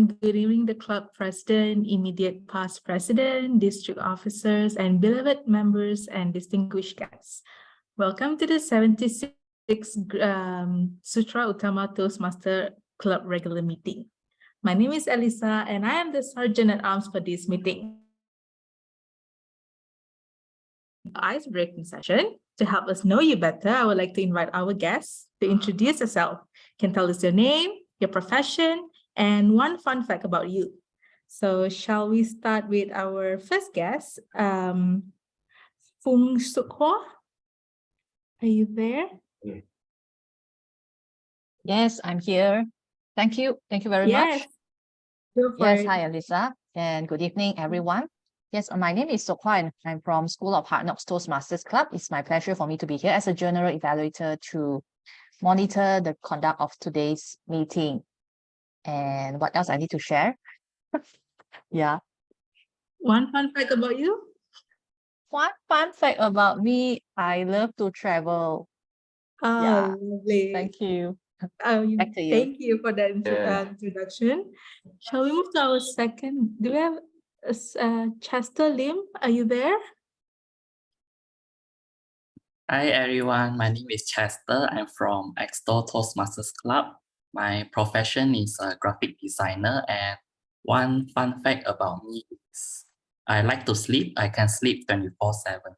and good evening, the club president, immediate past president, district officers, and beloved members and distinguished guests. Welcome to the 76th Sutera Utama Toastmasters Club regular meeting. My name is Elisa, and I am the Sergeant at Arms for this meeting. Ice-breaking session. To help us know you better, I would like to invite our guests to introduce yourself. You can tell us your name, your profession, and one fun fact about you. So shall we start with our first guest, Phung Sukhwa? Are you there? Yes, I'm here. Thank you. Thank you very much. Yes, hi, Elisa, and good evening, everyone. Yes, my name is Sukhwa, and I'm from School of Hard Knocks Toastmasters Club. It's my pleasure for me to be here as a general evaluator to monitor the conduct of today's meeting. And what else I need to share? Yeah. One fun fact about you? One fun fact about me, I love to travel. Oh, Yeah. lovely. Thank you. Back to you. Thank you for that introduction. Shall we move to our second? Do we have Chester Lim? Are you there? Hi everyone, my name is Chester. I'm from Extol Toastmasters Club. My profession is a graphic designer, and one fun fact about me is I like to sleep. I can sleep 24/7.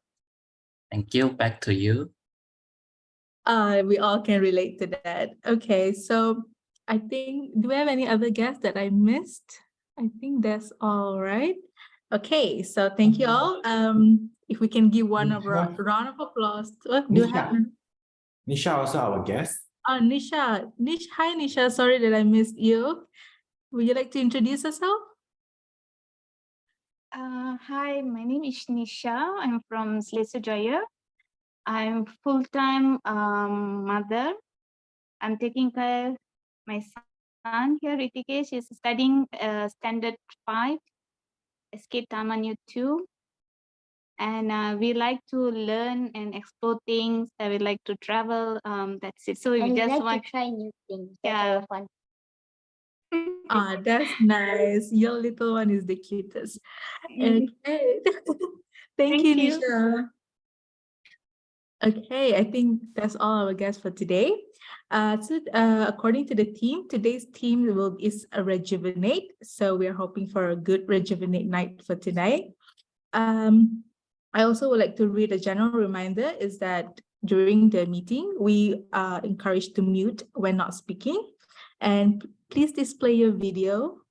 Thank you. Back to you. We all can relate to that. Okay, so I think, do we have any other guests that I missed? I think that's all right. Okay, so thank you all. If we can give one round of applause. Do you have Nisha also our guest. Nisha. Hi Nisha, sorry that I missed you. Would you like to introduce yourself? Hi, my name is Nisha. I'm from Jaya. I'm full-time mother. I'm taking care of my son here, Ritikesh. He's studying standard 5, SK Taman 2. And we like to learn and explore things. We like to travel. That's it. So we just want to try new things. Yeah. That's fun. That's nice. Your little one is the cutest. Okay. Thank you, Nisha. Okay, I think that's all our guests for today. According to the theme, today's theme is a rejuvenate. So we are hoping for a good rejuvenate night for tonight. I also would like to read a general reminder is that during the meeting, we are encouraged to mute when not speaking. And please display your video.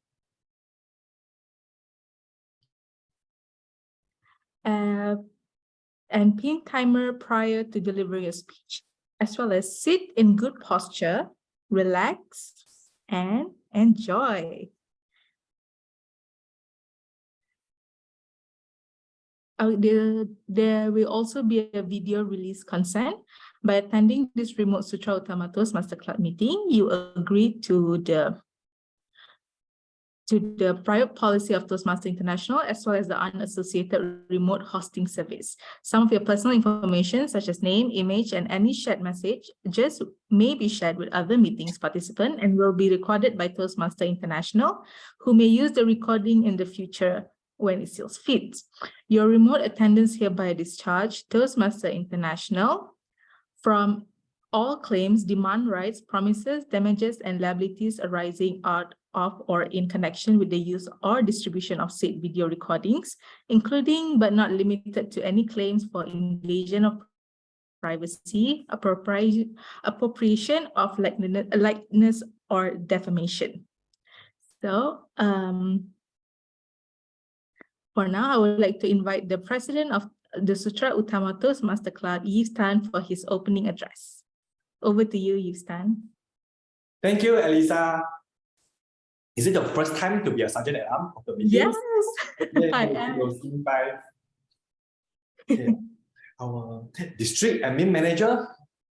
And pin timer prior to delivering a speech, as well as sit in good posture, relax, and enjoy. There will also be a video release consent. By attending this remote Sutera Utama Toastmasters Club meeting, you agree to the private policy of Toastmasters International, as well as the unassociated remote hosting service. Some of your personal information, such as name, image, and any shared message, just may be shared with other meetings participants and will be recorded by Toastmasters International, who may use the recording in the future when it sees fit. Your remote attendance hereby discharge Toastmasters International from all claims, demand, rights, promises, damages, and liabilities arising out of or in connection with the use or distribution of said video recordings, including but not limited to any claims for invasion of privacy, appropriation of likeness, or defamation. So, for now, I would like to invite the president of the Sutera Utama Toastmasters Club, Yves, for his opening address. Over to you, Yves. Thank you, Elisa. Is it the first time to be a sergeant at arms of the meeting? Yes, I am. Okay. Our district admin manager,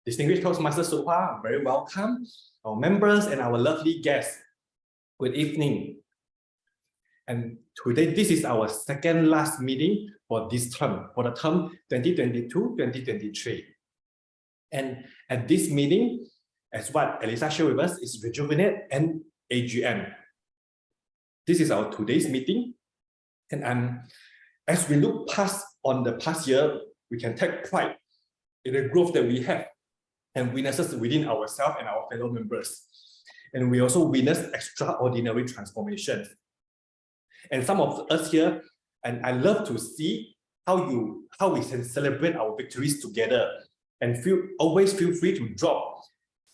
distinguished Toastmaster Sukhwa, very welcome. Our members and our lovely guests, good evening. And today, this is our second last meeting for this term, for the term 2022-2023. And at this meeting, as what Elisa shared with us, is Rejuvenate and AGM. this is our today's meeting. And as we look past on the past year, we can take pride in the growth that we have and witnesses within ourselves and our fellow members. And we also witness extraordinary transformations. And some of us here, and I love to see how we can celebrate our victories together, and always feel free to drop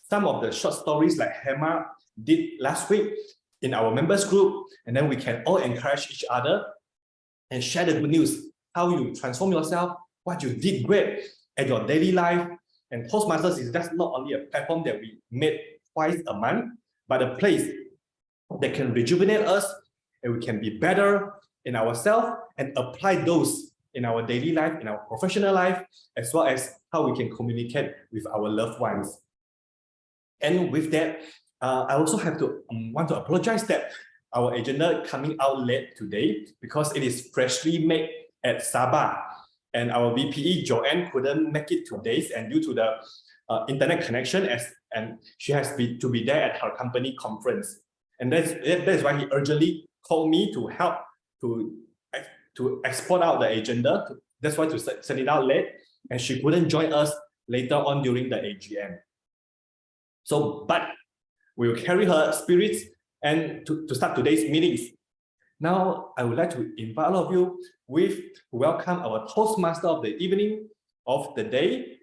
some of the short stories like Hema did last week in our members group, and then we can all encourage each other and share the good news, how you transform yourself, what you did great at your daily life. And Toastmasters is just not only a platform that we made twice a month, but a place that can rejuvenate us, and we can be better in ourselves and apply those in our daily life, in our professional life, as well as how we can communicate with our loved ones. And with that, I also have to want to apologize that our agenda coming out late today because it is freshly made at Sabah, and our VPE Joanne couldn't make it today, and due to the internet connection, and she has to be there at her company conference, and that's why he urgently called me to help to export out the agenda. That's why to send it out late, and she couldn't join us later on during the AGM. So, but we will carry her spirits and to start today's meetings. Now, I would like to invite all of you to welcome our Toastmaster of the evening of the day,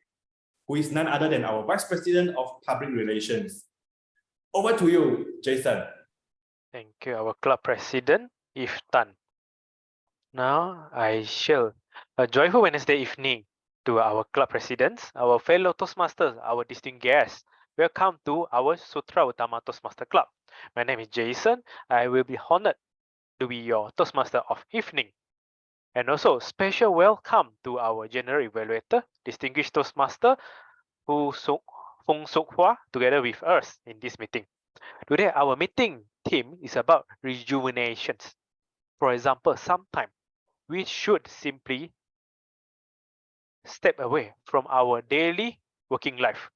who is none other than our Vice President of Public Relations. Over to you, Jason. Thank you, our club president, Yves. Now, I shall a joyful Wednesday evening to our club presidents, our fellow Toastmasters, our distinguished guests. Welcome to our Sutera Utama Toastmasters Club. My name is Jason. I will be honored to be your Toastmaster of evening. And also, special welcome to our General Evaluator, distinguished Toastmaster, Fong Sok Hua, together with us in this meeting. Today, our meeting theme is about rejuvenations. For example, sometimes we should simply step away from our daily working life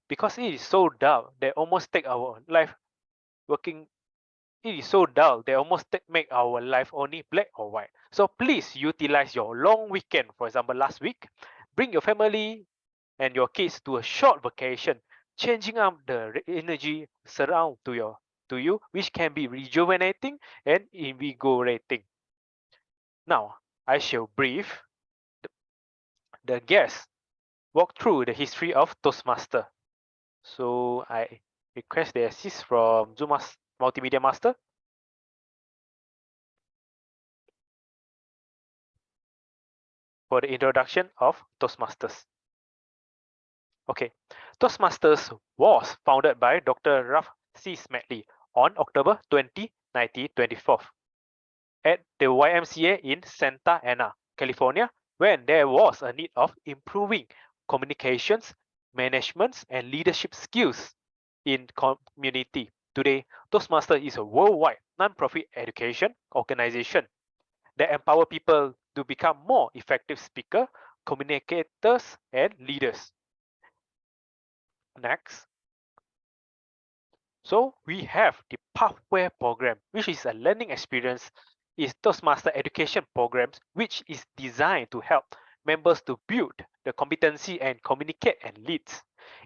because it is so dull that almost take our life working. It is so dull they almost make our life only black or white. So please utilize your long weekend. For example, last week, bring your family and your kids to a short vacation, changing up the energy surround to you, which can be rejuvenating and invigorating. Now, I shall brief the guests walk through the history of Toastmaster. So I request the assist from Zoom Multimedia Master. For the introduction of Toastmasters. Okay, Toastmasters was founded by Dr. Ralph C. Smedley on October 20, 1924 at the YMCA in Santa Ana, California, when there was a need of improving communications, management, and leadership skills in community. Today, Toastmasters is a worldwide non-profit education organization that empower people to become more effective speakers, communicators, and leaders. Next. So we have the Pathway program, which is a learning experience is Toastmaster education programs, which is designed to help members to build the competency and communicate and lead.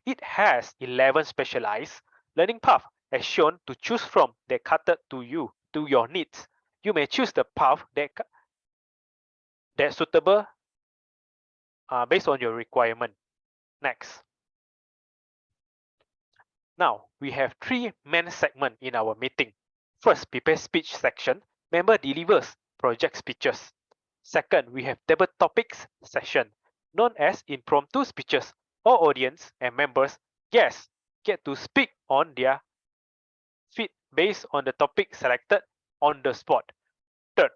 It has 11 specialized learning paths as shown to choose from that cater to your needs. You may choose the path that's suitable based on your requirement. Next. Now, we have 3 main segments in our meeting. First, prepare speech section. Member delivers project speeches. Second, we have table topics session, known as impromptu speeches. All audience and members, guests, get to speak on their feet based on the topic selected on the spot. Third,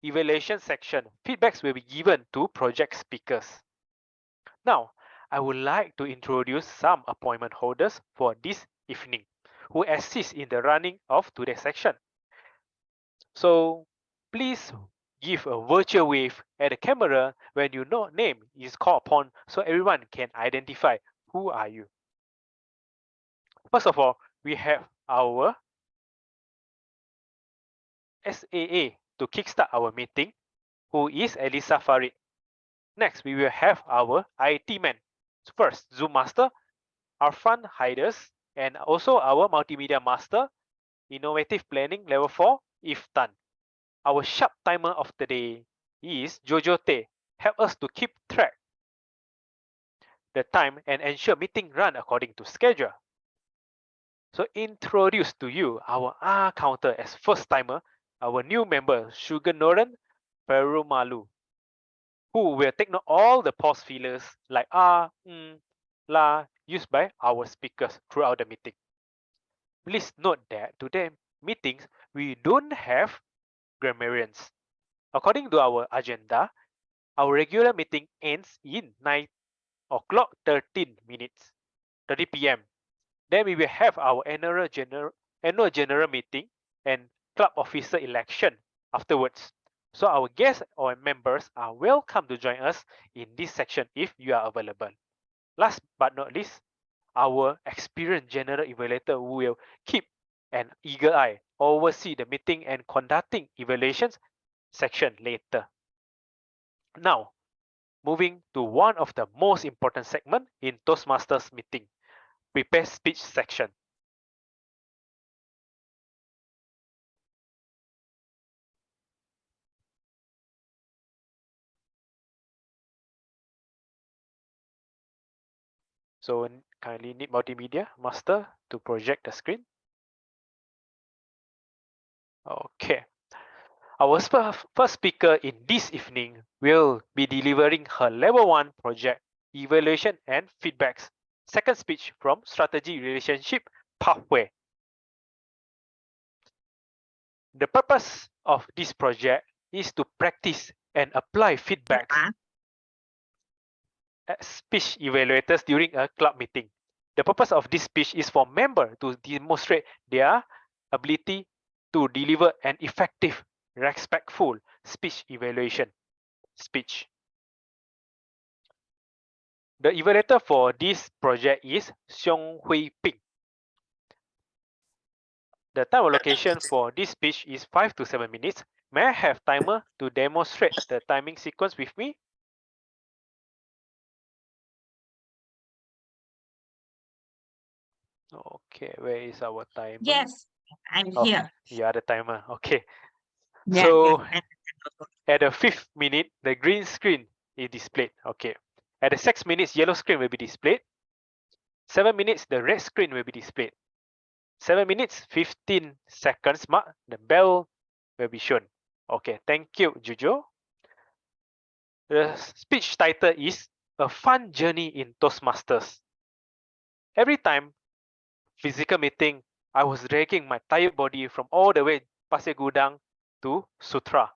evaluation section. Feedbacks will be given to project speakers. Now, I would like to introduce some appointment holders for this evening who assist in the running of today's section. So please give a virtual wave at the camera when your name is called upon so everyone can identify who are you. First of all, we have our SAA to kickstart our meeting, who is Elisa Farid. Next, we will have our IT man. First, Zoom master, our fund hiders, and also our multimedia master, innovative planning level 4, Yves Tan. Our sharp timer of the day is Jojo Te. Help us to keep track the time and ensure meeting run according to schedule. So introduce to you our R counter as first timer, our new member Sugar Noran Perumalu, who will take note all the pause fillers like la used by our speakers throughout the meeting. Please note that today meetings we don't have grammarians. According to our agenda, our regular meeting ends in 9 o'clock 30 p.m. Then we will have our annual general meeting and club officer election afterwards. So our guests or members are welcome to join us in this section if you are available. Last but not least, our experienced general evaluator will keep an eager eye, oversee the meeting and conducting evaluations section later. Now, moving to one of the most important segment in Toastmasters meeting, prepare speech section. So kindly need multimedia master to project the screen. Okay. Our first speaker in this evening will be delivering her level 1 project evaluation and feedbacks. Second speech from strategy relationship pathway. The purpose of this project is to practice and apply feedback as speech evaluators during a club meeting. The purpose of this speech is for members to demonstrate their ability to deliver an effective, respectful speech evaluation speech. The evaluator for this project is Xiong Hui Ping. The time allocation for this speech is 5 to 7 minutes. May I have timer to demonstrate the timing sequence with me? Okay, where is our timer? Yes, I'm here. You are the timer. Okay. Yeah, So yeah. at the 5th minute, the green screen is displayed. Okay. At the 6 minutes, yellow screen will be displayed. 7 minutes, the red screen will be displayed. 7 minutes, 15 seconds mark, the bell will be shown. Okay, thank you, Jojo. The speech title is A Fun Journey in Toastmasters. Every time physical meeting, I was dragging my tired body from all the way Pasir Gudang to Sutera.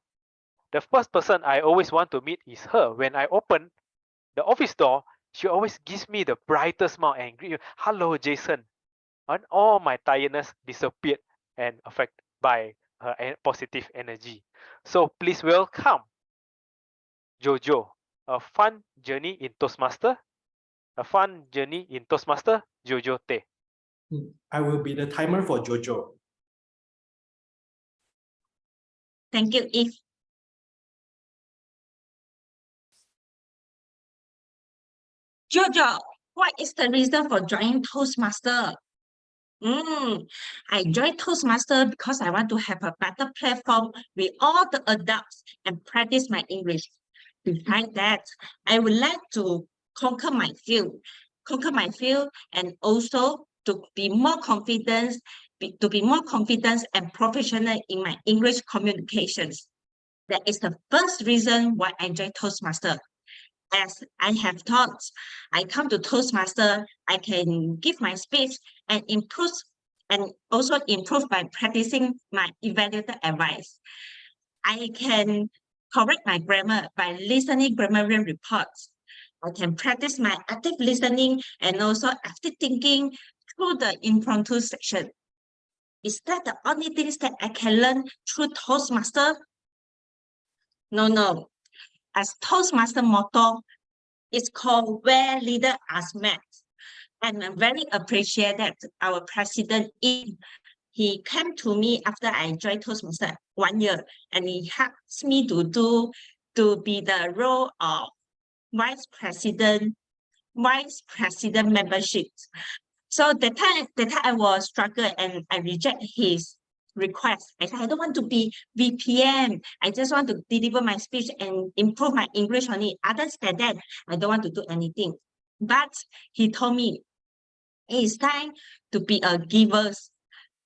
The first person I always want to meet is her. When I open the office door, she always gives me the brightest smile and greet you, "Hello, Jason." And all my tiredness disappeared and affected by her positive energy. So please welcome Jojo, a fun journey in Toastmaster. A fun journey in Toastmaster, Jojo Te. I will be the timer for Jojo. Thank you, Yves. Jojo, what is the reason for joining Toastmaster? I joined Toastmaster because I want to have a better platform with all the adults and practice my English. Besides that, I would like to conquer my field, and also to be more confident, and professional in my English communications. That is the first reason why I joined Toastmaster. As I have taught, I come to Toastmaster, I can give my speech and also improve by practicing my evaluator advice. I can correct my grammar by listening grammarian reports. I can practice my active listening and also active thinking through the impromptu section. Is that the only things that I can learn through Toastmaster? No. As Toastmaster motto, it's called Where Leaders Are Met. And I'm very appreciated that our president, he he came to me after I joined Toastmasters 1 year, and he asked me to be the role of vice president membership. So that time I was struggling and I reject his request. I said, I don't want to be VPM. I just want to deliver my speech and improve my English on it. Other than that, I don't want to do anything. But he told me, it is time to be a giver.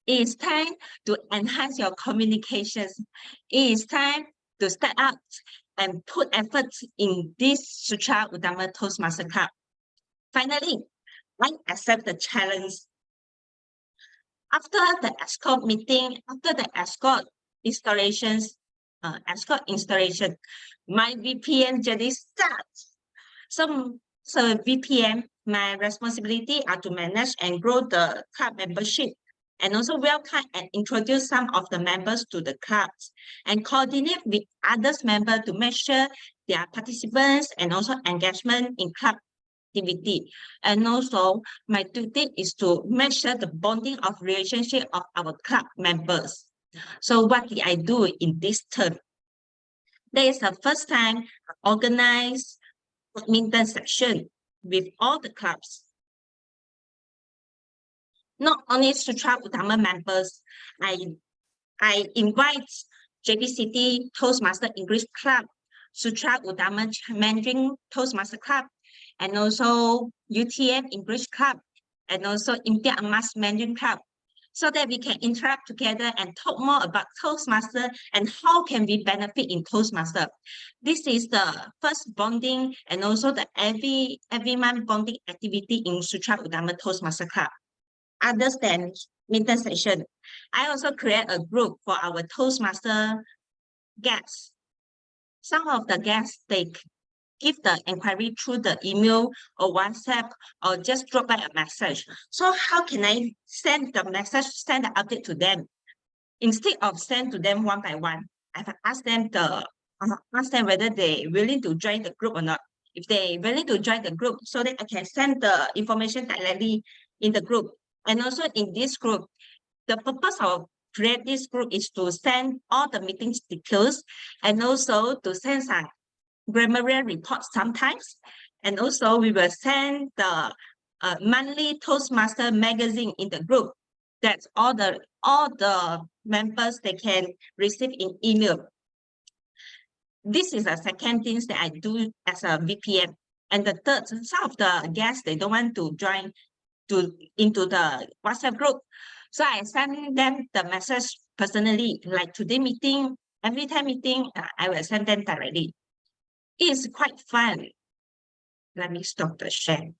It is time to enhance your communications. It is time to step up and put effort in this Sutera Utama Toastmasters Club. Finally, I accept the challenge. After the escort meeting, after the escort installation, my VPN journey starts. So VPN, my responsibility are to manage and grow the club membership, and also welcome and introduce some of the members to the clubs, and coordinate with others members to make sure their participants and also engagement in club activity. And also my duty is to make sure the bonding of relationship of our club members. So what did I do in this term? There is the first time I organized badminton section with all the clubs. Not only Sutera Utama members, I invite JB City Toastmaster English Club, Sutera Utama Mandarin Toastmaster Club, and also UTM English Club, and also India Amas Mandarin Club, so that we can interact together and talk more about Toastmaster and how can we benefit in Toastmaster. This is the first bonding and also the every month bonding activity in Sutera Utama Toastmaster Club. Other than midterm session, I also create a group for our Toastmaster guests. Some of the guests, they give the inquiry through the email or WhatsApp or just drop by a message. So how can I send the message, send the update to them? Instead of send to them one by one, I've asked them whether they willing to join the group or not. If they willing to join the group, so that I can send the information directly in the group. And also in this group, the purpose of create this group is to send all the meeting details and also to send some grammarian reports sometimes. And also we will send the monthly Toastmaster magazine in the group. That's all the members they can receive in email. This is the second thing that I do as a VPN. And the third, some of the guests, they don't want to join into the WhatsApp group. So I send them the message personally, like today meeting, every time meeting, I will send them directly. It's quite fun. Let me stop the share.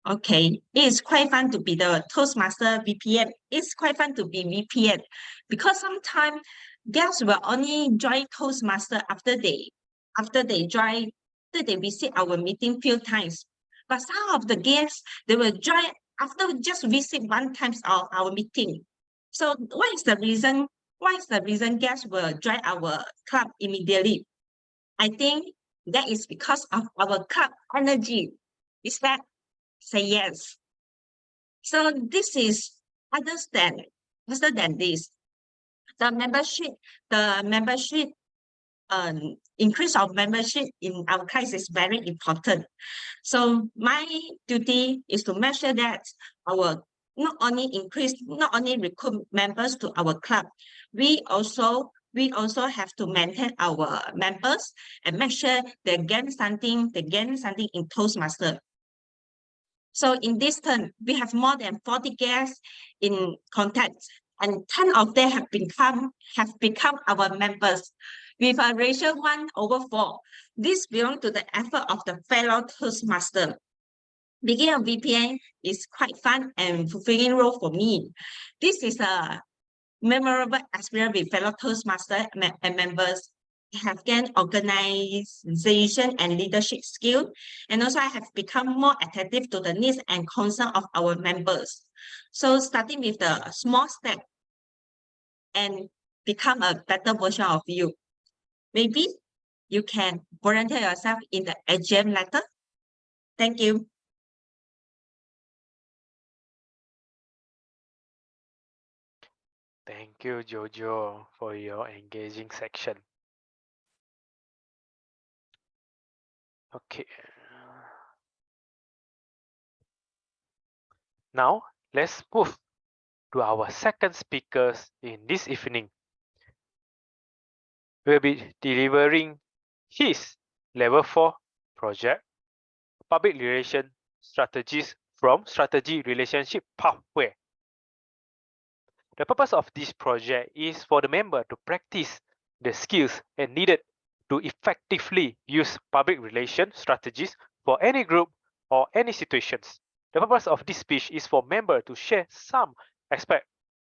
Okay, it's quite fun to be the Toastmaster VPN. It's quite fun to be VPN because sometimes guests will only join Toastmaster after they visit our meeting few times. But some of the guests, they will join after just visit one time of our meeting. So what is the reason? Why is the reason guests will join our club immediately? I think that is because of our club energy. Is that? Say yes. So this is other than this, the membership increase of membership in our case is very important. So my duty is to make sure that our not only recruit members to our club, we also have to maintain our members and make sure they gain something in Toastmaster. So in this turn, we have more than 40 guests in contact, and 10 of them have become our members with a ratio 1/4. This belongs to the effort of the fellow Toastmaster. Being a VPN is quite fun and fulfilling role for me. This is a memorable experience with fellow Toastmaster and members. I have gained organization and leadership skill, and also I have become more attentive to the needs and concerns of our members. So starting with the small step and become a better version of you. Maybe you can volunteer yourself in the adjourned letter. Thank you. Thank you, Jojo, for your engaging section. Okay. Now, let's move to our second speakers in this evening. We'll be delivering his Level 4 project, Public Relation Strategies from Strategy Relationship Pathway. The purpose of this project is for the member to practice the skills needed to effectively use public relation strategies for any group or any situations. The purpose of this speech is for member to share some aspect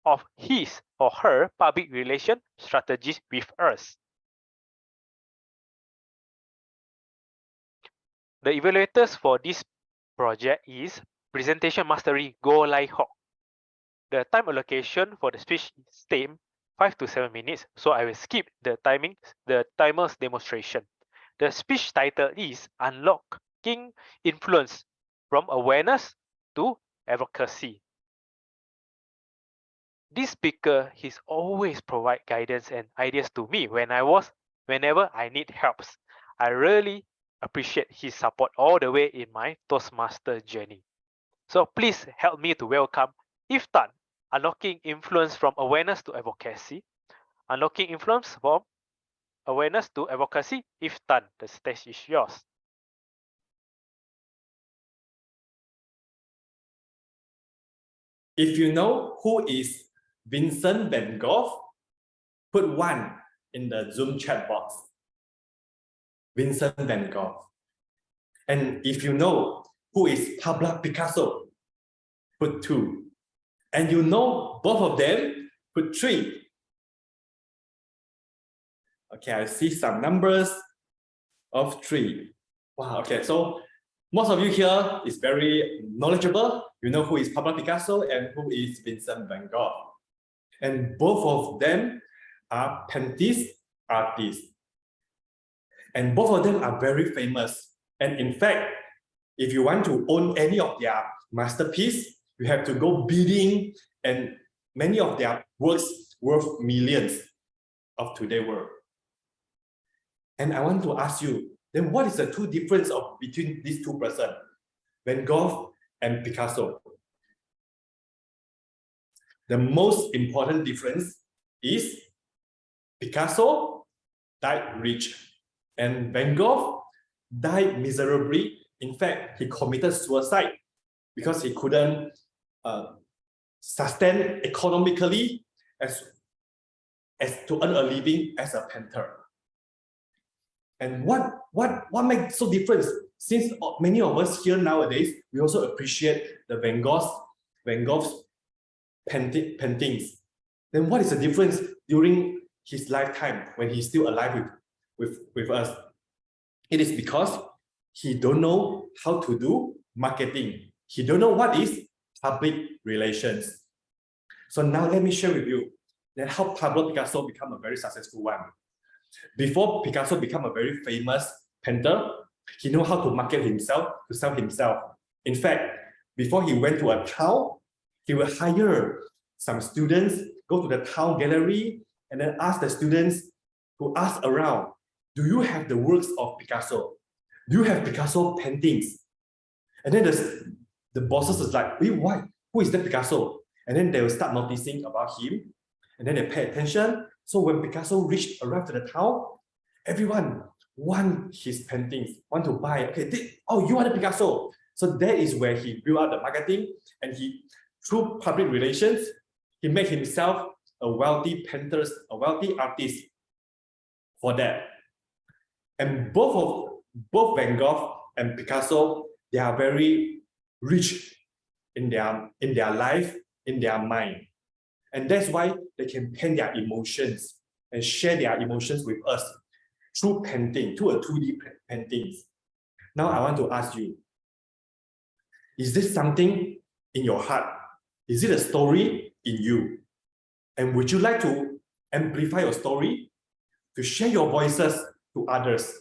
of his or her public relation strategies with us. The evaluators for this project is Presentation Mastery Go Lai Ho. The time allocation for the speech is 5 to 7 minutes, so I will skip the timer's demonstration. The speech title is Unlocking Influence from Awareness to Advocacy. This speaker, he's always provide guidance and ideas to me whenever I need help. I really appreciate his support all the way in my Toastmaster journey. So please help me to welcome Yves Tan, Unlocking Influence from Awareness to Advocacy. Unlocking Influence from Awareness to Advocacy, Yves Tan, the stage is yours. If you know who is Vincent van Gogh, put 1 in the Zoom chat box. Vincent van Gogh. And if you know who is Pablo Picasso, put 2. And you know both of them, put 3. Okay, I see some numbers of 3. Wow, okay, so most of you here is very knowledgeable. You know who is Pablo Picasso and who is Vincent van Gogh. And both of them are paintings artists. And both of them are very famous. And in fact, if you want to own any of their masterpiece, you have to go bidding, and many of their works worth millions of today's world. And I want to ask you, then what is the 2 difference between these 2 persons, Van Gogh and Picasso? The most important difference is Picasso died rich and Van Gogh died miserably. In fact, he committed suicide because he couldn't sustain economically as to earn a living as a painter. And what makes so different? Since many of us here nowadays, we also appreciate the Van Gogh's paintings. Then what is the difference during his lifetime when he's still alive with us? It is because he don't know how to do marketing. He don't know what is public relations. So now let me share with you that how Pablo Picasso became a very successful one. Before Picasso became a very famous painter, he knew how to market himself, to sell himself. In fact, before he went to a town, he will hire some students, go to the town gallery, and then ask the students to ask around, do you have the works of Picasso? Do you have Picasso paintings? And then the bosses is like, wait, why? Who is that Picasso? And then they will start noticing about him, and then they pay attention. So when Picasso arrived to the town, everyone want his paintings, want to buy. Okay, oh, you are the Picasso. So that is where he built out the marketing, and he, through public relations, he made himself a wealthy painter, a wealthy artist for that. And both Van Gogh and Picasso, they are very rich in their life, in their mind. And that's why they can paint their emotions and share their emotions with us through painting, through a 2D paintings. Now I want to ask you, is this something in your heart? Is it a story in you? And would you like to amplify your story, to share your voices to others?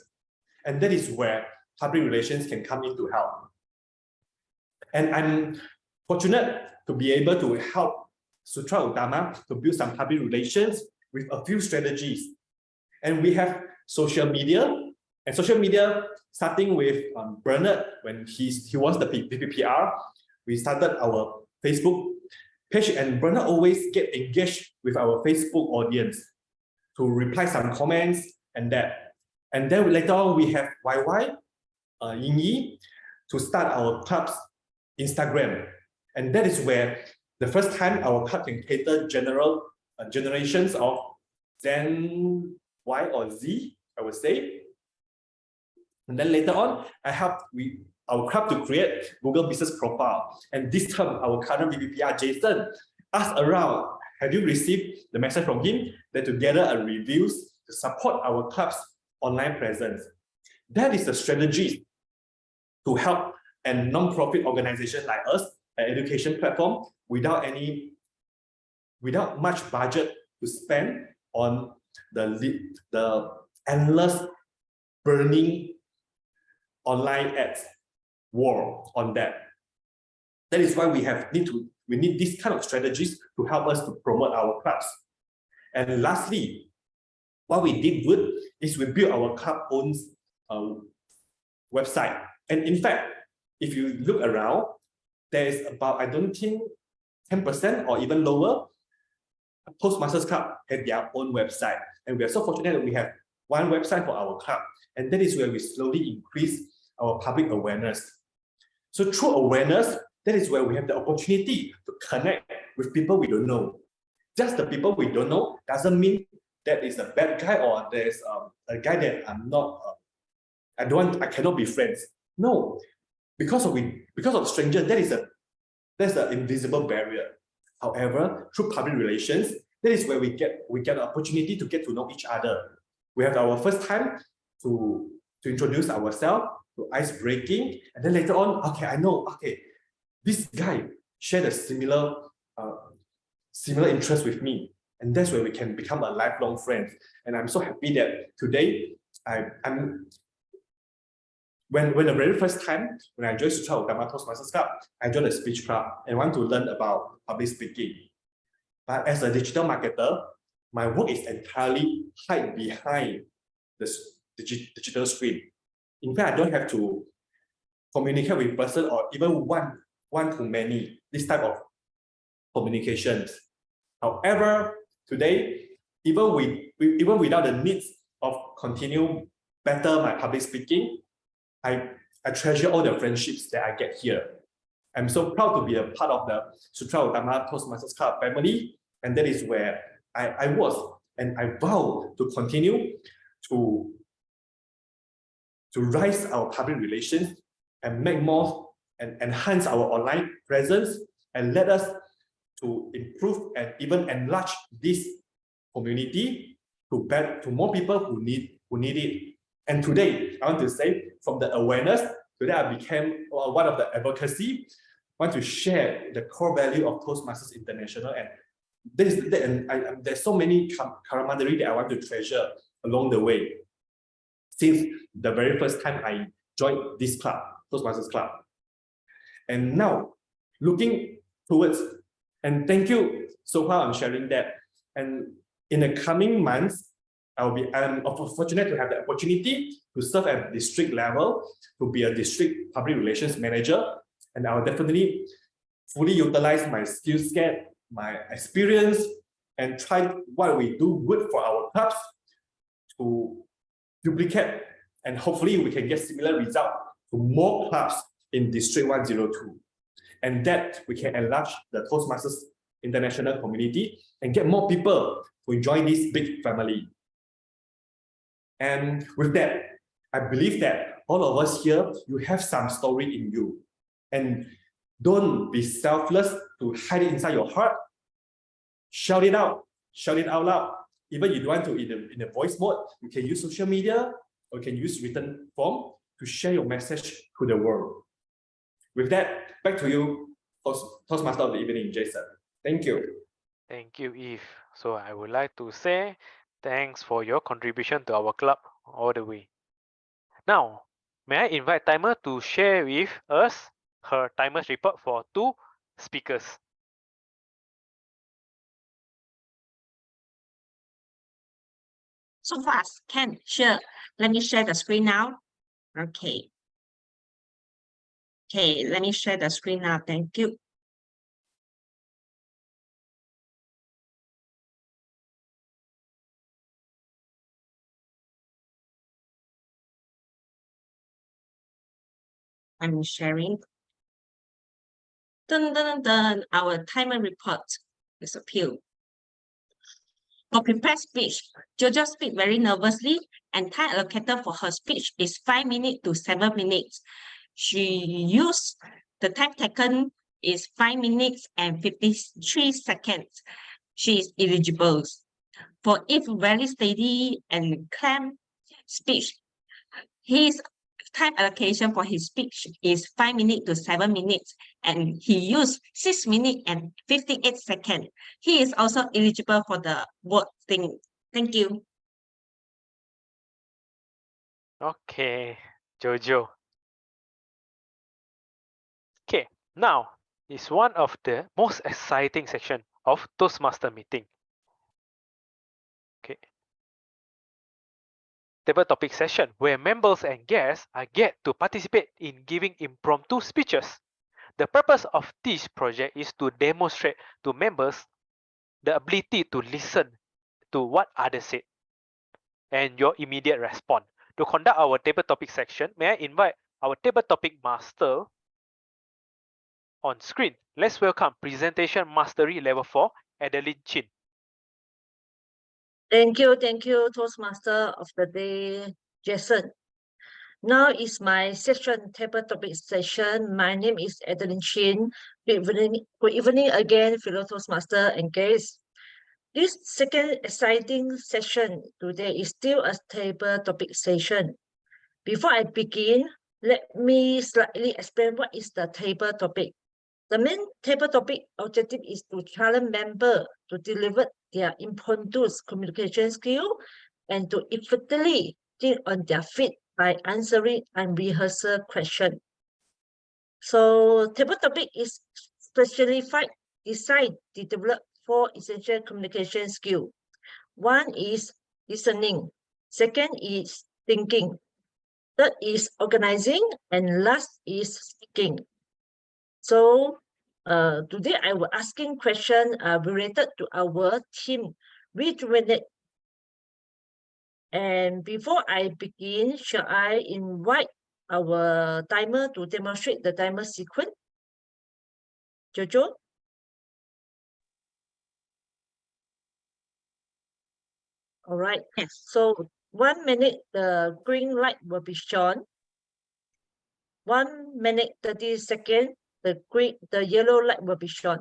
And that is where public relations can come in to help. And I'm fortunate to be able to help Sutera Utama to build some public relations with a few strategies. And we have social media, and social media starting with Bernard when he was the PPPR. We started our Facebook page, and Bernard always get engaged with our Facebook audience to reply some comments and that. And then later on we have YY, Yves, to start our club's Instagram. And that is where the first time our club can cater generations of Gen Y or Z, I would say. And then later on, I helped our club to create Google Business Profile. And this time, our current VPPR, Jason, asked around, have you received the message from him that to gather a reviews to support our club's online presence? That is the strategy to help a non-profit organization like us, an education platform, without much budget to spend on the endless burning online ads war on that. That is why we need these kind of strategies to help us to promote our clubs. And lastly, what we did good is we built our club own website. And in fact, if you look around, there is about, I don't think, 10% or even lower, Toastmasters Club have their own website. And we are so fortunate that we have one website for our club. And that is where we slowly increase our public awareness. So through awareness, that is where we have the opportunity to connect with people we don't know. Just the people we don't know doesn't mean that is a bad guy or there's a guy that I'm not, I cannot be friends. No, because of strangers, that's an invisible barrier. However, through public relations, that is where we get an opportunity to get to know each other. We have our first time to introduce ourselves, to ice breaking, and then later on, okay, I know, okay, this guy shared a similar interest with me, and that's where we can become a lifelong friends. And I'm so happy that today when the very first time when I joined Sutera Utama Toastmasters Club, I joined a speech club and want to learn about public speaking. But as a digital marketer, my work is entirely hide behind the digital screen. In fact, I don't have to communicate with person or even one to many, this type of communications. However, today, even without the needs of continue better my public speaking, I treasure all the friendships that I get here. I'm so proud to be a part of the Sutera Utama Toastmasters Club family, and that is where I was, and I vow to continue to rise our public relations and make more and enhance our online presence, and let us to improve and even enlarge this community to more people who need it. And today, I want to say, from the awareness, today I became one of the advocacy. I want to share the core value of Toastmasters International, and there's so many camaraderie that I want to treasure along the way since the very first time I joined this club, Toastmasters Club. And now, looking towards, and thank you so far on sharing that. And in the coming months, I'm fortunate to have the opportunity to serve at district level, to be a district public relations manager, and I'll definitely fully utilize my skill set, my experience, and try what we do good for our clubs to duplicate, and hopefully we can get similar result to more clubs in District 102, and that we can enlarge the Toastmasters International community and get more people to join this big family. And with that, I believe that all of us here, you have some story in you. And don't be selfless to hide it inside your heart. Shout it out loud. Even if you don't want to in a voice mode, you can use social media or you can use written form to share your message to the world. With that, back to you, Toastmaster of the evening, Jason. Thank you. Thank you, Yves. So I would like to say thanks for your contribution to our club all the way. Now, may I invite Timer to share with us her Timer's report for 2 speakers. So fast. Can, sure. Let me share the screen now. Okay. Okay, let me share the screen now. Thank you. I'm sharing. Dun, dun, dun, dun. Our timer report is appealed. For prepared speech, Jojo speak very nervously, and time allocated for her speech is 5 minutes to 7 minutes. She used the time taken is 5 minutes and 53 seconds. She is eligible. For if very steady and calm speech, his time allocation for his speech is 5 minutes to 7 minutes, and he used 6 minutes and 58 seconds. He is also eligible for the voting. Thank you. Okay, Jojo. Okay, now is one of the most exciting section of Toastmaster meeting. Okay. Table topic session where members and guests are get to participate in giving impromptu speeches. The purpose of this project is to demonstrate to members the ability to listen to what others say and your immediate response. To conduct our table topic section, may I invite our table topic master on screen. Let's welcome Presentation Mastery Level 4, Adeline Chin. Thank you, Toastmaster of the day, Jason. Now is my session table topic session. My name is Adeline Chin. Good evening again, fellow Toastmaster and guests. This second exciting session today is still a table topic session. Before I begin, let me slightly explain what is the table topic. The main table topic objective is to challenge members to deliver their impromptu communication skill and to effectively think on their feet by answering unrehearsed questions. So table topic is specified, designed to develop 4 essential communication skills. One is listening, second is thinking, third is organizing, and last is speaking. So today I will asking question related to our team Rejuvenate. And before I begin, shall I invite our timer to demonstrate the timer sequence? Jojo? All right. Yes. So 1 minute, the green light will be shown. 1 minute, 30 seconds, the yellow light will be shown.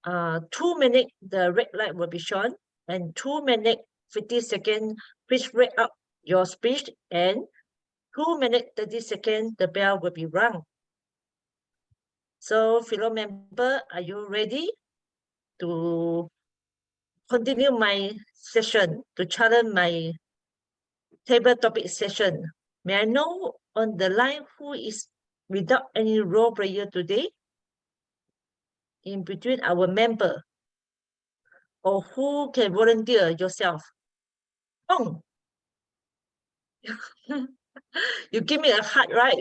2 minutes, the red light will be shown. And 2 minutes, 50 seconds, please wrap up your speech. And 2 minutes, 30 seconds, the bell will be rung. So, fellow member, are you ready to continue my session, to challenge my table topic session? May I know on the line who is without any role player today? In between our member, or who can volunteer yourself? Wong. You give me a heart, right?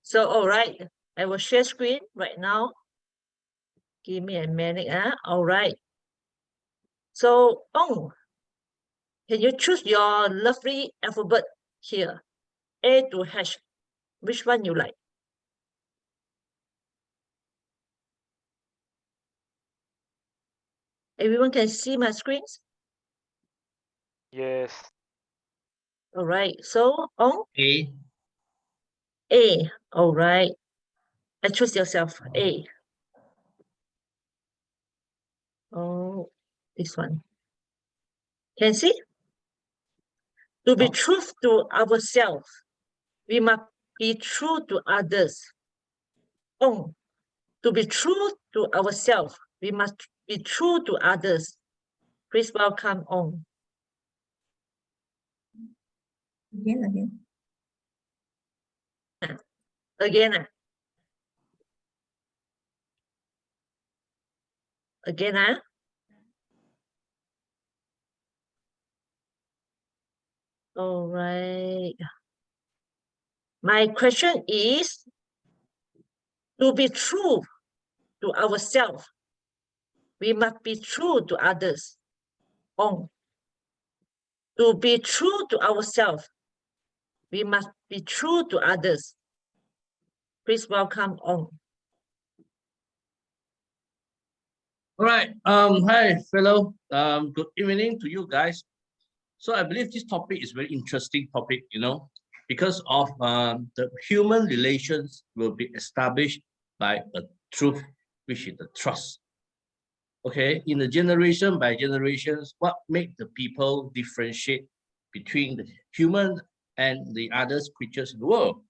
So, all right, I will share screen right now. Give me a minute. All right. So, Wong, can you choose your lovely alphabet here? A to H. Which one you like? Everyone can see my screens? Yes. All right. So, Wong? A. A. All right. I choose yourself. A. Oh, this one. Can see? To be true to ourselves, we must be true to others. Oh, to be true to ourselves, we must be true to others. Please welcome On. Again. Again. Again. All right. My question is, to be true to ourselves, we must be true to others. On. To be true to ourselves, we must be true to others. Please welcome On. All right. Hi, fellow. Good evening to you guys. So I believe this topic is very interesting topic, because of the human relations will be established by a truth, which is the trust. Okay, in the generation by generations, what make the people differentiate between the human and the other creatures in the world?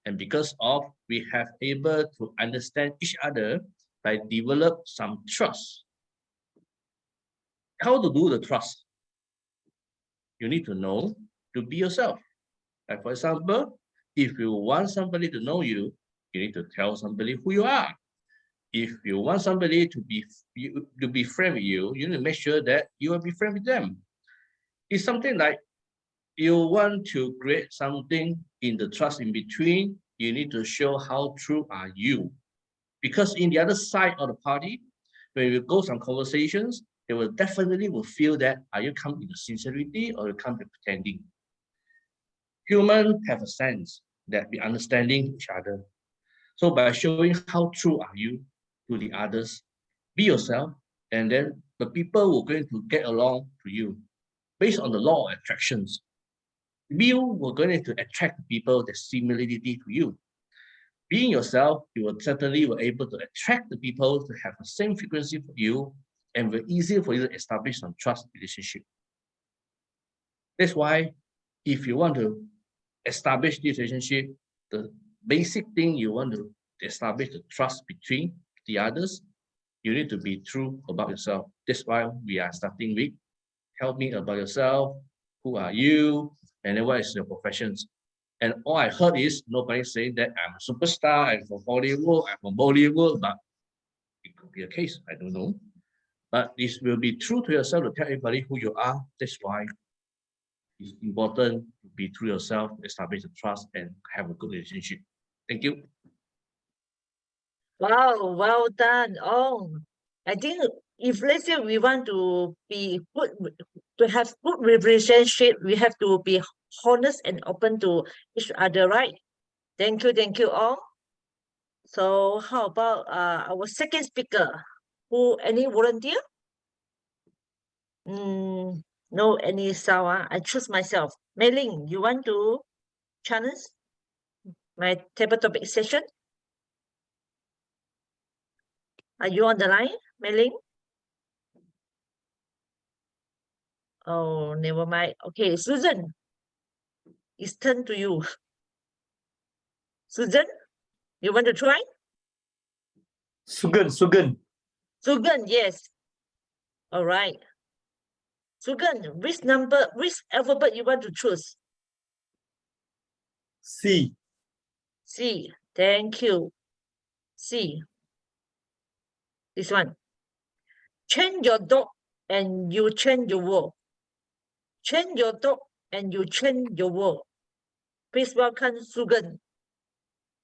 And because of we have able to understand each other by develop some trust. How to do the trust? You need to know to be yourself. Like for example, if you want somebody to know you, you need to tell somebody who you are. If you want somebody to be friend with you, you need to make sure that you will be friend with them. It's something like you want to create something in the trust in between, you need to show how true are you. Because in the other side of the party, when you go some conversations, they will definitely feel that are you come in the sincerity or you come to pretending. Humans have a sense that we understanding each other. So by showing how true are you to the others, be yourself, and then the people will going to get along to you. Based on the law of attractions, you were going to attract people that similarity to you. Being yourself, you will certainly be able to attract the people to have the same frequency for you, and very easy for you to establish some trust relationship. That's why if you want to establish this relationship, the basic thing you want to establish the trust between the others, you need to be true about yourself. That's why we are starting with tell me about yourself, who are you, and then what is your professions. And all I heard is nobody saying that I'm a superstar, I'm from Hollywood, I'm from Bollywood, but it could be a case, I don't know. But this will be true to yourself to tell everybody who you are. That's why it's important to be true yourself, establish the trust, and have a good relationship. Thank you. Wow, well done. Oh, I think if let's say we want to be good, to have good relationship, we have to be honest and open to each other, right? Thank you all. So how about our second speaker? Any volunteer? No, any sound. I choose myself. Mei Ling, you want to challenge my table topic session? Are you on the line, Mei Ling? Oh, never mind. Okay, Susan, it's turn to you. Susan, you want to try? Sugan, Sugan, yes. All right. Sugan, which alphabet you want to choose? C. C. Thank you. C. This one. Change your dog and you change your world. Change your dog and you change your world. Please welcome Sugan.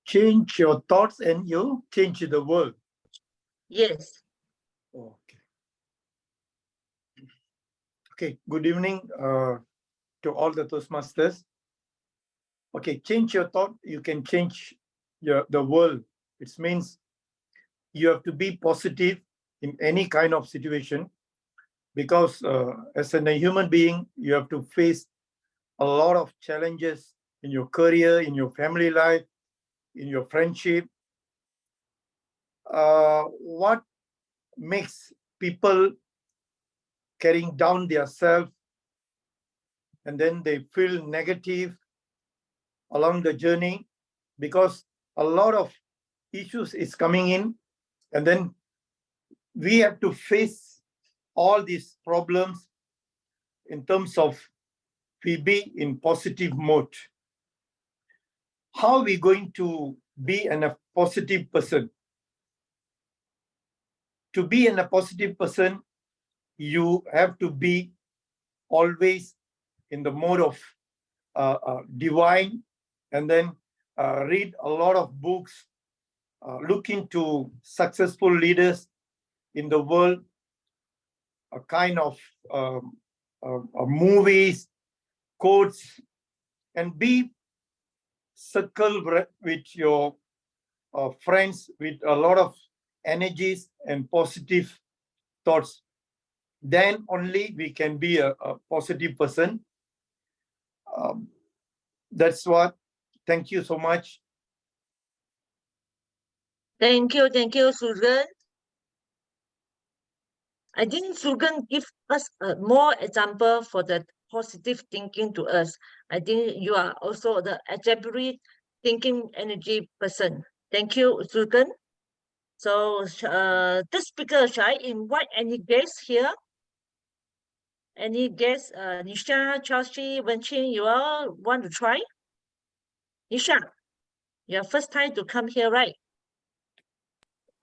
Change your thoughts and you change the world. Yes. Okay. Okay, good evening to all the Toastmasters. Okay, change your thought, you can change the world. It means you have to be positive in any kind of situation, because as a human being, you have to face a lot of challenges in your career, in your family life, in your friendship. What makes people carrying down their self, and then they feel negative along the journey, because a lot of issues is coming in, and then we have to face all these problems in terms of we be in positive mode. How are we going to be a positive person? To be a positive person, you have to be always in the mode of divine, and then read a lot of books, look into successful leaders in the world, a kind of movies, quotes, and be circled with your friends with a lot of energies and positive thoughts. Then only we can be a positive person. That's what. Thank you so much. Thank you, Sugan. I think Sugan give us a more example for the positive thinking to us. I think you are also the exemplary thinking energy person. Thank you, Sugan. So the speaker, shall I invite any guests here? Any guests? Nisha, Chelsea, Wenqing, you all want to try? Nisha, your first time to come here, right?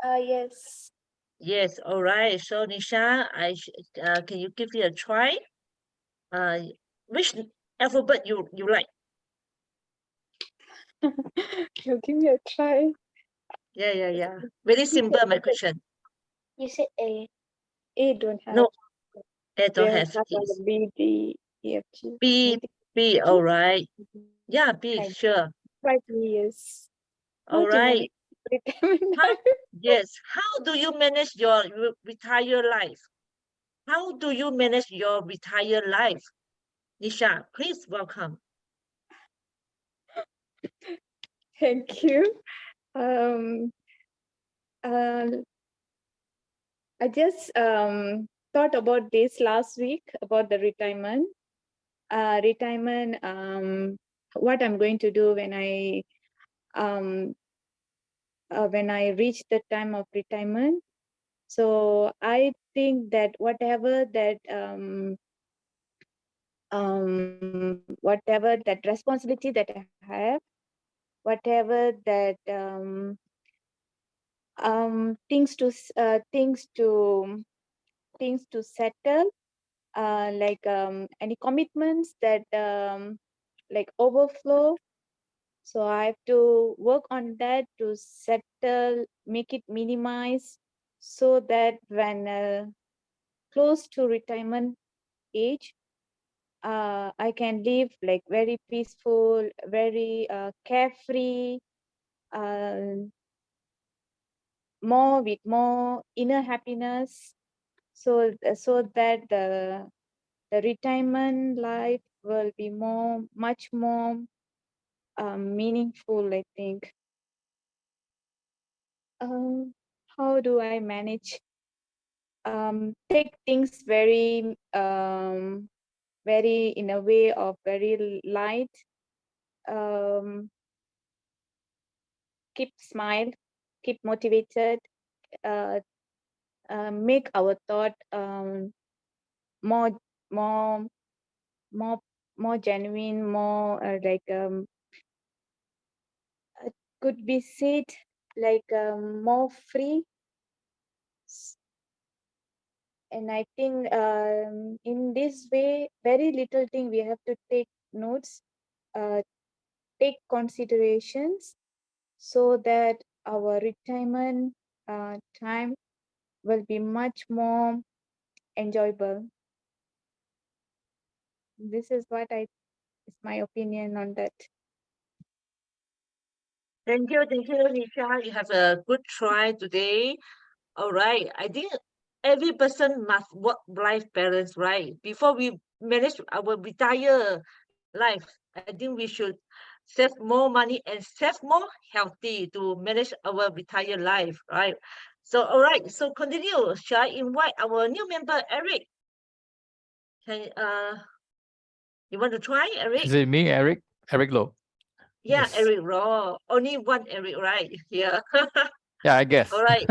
Yes. Yes, all right. So Nisha, can you give it a try? Which alphabet you like? You give me a try. Yeah. Very simple, my question. You said A. A don't have. No, I don't We have. start on the B, D, E, F, G. B, all right. Yeah, B, Right. sure. Right, yes. All right. How, Yes. How do you manage your retired life? How do you manage your retired life? Nisha, please welcome. Thank you. I just thought about this last week about the retirement. What I'm going to do when I reach the time of retirement. So I think that whatever that responsibility that I have, whatever that things to settle, like any commitments that like overflow. So I have to work on that to settle, make it minimize, so that when close to retirement age, I can live like very peaceful, very carefree, with more inner happiness, so that the retirement life will be much more meaningful, I think. How do I manage? Take things very in a way of very light. Keep smile, keep motivated, make our thought more genuine, more could be said like more free. And I think in this way, very little thing we have to take notes, take considerations, so that our retirement time will be much more enjoyable. This is is my opinion on that. Thank you, Nisha. You have a good try today. All right. I think every person must work-life balance, right? Before we manage our retire life, I think we should save more money and save more healthy to manage our retire life, right? So, all right. So continue. Shall I invite our new member, Eric? Can you want to try, Eric? Is it me, Eric? Eric Low. Yeah, Yes. Eric Raw. Only one Eric, right? Yeah. Yeah, I guess. All right.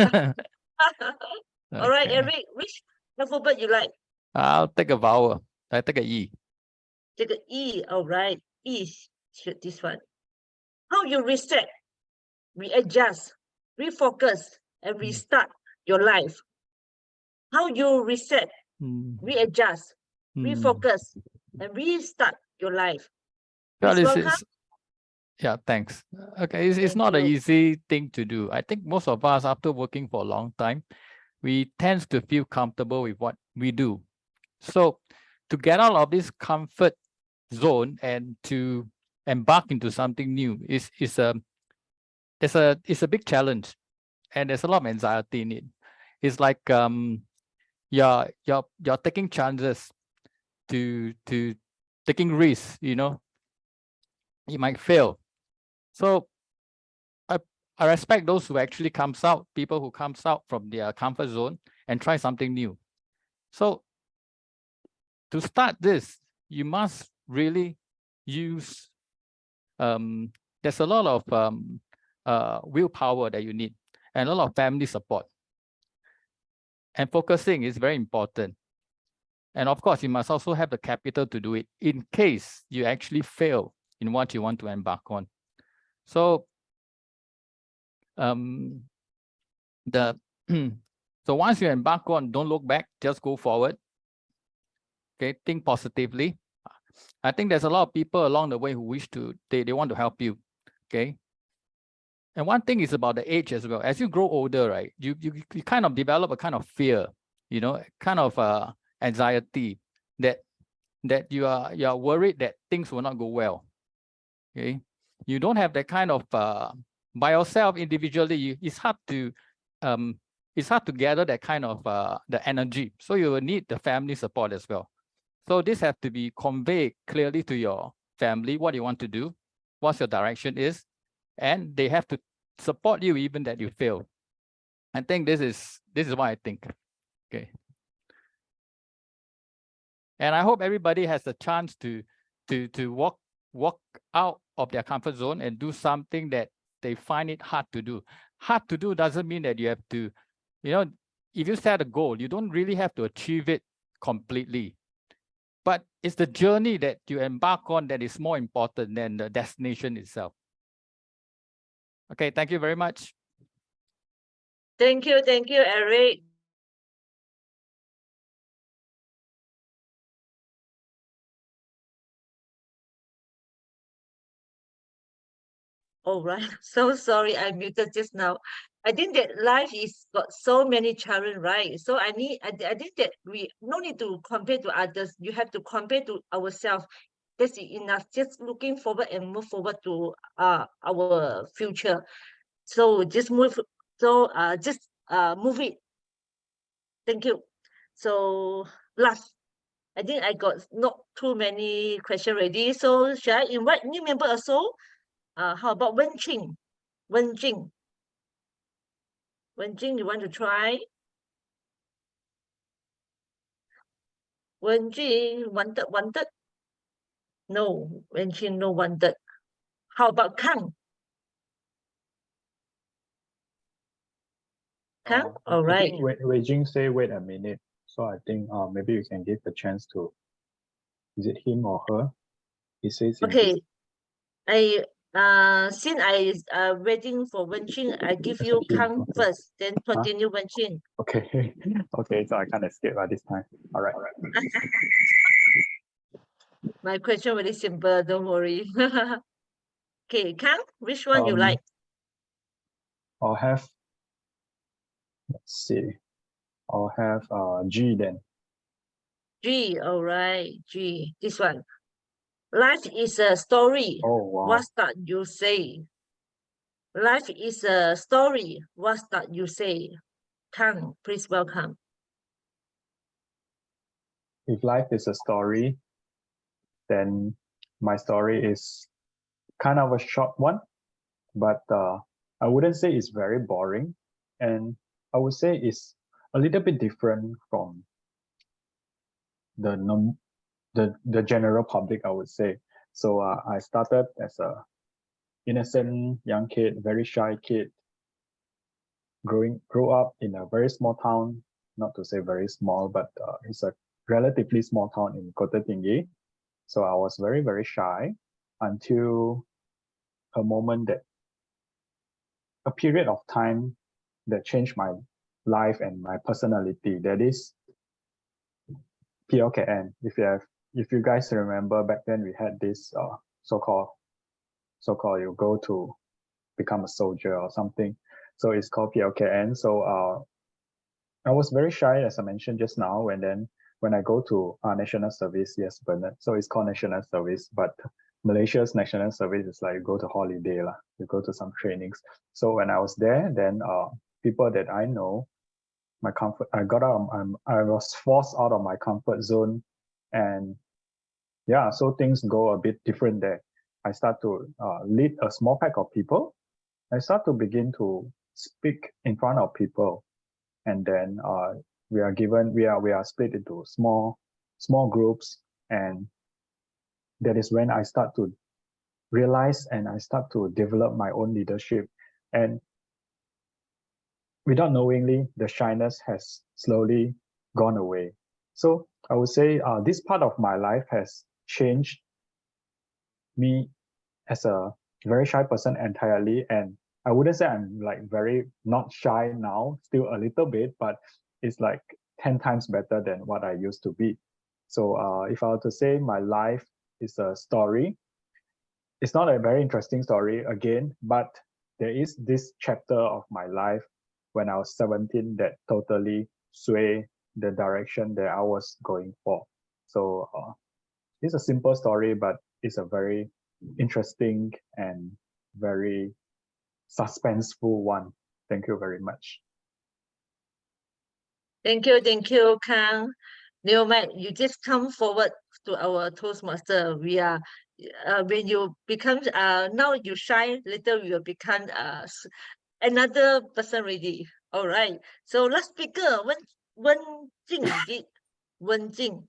All right, Okay. Eric, which alphabet you like? I'll take a vowel. I take a E. Take a E. All right. E. Should this one. How you reset, readjust, refocus, and restart your life? How you reset, readjust, refocus, and restart your life? Well, Please welcome. yeah, thanks. Okay, it's not an easy thing to do. I think most of us, after working for a long time, we tend to feel comfortable with what we do. So to get out of this comfort zone and to embark into something new is a big challenge, and there's a lot of anxiety in it. It's like you're taking chances to taking risks, you know. You might fail. So I respect those who actually people who comes out from their comfort zone and try something new. So to start this, you must really use, there's a lot of willpower that you need and a lot of family support. And focusing is very important. And of course, you must also have the capital to do it in case you actually fail in what you want to embark on. So so once you embark on, don't look back, just go forward. Okay, think positively. I think there's a lot of people along the way who wish to, they want to help you. Okay. And one thing is about the age as well. As you grow older, right, you kind of develop a kind of fear, you know, kind of anxiety that you are worried that things will not go well. Okay. You don't have that kind of by yourself individually, it's hard to gather that kind of the energy. So you will need the family support as well. So this has to be conveyed clearly to your family, what you want to do, what your direction is, and they have to support you even that you fail. I think this is what I think. Okay. And I hope everybody has the chance to walk out of their comfort zone and do something that they find it hard to do. Hard to do doesn't mean that you have to, you know, if you set a goal, you don't really have to achieve it completely. But it's the journey that you embark on that is more important than the destination itself. Okay, thank you very much. Thank you, Eric. All right, so sorry, I muted just now. I think that life is got so many challenges, right? So I think that we no need to compare to others. You have to compare to ourselves. That's enough. Just looking forward and move forward to our future. So just move. So just move it. Thank you. So last, I think I got not too many questions ready. So should I invite new member also? How about Wen Jing? Wen Jing, you want to try? Wen Jing, wanted? No, Wen Jing, no wanted. How about Kang? Kang, all right. I think Wei Jing say, wait a minute. So I think maybe you can give a chance to, is it him or her? He says, okay, since I waiting for Wen Jing, I give you Kang first, then continue Wen Jing. Okay, okay, so I can't escape this time. All right. My question very simple, don't worry. Okay, Kang, which one you like? I'll have, let's see, I'll have G then. G, all right, G, this one. Life is a story. Oh, wow. What's that you say? Life is a story. What's that you say? Kang, please welcome. If life is a story, then my story is kind of a short one, but I wouldn't say it's very boring, and I would say it's a little bit different from the general public, I would say. So I started as a innocent young kid, very shy kid, grew up in a very small town, not to say very small, but it's a relatively small town in Kota Tinggi. So I was very, very shy until a moment a period of time that changed my life and my personality. That is PLKN. If you guys remember, back then we had this so-called you go to become a soldier or something. So it's called PLKN. So I was very shy, as I mentioned just now, and then when I go to national service, yes, Bernard. So it's called national service, but Malaysia's national service is like you go to holiday lah. You go to some trainings. So when I was there, then people that I know, I was forced out of my comfort zone, and yeah, so things go a bit different there. I start to lead a small pack of people. I start to begin to speak in front of people, and then we are split into small groups, and that is when I start to realize and I start to develop my own leadership. And without knowingly, the shyness has slowly gone away. So I would say this part of my life has changed me as a very shy person entirely. And I wouldn't say I'm like very not shy now, still a little bit, but it's like 10 times better than what I used to be. So if I were to say my life is a story, it's not a very interesting story again, but there is this chapter of my life when I was 17 that totally swayed the direction that I was going for. So it's a simple story, but it's a very interesting and very suspenseful one. Thank you very much. Thank you, Kang. Neomat, you just come forward to our Toastmaster. We are when you become now you shy, later you will become another person already. All right. So last speaker, Wen Jing, Wen Jing.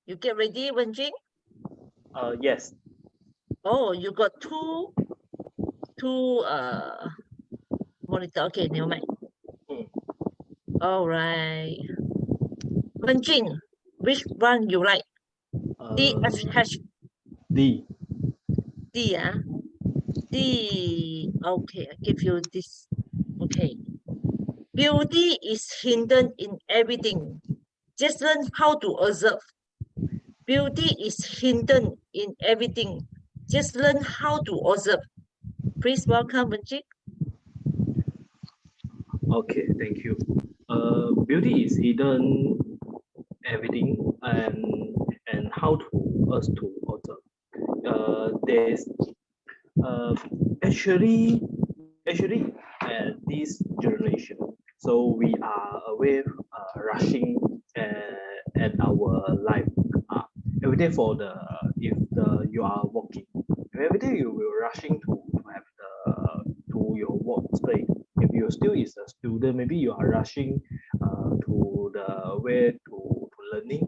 You get ready, Wen Jing? Yes. Oh, you got two monitor. Okay, never mind. All right. Wen Jing, which one you like? D, F, H. D. D, D. Okay, I give you this. Okay. Beauty is hidden in everything. Just learn how to observe. Beauty is hidden in everything. Just learn how to observe. Please welcome Benji. Okay, thank you. Beauty is hidden everything and how to us to observe. There's actually at this generation, so we are aware rushing at our life every day for the if the you are walking every day you will rushing to have the to your workspace. If you still is a student, maybe you are rushing to the way to learning.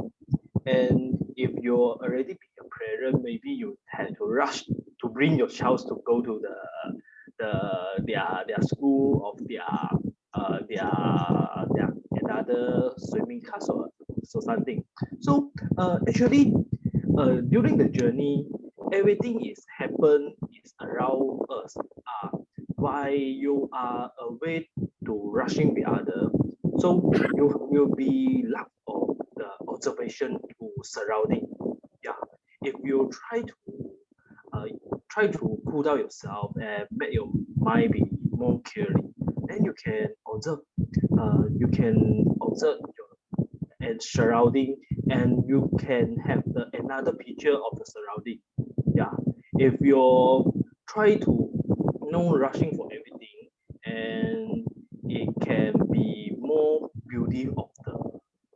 And if you're already be a parent, maybe you had to rush to bring your child to go to their school of their another swimming class or so something. So actually during the journey, everything is happen is around us. Why you are away to rushing the other, so you will be lack of the observation to surrounding. Yeah, if you try to cool down yourself and make your mind be more clearly, then you can observe. You can observe your and surrounding, and you can have the another picture of the surrounding. Yeah, if you try to no rushing for everything, and it can be more beauty of the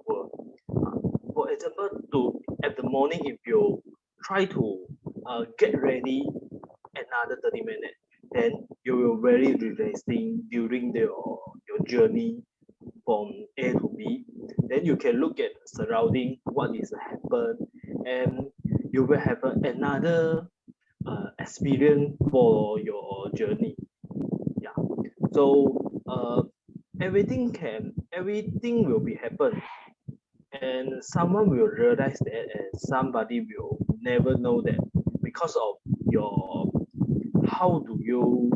world. For example, at the morning, if you try to get ready another 30 minutes, then you will very relaxing during your journey from A to B. Then you can look at the surrounding, what is happen, and you will have another experience for your journey. Yeah. So everything will be happen, and someone will realize that, and somebody will never know that because of your how do you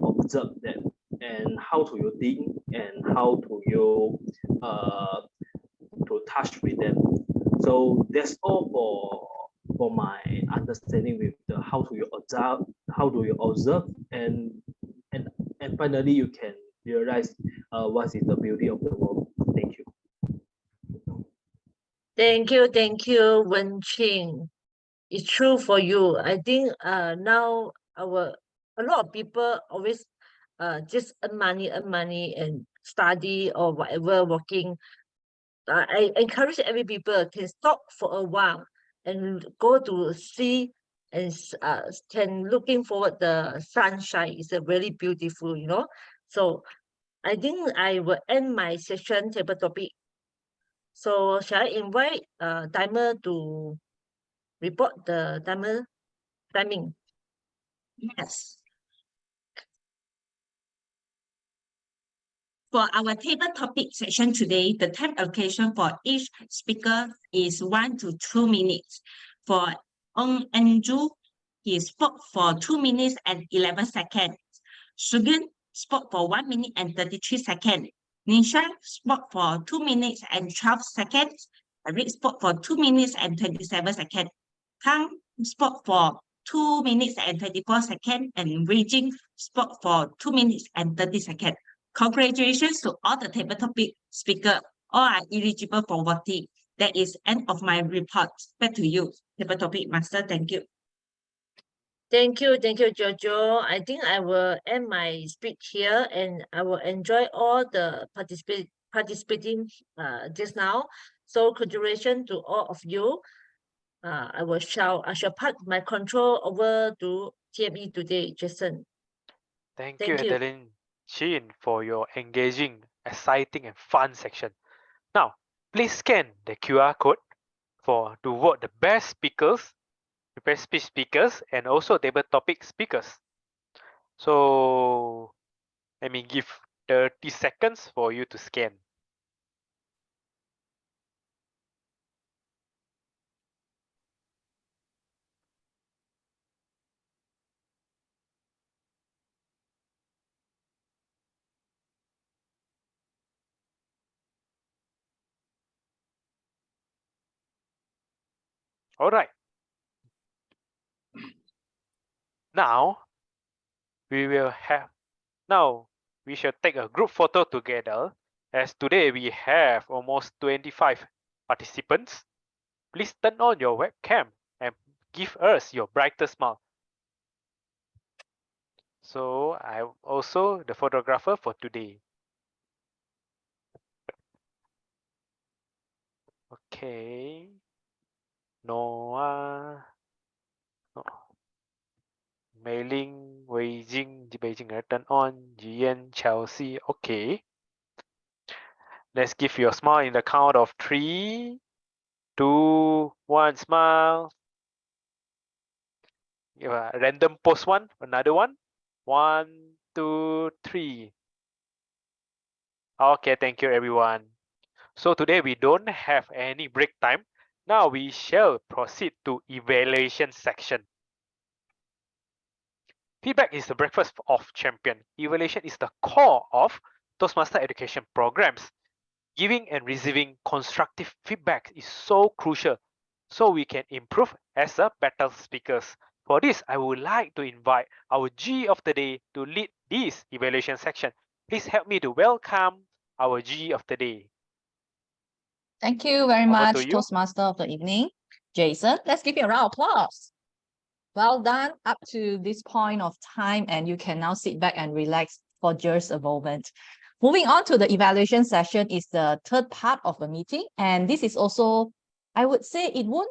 observe that, and how do you think, and how do you to touch with them. So that's all for my understanding with the how do you observe, and finally you can realize what is the beauty of the world. Thank you. Thank you, Wen Qing. It's true for you. I think now a lot of people always just earn money and study or whatever working. I encourage every people can stop for a while and go to see and can looking forward the sunshine. It's a really beautiful, you know. So I think I will end my session table topic. So shall I invite timer to report the timing? Yes. For our table topic session today, the time allocation for each speaker is 1 to 2 minutes. For Andrew, he spoke for 2 minutes and 11 seconds. Sugan spoke for 1 minute and 33 seconds. Nisha spoke for 2 minutes and 12 seconds. Rick spoke for 2 minutes and 27 seconds. Kang spoke for 2 minutes and 24 seconds. And Wei Jing spoke for 2 minutes and 30 seconds. Congratulations to all the table topic speakers. All are eligible for voting. That is end of my report. Back to you, table topic master. Thank you. Thank you, Jojo. I think I will end my speech here, and I will enjoy all the participating just now. So congratulations to all of you. I shall pass my control over to TME today, Jason. Thank you, Adeline Chin, for your engaging, exciting, and fun section. Now, please scan the QR code to vote the best speakers, the best speech speakers, and also table topic speakers. So let me give 30 seconds for you to scan. All right. Now we shall take a group photo together, as today we have almost 25 participants. Please turn on your webcam and give us your brightest smile. So I'm also the photographer for today. Okay. Noah. Mei Ling, Wei Jing, Beijing turn on, Jian, Chelsea. Okay. Let's give you a smile in the count of 3, 2, 1. Smile. Give a random pose one, another one. 1, 2, 3. Okay, thank you everyone. So today we don't have any break time. Now we shall proceed to evaluation section. Feedback is the breakfast of champion. Evaluation is the core of Toastmaster education programs. Giving and receiving constructive feedback is so crucial, so we can improve as a better speakers. For this, I would like to invite our G of the day to lead this evaluation section. Please help me to welcome our G of the day. Thank you very much, Toastmaster of the evening, Jason. Let's give you a round of applause. Well done up to this point of time, and you can now sit back and relax for just a moment. Moving on to the evaluation session is the third part of the meeting, and this is also, I would say it won't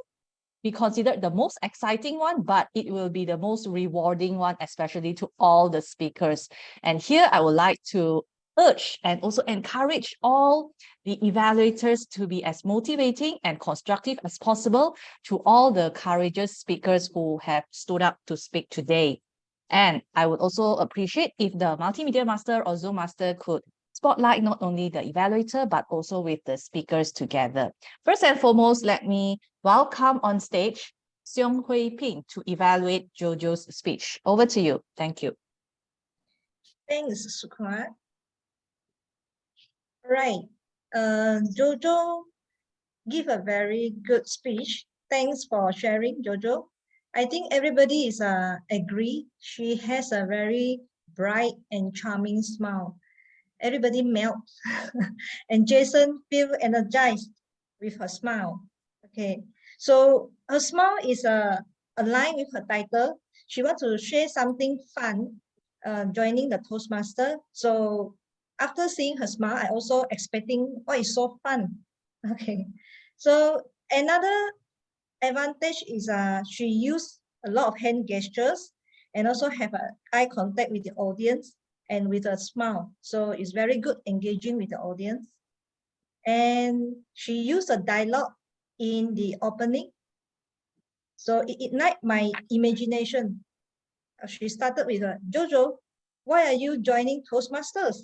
be considered the most exciting one, but it will be the most rewarding one, especially to all the speakers. And here I would like to urge and also encourage all the evaluators to be as motivating and constructive as possible to all the courageous speakers who have stood up to speak today. And I would also appreciate if the multimedia master or Zoom master could spotlight not only the evaluator, but also with the speakers together. First and foremost, let me welcome on stage Seong Hui Ping to evaluate Jojo's speech. Over to you. Thank you. Thanks, Sukrat. Right. Jojo give a very good speech, Thanks for sharing, Jojo. I think everybody is agree. She has a very bright and charming smile. Everybody melts. And Jason feel energized with her smile. Okay, so her smile is aligned with her title. She wants to share something fun joining the Toastmaster. So after seeing her smile, I also expecting what is so fun. Okay, so another advantage is she used a lot of hand gestures and also have eye contact with the audience and with a smile. So it's very good engaging with the audience. And she used a dialogue in the opening. So it ignited my imagination. She started with Jojo, why are you joining Toastmasters?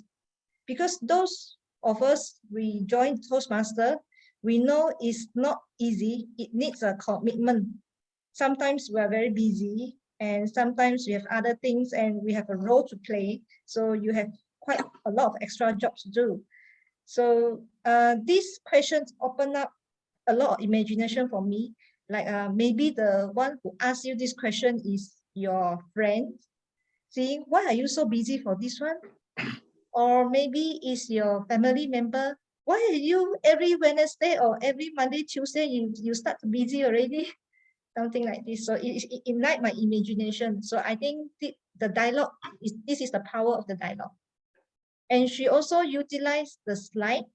Because those of us, we join Toastmaster, we know it's not easy. It needs a commitment. Sometimes we are very busy and sometimes we have other things and we have a role to play. So you have quite a lot of extra jobs to do. So these questions open up a lot of imagination for me. Like maybe the one who asked you this question is your friend. See, why are you so busy for this one? Or maybe is your family member. Why are you every Wednesday or every Monday, Tuesday, you start busy already? Something like this. So it ignites my imagination. So I think the dialogue, this is the power of the dialogue. And she also utilized the slide.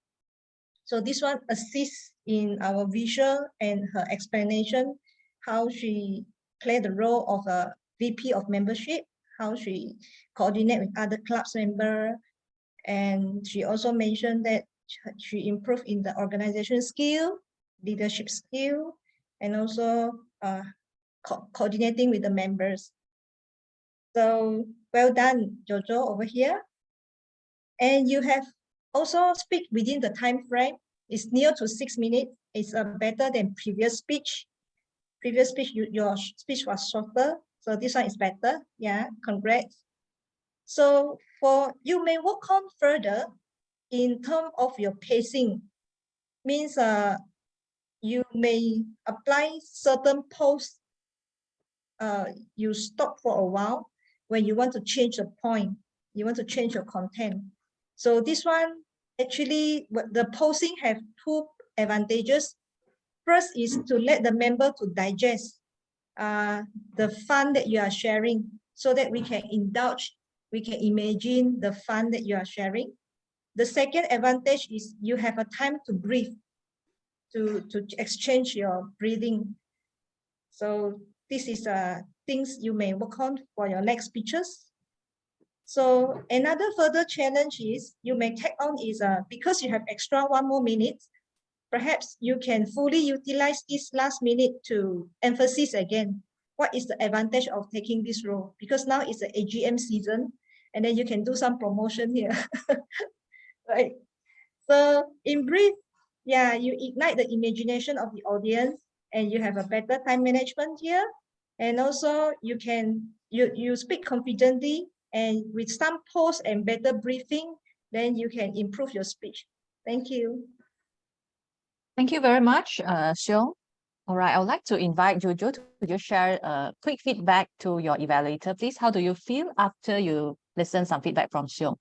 So this one assists in our visual and her explanation, how she played the role of a VP of membership, how she coordinate with other clubs member. And she also mentioned that she improved in the organization skill, leadership skill, and also coordinating with the members. So well done, Jojo, over here. And you have also speak within the time frame. It's near to 6 minutes. It's better than previous speech. Previous speech, your speech was shorter. So this one is better. Yeah, congrats. So for you may work on further in terms of your pacing. Means you may apply certain posts. You stop for a while when you want to change the point. You want to change your content. So this one, actually, the posting have two advantages. First is to let the member to digest the fun that you are sharing so that we can indulge, we can imagine the fun that you are sharing. The second advantage is you have a time to breathe, to exchange your breathing. So this is things you may work on for your next speeches. So another further challenge is you may take on is because you have extra 1 more minute, perhaps you can fully utilize this last minute to emphasize again what is the advantage of taking this role, because now it's the AGM season and then you can do some promotion here. Right. So in brief, yeah, you ignite the imagination of the audience and you have a better time management here. And also you can you speak confidently, and with some pause and better briefing, then you can improve your speech. Thank you. Thank you very much, Xiong. All right, I would like to invite Jojo to just share a quick feedback to your evaluator, please. How do you feel after you listen some feedback from Xiong?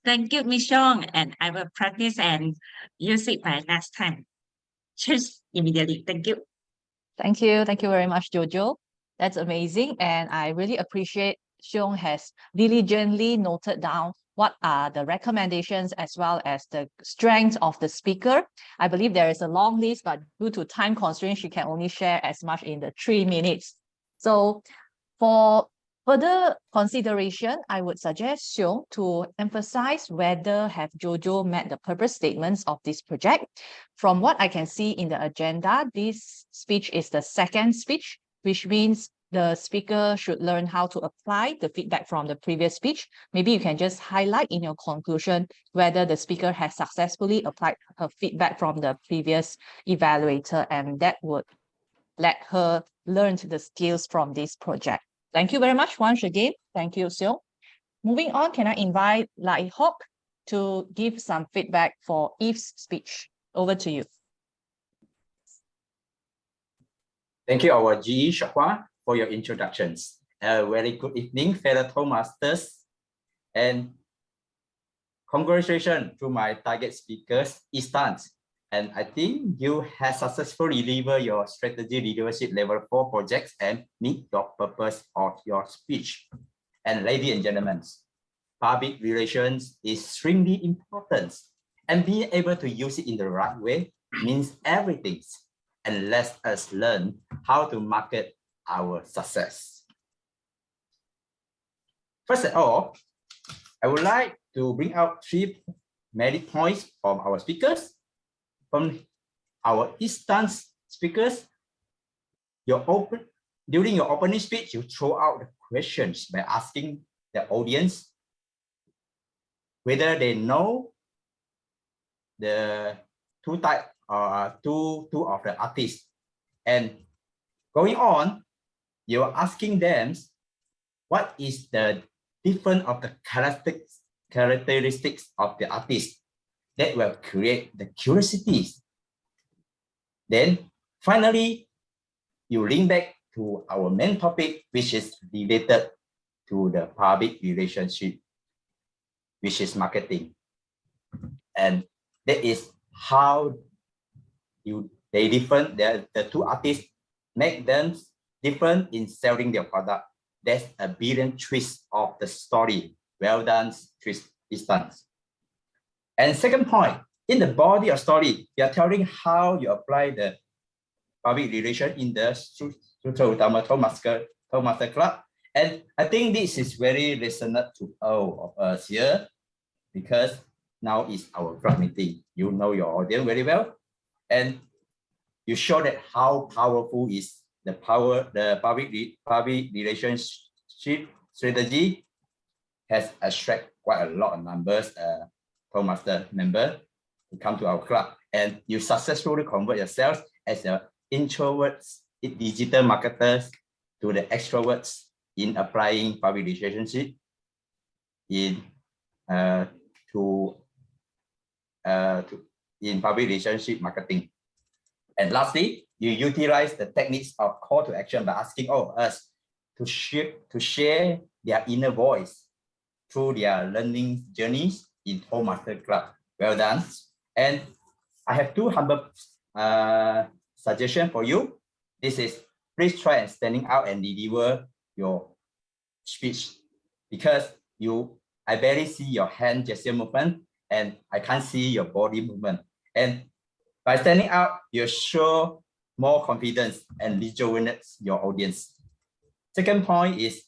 Thank you, Miss Yong, and I will practice and use it by next time. Cheers immediately. Thank you. Thank you. Thank you very much, Jojo. That's amazing. And I really appreciate Xiong has diligently noted down what are the recommendations as well as the strengths of the speaker. I believe there is a long list, but due to time constraints, she can only share as much in the 3 minutes. So for further consideration, I would suggest Xiong to emphasize whether have Jojo met the purpose statements of this project. From what I can see in the agenda, this speech is the second speech, which means the speaker should learn how to apply the feedback from the previous speech. Maybe you can just highlight in your conclusion whether the speaker has successfully applied her feedback from the previous evaluator, and that would let her learn the skills from this project. Thank you very much once again. Thank you, Xiong. Moving on, can I invite Lai Hock to give some feedback for Yves' speech? Over to you. Thank you, our GE Shahwa, for your introductions. A very good evening, fellow Toastmasters, and congratulations to my target speakers, Yves. And I think you have successfully delivered your strategy leadership level 4 projects and meet your purpose of your speech. And ladies and gentlemen, public relations is extremely important, and being able to use it in the right way means everything. And let us learn how to market our success. First of all, I would like to bring out 3 merit points from our speakers. From our Eastern speakers, during your opening speech, you throw out the questions by asking the audience whether they know the two of the artists. And going on, you're asking them what is the difference of the characteristics of the artist that will create the curiosities. Then finally, you link back to our main topic, which is related to the public relationship, which is marketing. And that is how the 2 artists make them different in selling their product. That's a brilliant twist of the story. Well done, Tristan. And second point, in the body of story, you are telling how you apply the public relation in the Sutera Utama Toastmasters Club. And I think this is very resonant to all of us here, because now is our club meeting. You know your audience very well, and you show that how powerful is the public relationship strategy has attracted quite a lot of numbers Toastmaster member to come to our club, and you successfully convert yourself as an introverts, digital marketers to the extroverts in applying public relationship in public relationship marketing. And lastly, you utilize the techniques of call to action by asking all of us to share their inner voice through their learning journeys in Toastmasters Club. Well done. And I have 2 humble suggestions for you. This is, please try and standing out and deliver your speech, because I barely see your hand gesture movement and I can't see your body movement. And by standing out, you show more confidence and rejuvenate your audience. Second point is,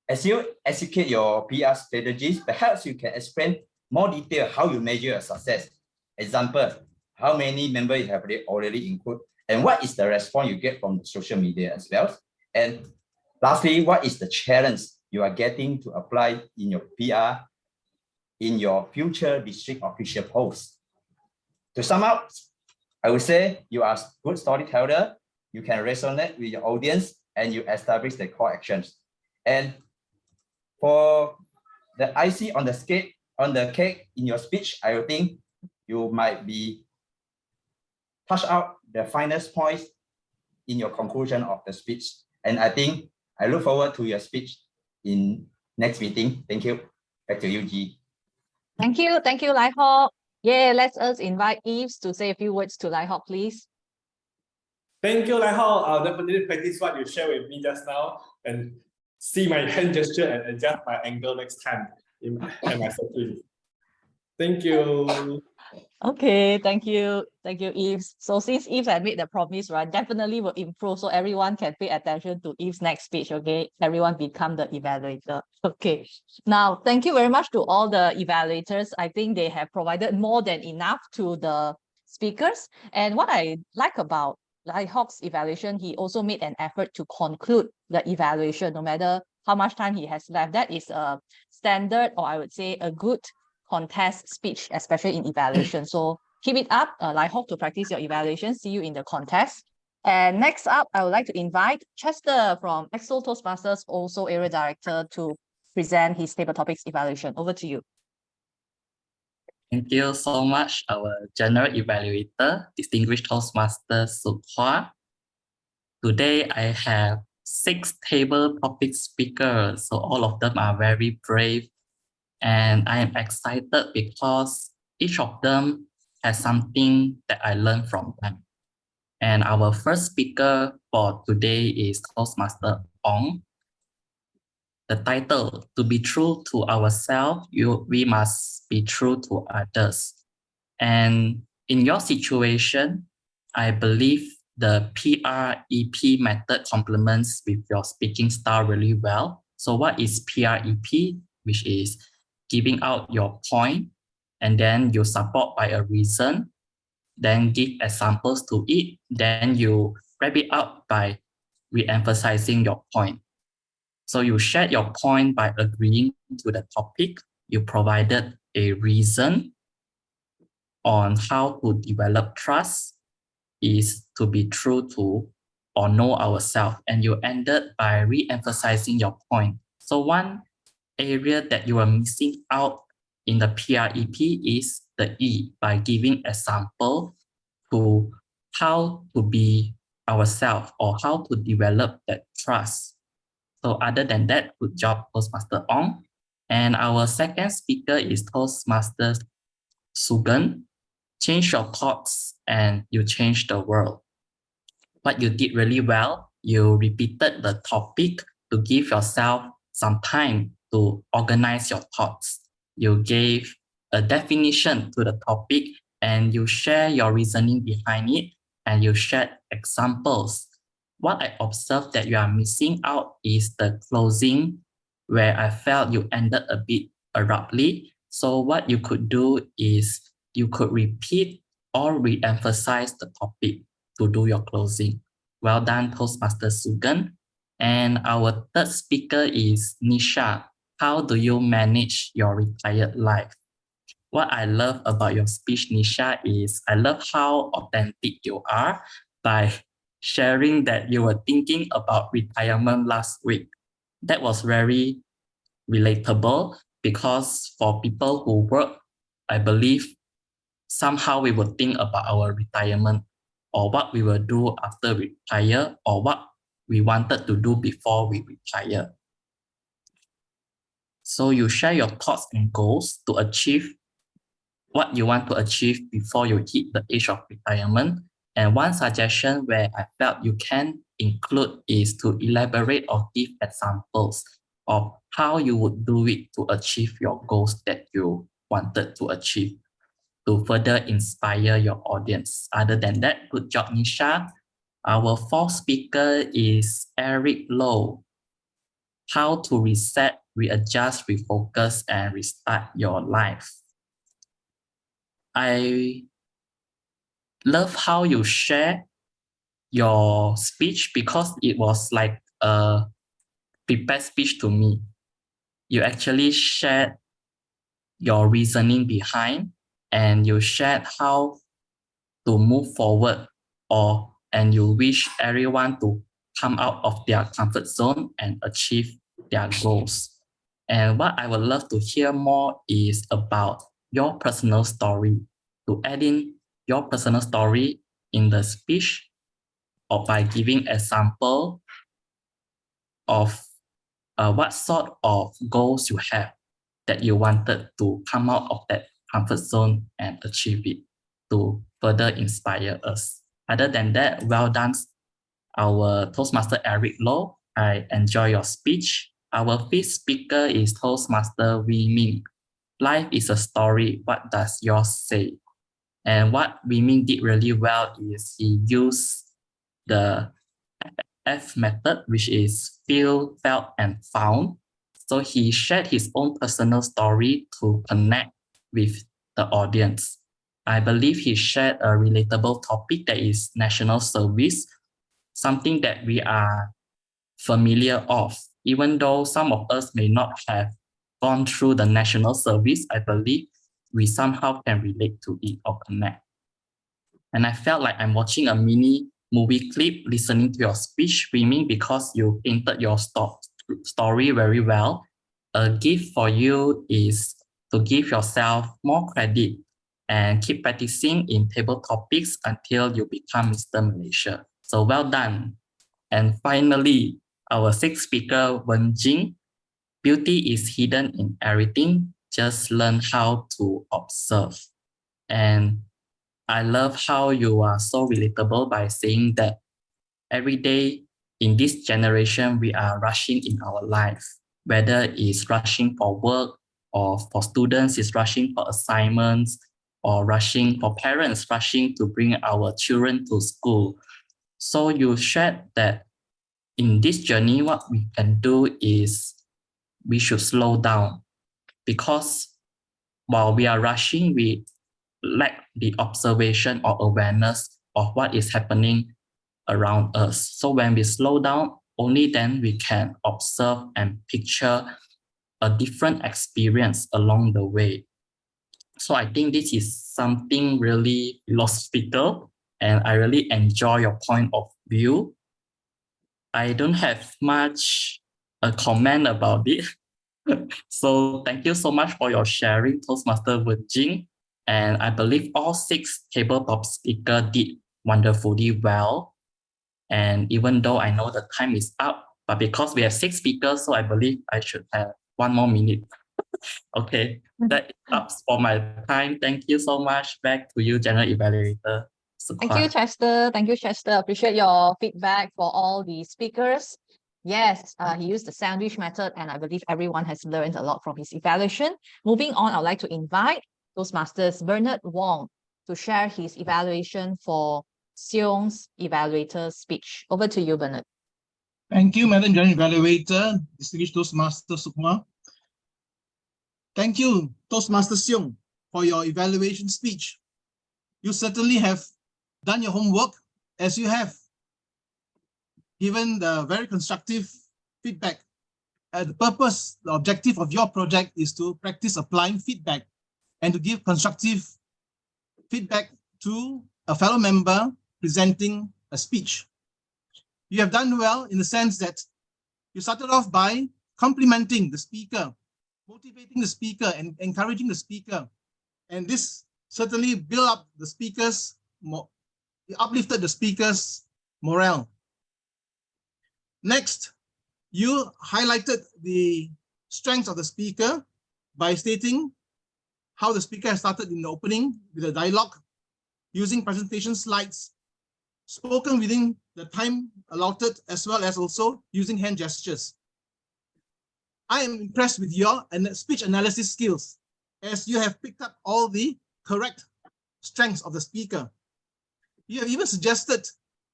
as you execute your PR strategies, perhaps you can explain more detail how you measure your success. Example, how many members you have already included, and what is the response you get from the social media as well. And lastly, what is the challenge you are getting to apply in your PR in your future district official posts? To sum up, I would say you are a good storyteller, you can resonate with your audience, and you establish the core actions. And for the IC on the cake in your speech, I think you might be touch out the finest points in your conclusion of the speech. And I think I look forward to your speech in next meeting. Thank you. Back to you, G. Thank you, Lai Hok. Yeah, let us invite Yves to say a few words to Lai Hok, please. Thank you, Lai Hok. I'll definitely practice what you shared with me just now and see my hand gesture and adjust my angle next time in my circle. Thank you. Okay, thank you, Yves. So since Yves had made the promise, right, definitely will improve so everyone can pay attention to Yves' next speech. Okay, everyone become the evaluator. Okay, now thank you very much to all the evaluators. I think they have provided more than enough to the speakers. And what I like about Lai Hok's evaluation, he also made an effort to conclude the evaluation, no matter how much time he has left. That is a standard, or I would say a good contest speech, especially in evaluation. So keep it up, Lai Hok, to practice your evaluation. See you in the contest. And next up, I would like to invite Chester from Extol Toastmasters, also Area Director, to present his table topics evaluation. Over to you. Thank you so much, our General Evaluator, Distinguished Toastmaster Sukhwa. Today I have 6 table topic speakers, so all of them are very brave, and I am excited because each of them has something that I learned from them. And our first speaker for today is Toastmaster Wong. The title, To Be True to Ourselves, we must be true to others. And in your situation, I believe the PREP method complements with your speaking style really well. So what is PREP? Which is giving out your point, and then you support by a reason, then give examples to it, then you wrap it up by re-emphasizing your point. So you shared your point by agreeing to the topic. You provided a reason on how to develop trust is to be true to or know ourselves, and you ended by re-emphasizing your point. So one area that you are missing out in the PREP is the E, by giving example to how to be ourselves or how to develop that trust. So other than that, good job, Toastmaster Ong. And our second speaker is Toastmaster Sugan. Change your thoughts and you change the world. What you did really well, you repeated the topic to give yourself some time to organize your thoughts. You gave a definition to the topic and you share your reasoning behind it, and you shared examples. What I observed that you are missing out is the closing, where I felt you ended a bit abruptly. So what you could do is you could repeat or re-emphasize the topic to do your closing. Well done, Toastmaster Sugan. And our third speaker is Nisha. How do you manage your retired life? What I love about your speech, Nisha, is I love how authentic you are by sharing that you were thinking about retirement last week. That was very relatable because for people who work, I believe somehow we will think about our retirement or what we will do after we retire or what we wanted to do before we retire. So you share your thoughts and goals to achieve what you want to achieve before you hit the age of retirement. And one suggestion where I felt you can include is to elaborate or give examples of how you would do it to achieve your goals that you wanted to achieve, to further inspire your audience. Other than that, good job, Nisha. Our fourth speaker is Eric Low. How to reset, readjust, refocus, and restart your life. I love how you share your speech because it was like a prepared speech to me. You actually shared your reasoning behind, and you shared how to move forward, and you wish everyone to come out of their comfort zone and achieve their goals. And what I would love to hear more is about your personal story, to add in your personal story in the speech or by giving example of what sort of goals you have that you wanted to come out of that comfort zone and achieve it, to further inspire us. Other than that, well done, our Toastmaster Eric Low. I enjoy your speech. Our fifth speaker is Toastmaster Wee Min. Life is a story. What does yours say? And what Wee Min did really well is he used the F method, which is feel, felt, and found. So he shared his own personal story to connect with the audience. I believe he shared a relatable topic that is national service, something that we are familiar of. Even though some of us may not have gone through the national service, I believe we somehow can relate to it or connect. And I felt like I'm watching a mini movie clip listening to your speech, Wee, because you painted your story very well. A gift for you is to give yourself more credit and keep practicing in table topics until you become Mr. Malaysia. So well done. And finally, our sixth speaker, Wen Jing. Beauty is hidden in everything. Just learn how to observe. And I love how you are so relatable by saying that every day in this generation, we are rushing in our life, whether it's rushing for work or for students, it's rushing for assignments, or rushing for parents, rushing to bring our children to school. So you shared that in this journey, what we can do is we should slow down, because while we are rushing, we lack the observation or awareness of what is happening around us. So when we slow down, only then we can observe and picture a different experience along the way. So I think this is something really philosophical, and I really enjoy your point of view. I don't have much a comment about it. So thank you so much for your sharing, Toastmaster Wen Jing. And I believe all 6 tabletop speakers did wonderfully well. And even though I know the time is up, but because we have 6 speakers, so I believe I should have 1 more minute. Okay, that up for my time. Thank you so much. Back to you, General Evaluator. Thank you, Chester. Thank you, Chester. Appreciate your feedback for all the speakers. Yes, he used the sandwich method, and I believe everyone has learned a lot from his evaluation. Moving on, I'd like to invite Toastmasters Bernard Wong to share his evaluation for Seong's evaluator speech. Over to you, Bernard. Thank you, Madam General Evaluator, distinguished Toastmaster Sukma. Thank you, Toastmaster Seong, for your evaluation speech. You certainly have done your homework, as you have given the very constructive feedback. The purpose, the objective of your project is to practice applying feedback and to give constructive feedback to a fellow member presenting a speech. You have done well in the sense that you started off by complimenting the speaker, motivating the speaker and encouraging the speaker. And this certainly built up the speaker's, uplifted the speaker's morale. Next, you highlighted the strengths of the speaker by stating how the speaker has started in the opening with a dialogue, using presentation slides, spoken within the time allotted, as well as also using hand gestures. I am impressed with your speech analysis skills, as you have picked up all the correct strengths of the speaker. You have even suggested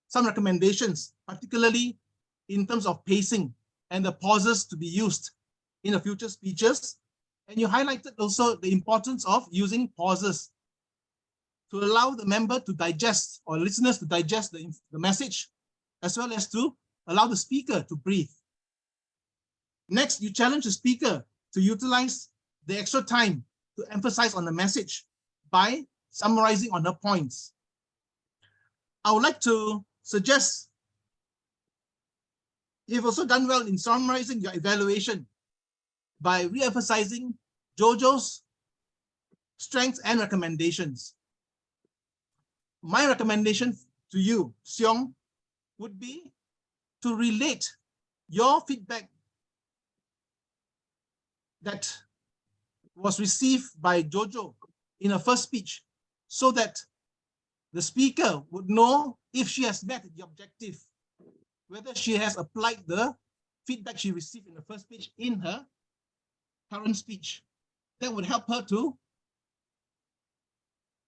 some recommendations, particularly in terms of pacing and the pauses to be used in the future speeches. And you highlighted also the importance of using pauses to allow the member to digest, or listeners to digest the message, as well as to allow the speaker to breathe. Next, you challenge the speaker to utilize the extra time to emphasize on the message by summarizing on her points. I would like to suggest you've also done well in summarizing your evaluation by re-emphasizing Jojo's strengths and recommendations. My recommendation to you, Seong, would be to relate your feedback that was received by Jojo in her first speech, so that the speaker would know if she has met the objective, whether she has applied the feedback she received in the first speech in her current speech. That would help her to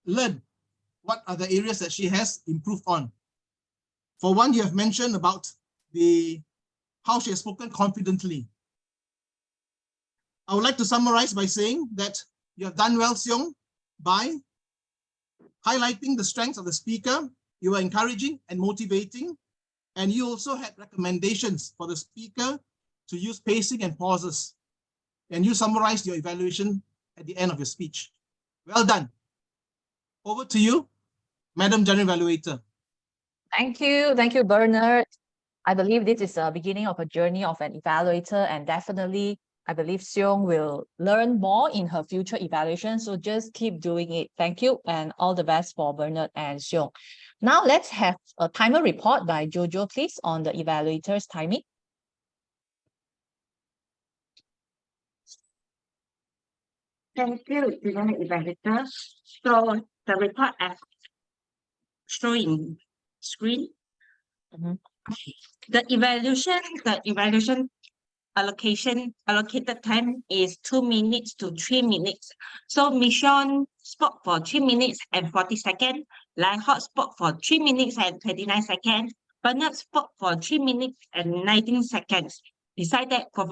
learn what are the areas that she has improved on. For one, you have mentioned about how she has spoken confidently. I would like to summarize by saying that you have done well, Seong, by highlighting the strengths of the speaker. You were encouraging and motivating, and you also had recommendations for the speaker to use pacing and pauses. And you summarized your evaluation at the end of your speech. Well done. Over to you, Madam General Evaluator. Thank you, Bernard. I believe this is the beginning of a journey of an evaluator, and definitely I believe Seong will learn more in her future evaluation. So just keep doing it. Thank you and all the best for Bernard and Seong. Now let's have a timer report by Jojo, please, on the evaluator's timing. Thank you, Evaluator. So the report as showing screen. The evaluation allocated time is 2 minutes to 3 minutes. So Mission spoke for 3 minutes and 40 seconds. Lai Hot spoke for 3 minutes and 29 seconds. Bernard spoke for 3 minutes and 19 seconds. Besides that, for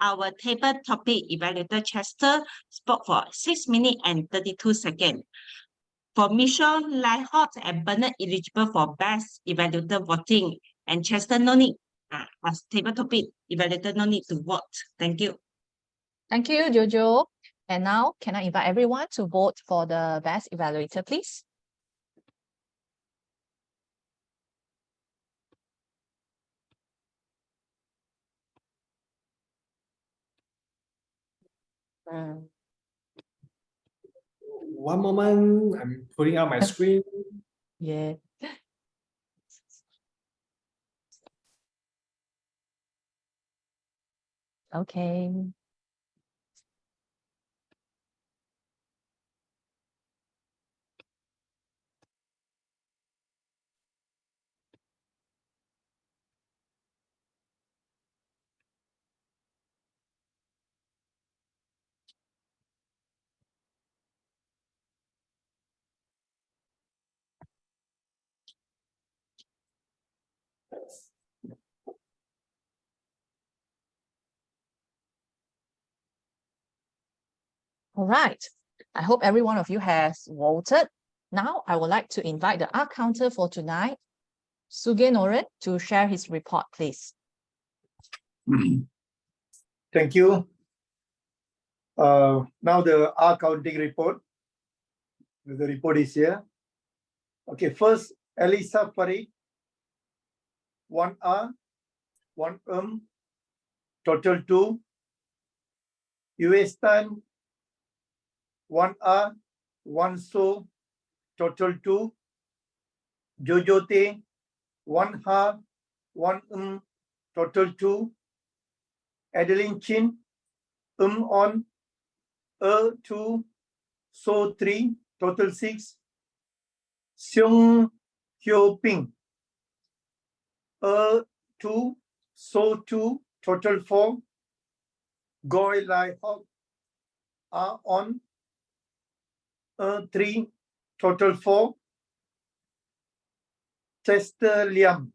our table topic, Evaluator Chester spoke for 6 minutes and 32 seconds. For Mission, Lai Hot and Bernard eligible for best evaluator voting, and Chester no need. As table topic, Evaluator no need to vote. Thank you. Thank you, Jojo. And now, can I invite everyone to vote for the best evaluator, please? One moment, I'm putting out my screen. Yeah. Okay. All right. I hope every one of you has voted. Now, I would like to invite the art counter for tonight, Suge Noren, to share his report, please. Thank you. Now the R counting report. The report is here. Okay, first, Elisa Farid, 1 R, 1 total 2. Yves Tan, 1 R, 1 So, total 2. Jojo Te, 1 Ha, 1 total 2. Adeline Chin, on, 2, So 3, total 6. Seong Hyo Ping, 2, So 2, total 4. Goi Lai Hok, on, 3, total 4. Chester Liam,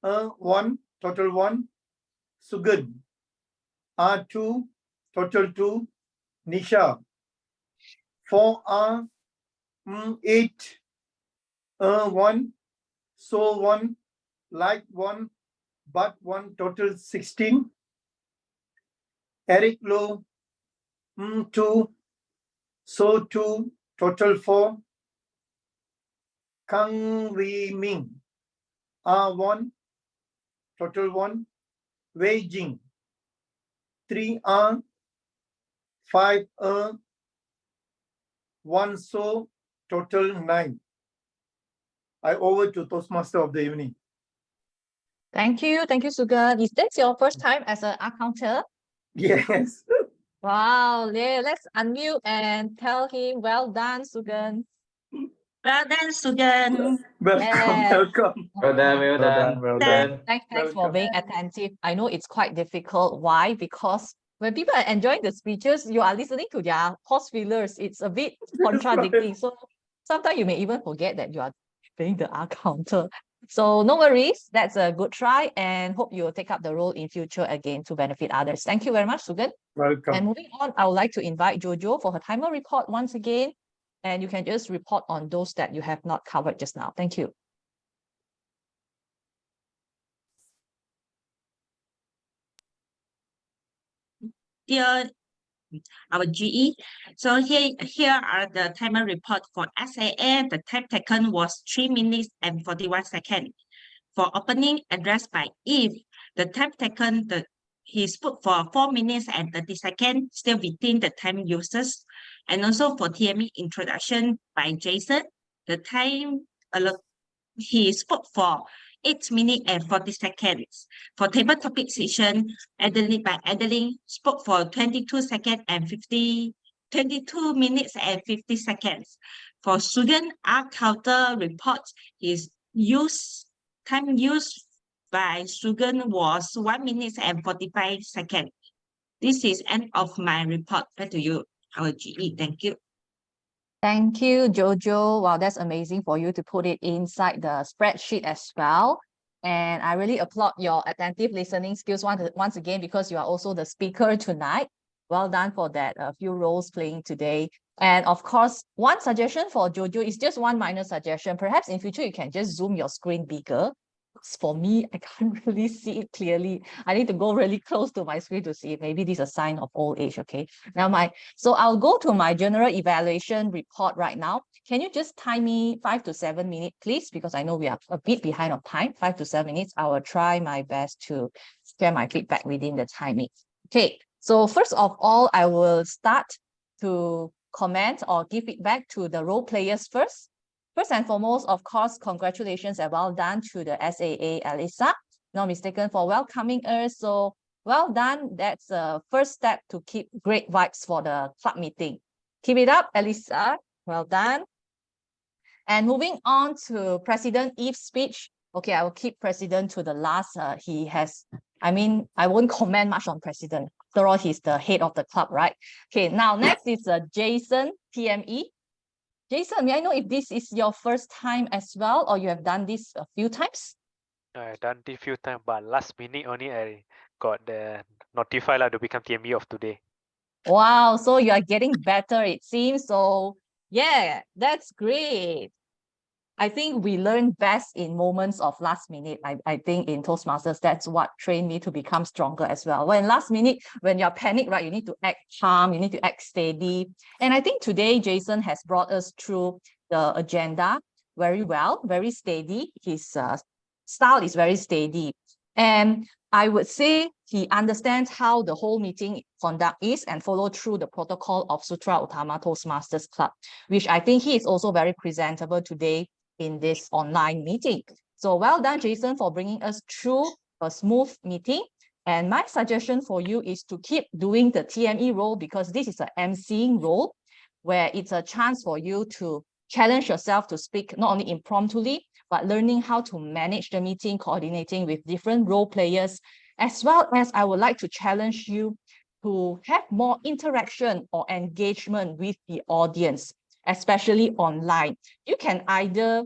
1, total 1. Sugun, R2, total 2. Nisha, 4R, 8, 1, So 1, Like 1, But 1, total 16. Eric Low, 2, So 2, total 4. Kang Wei Ming, R1, total 1. Wei Jing, 3R, 5 1 So, total 9. I over to Toastmaster of the evening. Thank you, Sugan. Is this your first time as an art counter? Yes. Wow, yeah, let's unmute and tell him, well done, Sugan. Well done, Sugan. Welcome. Well done. Thanks for being attentive. I know it's quite difficult. Why? Because when people are enjoying the speeches, you are listening to their horse fillers. It's a bit contradicting. So sometimes you may even forget that you are being the art counter. So no worries. That's a good try, and hope you will take up the role in future again to benefit others. Thank you very much, Sugan. Welcome. And moving on, I would like to invite Jojo for her timer report once again. And you can just report on those that you have not covered just now. Thank you. Dear our GE, so here are the timer report for SAA. The time taken was 3 minutes and 41 seconds. For opening address by Yves, the time taken he spoke for 4 minutes and 30 seconds, still within the time uses. And also for TME introduction by Jason, the time he spoke for 8 minutes and 40 seconds. For table topic session, Adeline spoke for 22 seconds and 22 minutes and 50 seconds. For student art counter reports, his time used by student was 1 minute and 45 seconds. This is end of my report. Back to you, our GE. Thank you. Thank you, Jojo. Wow, that's amazing for you to put it inside the spreadsheet as well. And I really applaud your attentive listening skills once again, because you are also the speaker tonight. Well done for that few roles playing today. And of course, one suggestion for Jojo is just one minor suggestion. Perhaps in future, you can just zoom your screen bigger. For me, I can't really see it clearly. I need to go really close to my screen to see it. Maybe this is a sign of old age, okay? So I'll go to my general evaluation report right now. Can you just time me 5 to 7 minutes, please? Because I know we are a bit behind on time, 5 to 7 minutes. I will try my best to share my feedback within the timing. Okay, so first of all, I will start to comment or give feedback to the role players first. First and foremost, of course, congratulations and well done to the SAA Alisa, no mistaken, for welcoming us. So well done. That's the first step to keep great vibes for the club meeting. Keep it up, Alisa. Well done. And moving on to President Yves' speech. Okay, I will keep President to the last. I won't comment much on President. After all, he's the head of the club, right? Okay, now next is Jason, TME. Jason, may I know if this is your first time as well, or you have done this a few times? I've done this few times, but last minute only I got the notified to become TME of today. Wow, so you are getting better, it seems. So yeah, that's great. I think we learn best in moments of last minute. I think in Toastmasters, that's what trained me to become stronger as well. When last minute, when you're panicked, right, you need to act calm, you need to act steady. And I think today, Jason has brought us through the agenda very well, very steady. His style is very steady. And I would say he understands how the whole meeting conduct is and follow through the protocol of Sutera Utama Toastmasters Club, which I think he is also very presentable today in this online meeting. So well done, Jason, for bringing us through a smooth meeting. And my suggestion for you is to keep doing the TME role, because this is an emceeing role where it's a chance for you to challenge yourself to speak not only impromptu, but learning how to manage the meeting, coordinating with different role players, as well as I would like to challenge you to have more interaction or engagement with the audience, especially online. You can either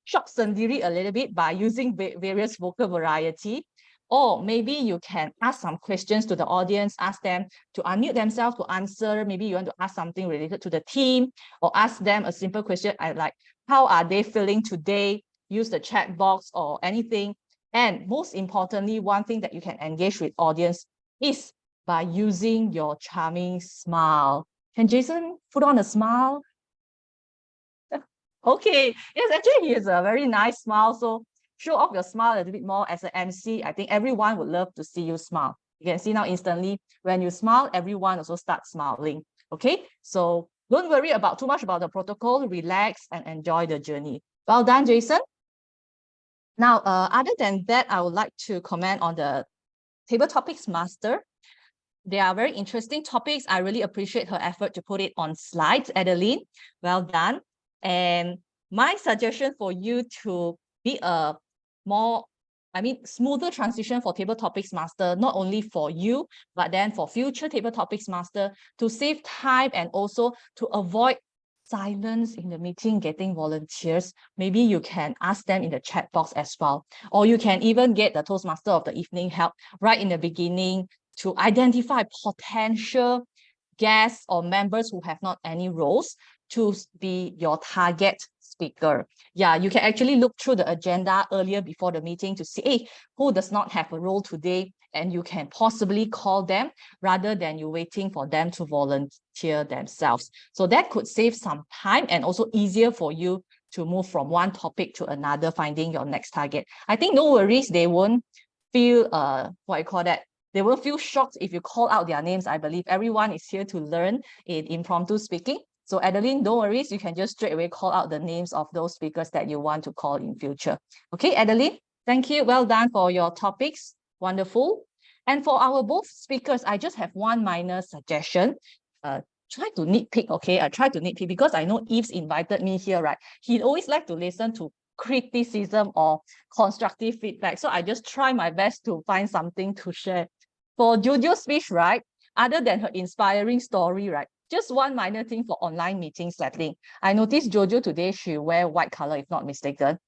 shock sendiri a little bit by using various vocal variety, or maybe you can ask some questions to the audience, ask them to unmute themselves to answer. Maybe you want to ask something related to the team, or ask them a simple question like, how are they feeling today? Use the chat box or anything. And most importantly, one thing that you can engage with audience is by using your charming smile. Can Jason put on a smile? Okay, yes, actually he has a very nice smile. So show off your smile a little bit more as an MC. I think everyone would love to see you smile. You can see now instantly, when you smile, everyone also starts smiling. Okay, so don't worry about too much about the protocol, relax and enjoy the journey. Well done, Jason. Now, other than that, I would like to comment on the table topics master. They are very interesting topics. I really appreciate her effort to put it on slides, Adeline. Well done. And my suggestion for you to be a more, smoother transition for table topics master, not only for you, but then for future table topics master, to save time and also to avoid silence in the meeting, getting volunteers. Maybe you can ask them in the chat box as well. Or you can even get the Toastmaster of the evening help right in the beginning to identify potential guests or members who have not any roles to be your target speaker. Yeah, you can actually look through the agenda earlier before the meeting to see, hey, who does not have a role today, and you can possibly call them rather than you waiting for them to volunteer themselves. So that could save some time and also easier for you to move from one topic to another, finding your next target. I think no worries, they won't feel They will feel shocked if you call out their names. I believe everyone is here to learn in impromptu speaking. So Adeline, no worries. You can just straight away call out the names of those speakers that you want to call in future. Okay, Adeline, thank you. Well done for your topics. Wonderful. And for our both speakers, I just have one minor suggestion. Try to nitpick, okay? I try to nitpick because I know Yves invited me here, right? He'd always like to listen to criticism or constructive feedback. So I just try my best to find something to share. For Jojo's speech, right? Other than her inspiring story, right? Just one minor thing for online meeting setting. I noticed Jojo today, she wear white color, if not mistaken.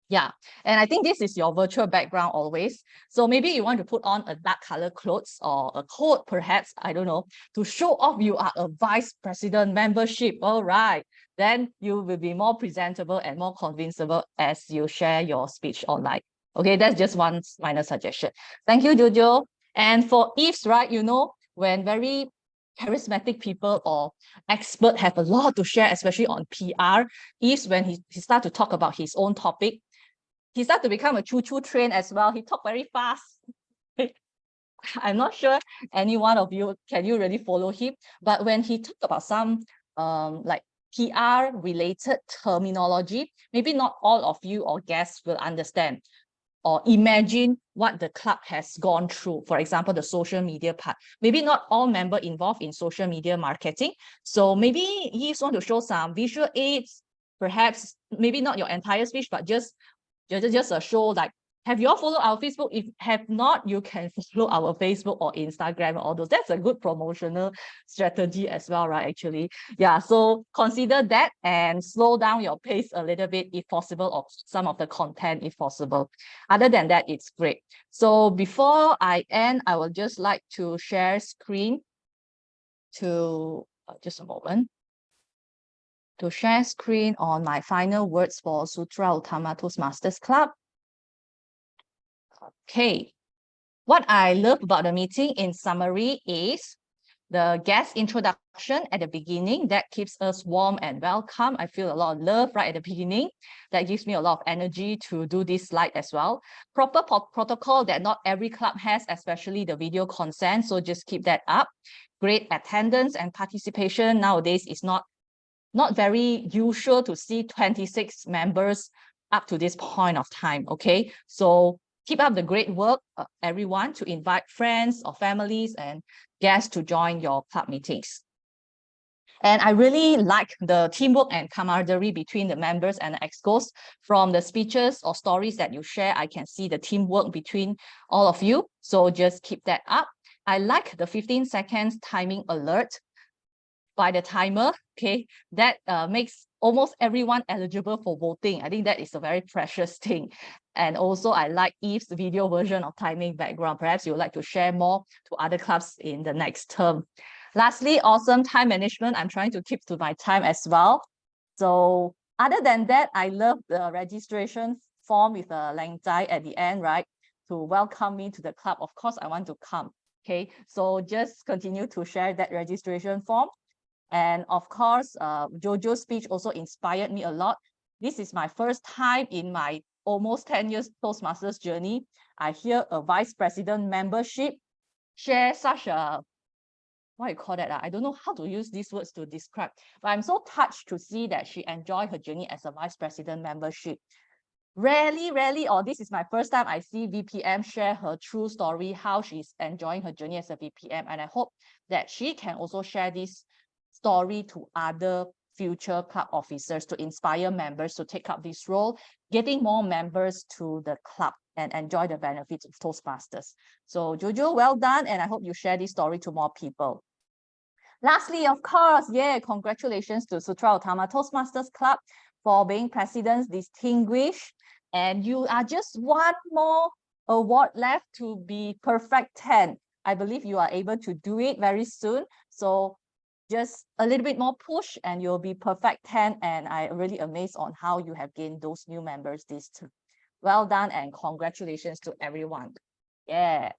Yeah, and I think this is your virtual background always. So maybe you want to put on a dark color clothes or a coat, perhaps, I don't know, to show off you are a vice president membership. All right, then you will be more presentable and more convincible as you share your speech online. Okay, that's just one minor suggestion. Thank you, Jojo. And for Yves, right, you know, when very charismatic people or expert have a lot to share, especially on PR, Yves, when he start to talk about his own topic, he started to become a choo-choo train as well. He talked very fast. I'm not sure any one of you, can you really follow him? But when he talked about some like PR related terminology, maybe not all of you or guests will understand or imagine what the club has gone through. For example, the social media part. Maybe not all members involved in social media marketing. So maybe you just want to show some visual aids, perhaps maybe not your entire speech, but just a show like, have you all followed our Facebook? If have not, you can follow our Facebook or Instagram, all those. That's a good promotional strategy as well, right? Actually, yeah. So consider that and slow down your pace a little bit if possible, or some of the content if possible. Other than that, it's great. So before I end, I would just like to share screen to just a moment. To share screen on my final words for Sutera Utama Toastmasters Club. Okay, what I love about the meeting in summary is the guest introduction at the beginning that keeps us warm and welcome. I feel a lot of love right at the beginning. That gives me a lot of energy to do this slide as well. Proper protocol that not every club has, especially the video consent. So just keep that up. Great attendance and participation. Nowadays is not very usual to see 26 members up to this point of time, okay? So keep up the great work, everyone, to invite friends or families and guests to join your club meetings. And I really like the teamwork and camaraderie between the members and the excos. From the speeches or stories that you share, I can see the teamwork between all of you. So just keep that up. I like the 15 seconds timing alert by the timer, okay? That makes almost everyone eligible for voting. I think that is a very precious thing. And also I like Yves' video version of timing background. Perhaps you would like to share more to other clubs in the next term. Lastly, awesome time management. I'm trying to keep to my time as well. So other than that, I love the registration form with a lang zai at the end, right? To welcome me to the club. Of course, I want to come, okay? So just continue to share that registration form. And of course, Jojo's speech also inspired me a lot. This is my first time in my almost 10 years Toastmasters journey. I hear a vice president membership share such a, what do you call that? I don't know how to use these words to describe, but I'm so touched to see that she enjoyed her journey as a vice president membership. Rarely, or this is my first time I see VPM share her true story, how she's enjoying her journey as a VPM. And I hope that she can also share this story to other future club officers to inspire members to take up this role, getting more members to the club and enjoy the benefits of Toastmasters. So Jojo, well done, and I hope you share this story to more people. Lastly, of course, yeah, congratulations to Sutera Utama Toastmasters Club for being President's Distinguished. And you are just one more award left to be perfect 10. I believe you are able to do it very soon. So just a little bit more push and you'll be perfect 10. And I'm really amazed on how you have gained those new members this term. Well done and congratulations to everyone. Yeah,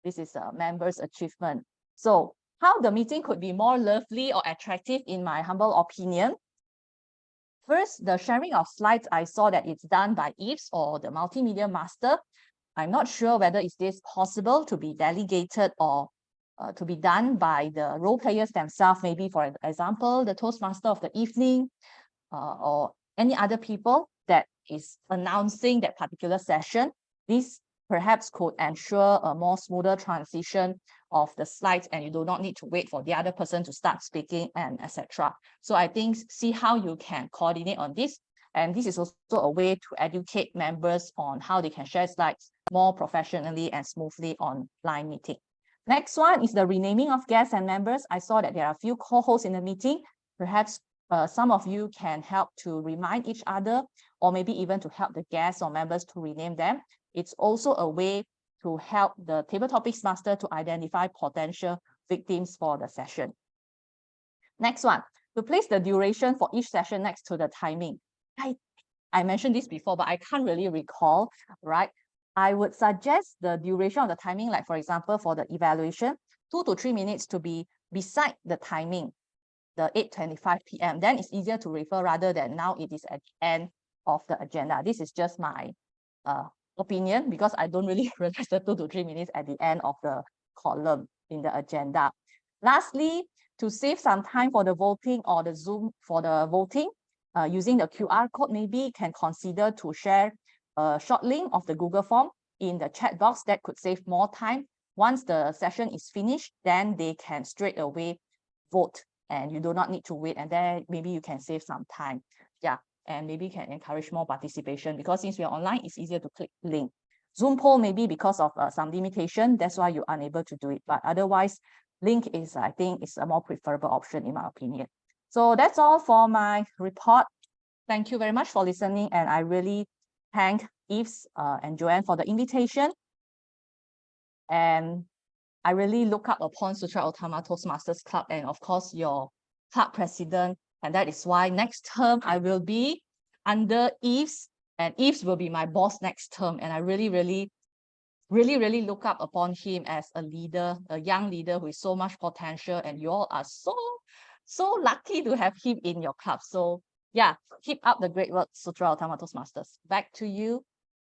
this is a member's achievement. So how the meeting could be more lovely or attractive in my humble opinion. First, the sharing of slides, I saw that it's done by Yves or the multimedia master. I'm not sure whether is this possible to be delegated or to be done by the role players themselves, maybe for example, the Toastmaster of the evening or any other people that is announcing that particular session. This perhaps could ensure a more smoother transition of the slides, and you do not need to wait for the other person to start speaking and etc. So I think see how you can coordinate on this. And this is also a way to educate members on how they can share slides more professionally and smoothly on line meeting. Next one is the renaming of guests and members. I saw that there are a few co-hosts in the meeting. Perhaps some of you can help to remind each other, or maybe even to help the guests or members to rename them. It's also a way to help the table topics master to identify potential victims for the session. Next one, to place the duration for each session next to the timing. I mentioned this before, but I can't really recall, right? I would suggest the duration of the timing, like for example, for the evaluation, 2 to 3 minutes to be beside the timing, the 8:25 p.m. Then it's easier to refer rather than now it is at the end of the agenda. This is just my opinion, because I don't really realize the 2 to 3 minutes at the end of the column in the agenda. Lastly, to save some time for the voting or the Zoom for the voting, using the QR code, maybe can consider to share a short link of the Google form in the chat box. That could save more time. Once the session is finished, then they can straight away vote and you do not need to wait, and then maybe you can save some time. Yeah, and maybe can encourage more participation, because since we are online, it's easier to click link. Zoom poll, maybe because of some limitation, that's why you're unable to do it. But otherwise, link is, I think, is a more preferable option in my opinion. So that's all for my report. Thank you very much for listening, and I really thank Yves and Joanne for the invitation. And I really look up upon Sutera Utama Toastmasters Club and of course your club president. And that is why next term I will be under Yves, and Yves will be my boss next term. And I really look up upon him as a leader, a young leader with so much potential, and you all are so lucky to have him in your club. So yeah, keep up the great work, Sutera Utama Toastmasters. Back to you,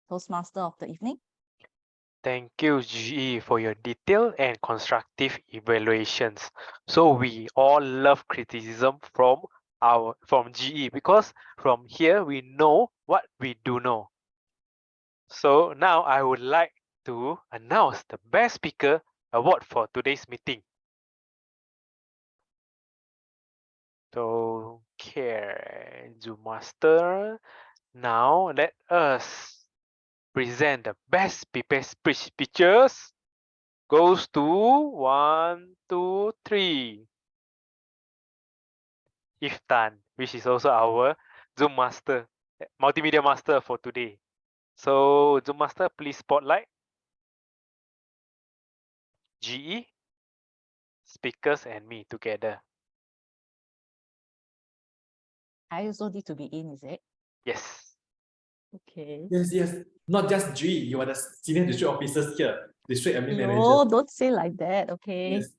Toastmaster of the evening. Thank you, GE, for your detailed and constructive evaluations. So we all love criticism from GE, because from here we know what we do know. So now I would like to announce the Best Speaker Award for today's meeting. So, okay, Zoom Master. Now let us present the best speeches. Goes to 1, 2, 3. Yves Tan, which is also our Zoom Master, Multimedia Master for today. So Zoom Master, please spotlight GE, speakers, and me together. I also need to be in, is it? Yes. Okay. Yes. Not just G, you are the senior district officers here, district admin manager. No, don't say like that, okay? Yes.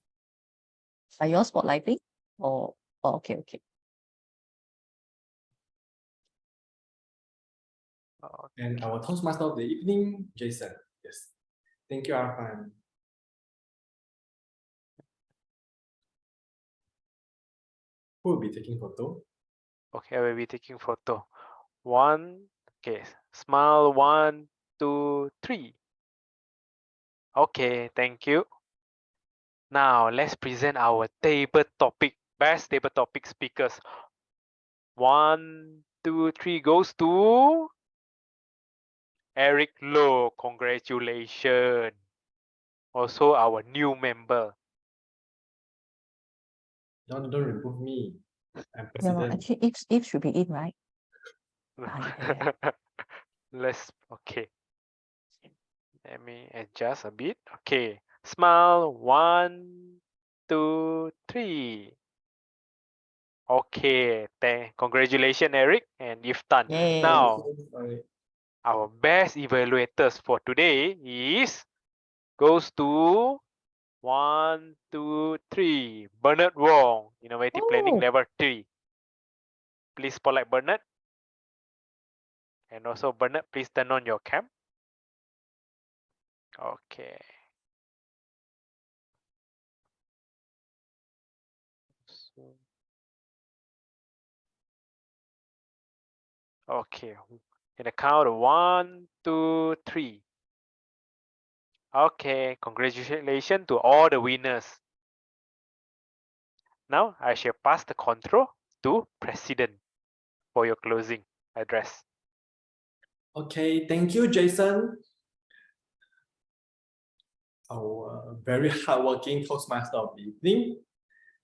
Are you all spotlighting? Oh, okay. And our Toastmaster of the evening, Jason. Yes. Thank you, Arfan. Who will be taking photo? Okay, I will be taking photo. 1, okay, smile, 1, 2, 3. Okay, thank you. Now let's present our best table topic speakers. 1, 2, 3 goes to Eric Low. Congratulations. Also our new member. Don't remove me. I'm Yeah, no, president. actually, Yves should be in, right? Okay. Let me adjust a bit. Okay. Smile. 1, 2, 3. Okay. Congratulations, Eric and Yves Tan. Yay. Now, our best evaluators for today goes to 1, 2, 3. Bernard Wong, Innovative Planning Level 3. Please spotlight Bernard. And also Bernard, please turn on your cam. Okay. Okay. In the count of 1, 2, 3. Okay. Congratulations to all the winners. Now I shall pass the control to President for your closing address. Okay, thank you, Jason. Our very hardworking Toastmaster of the evening.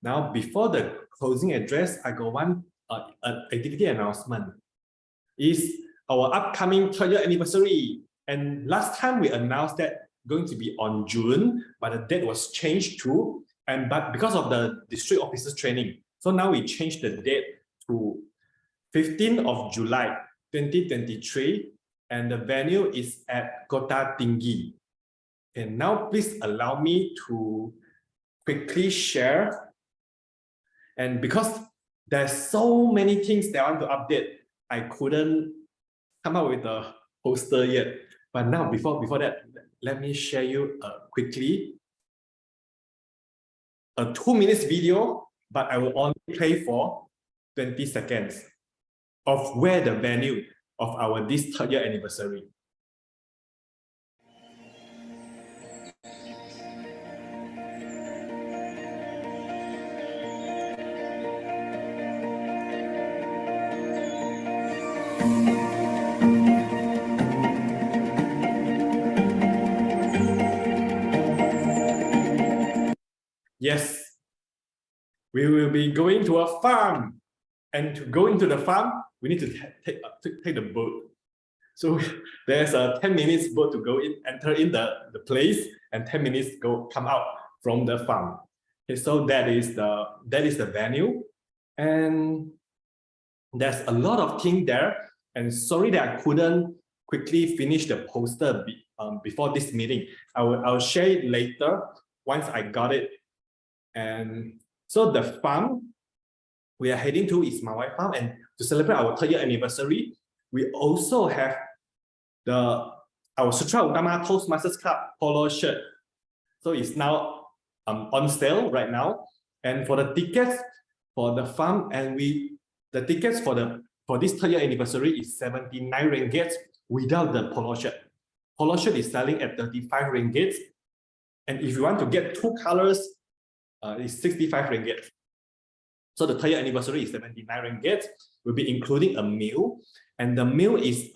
Now, before the closing address, I got one activity announcement. Is our upcoming 3rd year anniversary. And last time we announced that going to be on June, but the date was changed to, but because of the district officers training, so now we changed the date to 15th of July 2023, and the venue is at Kota Tinggi. And now please allow me to quickly share. And because there's so many things that I want to update, I couldn't come up with a poster yet. But now, before that, let me share you quickly a 2-minute video, but I will only play for 20 seconds of where the venue of our this 3rd year anniversary. Yes, we will be going to a farm, and to go into the farm, we need to take the boat. So there's a 10 minutes boat to go in, enter in the place, and 10 minutes come out from the farm. Okay, so that is the venue, and there's a lot of things there. And sorry that I couldn't quickly finish the poster before this meeting. I'll share it later once I got it. And so the farm we are heading to is Mawai Farm, and to celebrate our 3rd year anniversary, we also have our Sutera Utama Toastmasters Club polo shirt. So it's now on sale right now. And for the tickets for the farm, and the tickets for this 3rd year anniversary is 79 ringgit without the polo shirt. Polo shirt is selling at 35 ringgit. And if you want to get 2 colors, it's 65 ringgit. So the 3rd year anniversary is 79 ringgit. We'll be including a meal, and the meal is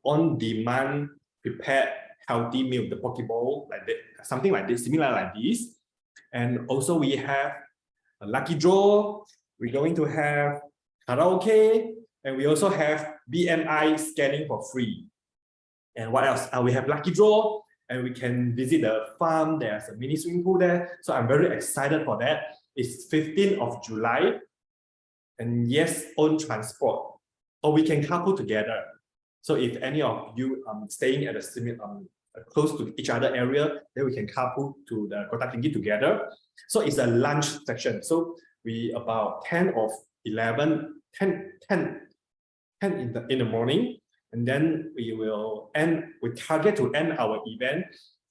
on-demand prepared healthy meal, the poke bowl, like that, something like this, similar like this. And also we have a lucky draw. We're going to have karaoke, and we also have BMI scanning for free. And what else? We have lucky draw, and we can visit the farm. There's a mini swimming pool there. So I'm very excited for that. It's 15th of July. And yes, own transport. Or we can carpool together. So if any of you staying at a close to each other area, then we can carpool to the Kota Tinggi together. So it's a lunch section. So we about 10 in the morning. And then we target to end our event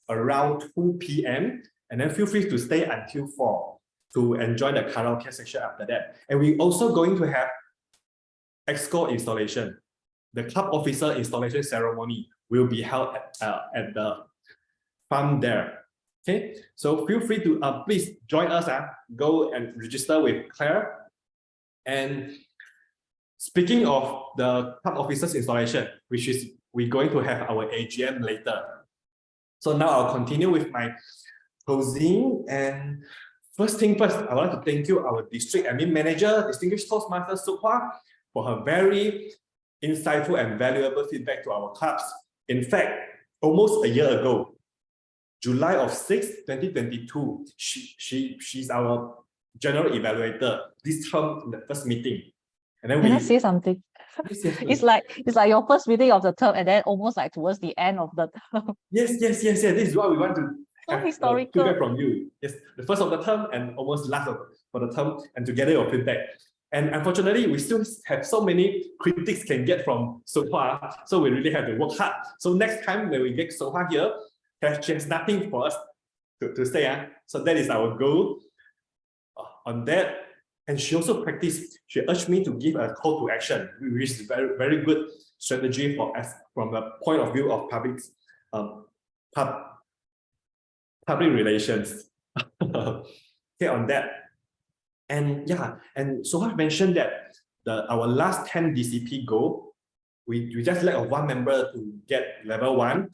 around 2 p.m. And then feel free to stay until 4 to enjoy the karaoke section after that. And we're also going to have EXCO installation. The club officer installation ceremony will be held at the farm there. Okay, so feel free to please join us. Go and register with Claire. And speaking of the club officers installation, which is we're going to have our AGM later. So now I'll continue with my closing. And first thing first, I would like to thank you, our district admin manager, distinguished Toastmaster Sukwa, for her very insightful and valuable feedback to our clubs. In fact, almost a year ago, July 6, 2022, she's our general evaluator this term in the first meeting. And then Can I say something? It's like your first meeting of the term, and then almost like towards the end of the term. Yes. This is what we want to have historical feedback from you. Yes, the first of the term and almost last for the term, and together your feedback. And unfortunately, we still have so many critics can get from Sohua, so we really have to work hard. So next time when we get Sohua here, She has nothing for us to say. So that is our goal on that. And she also practiced, she urged me to give a call to action, which is very, very good strategy for us from the point of view of public relations. Okay, on that. And yeah, and so I mentioned that our last 10 DCP goal, we just lack of one member to get level 1,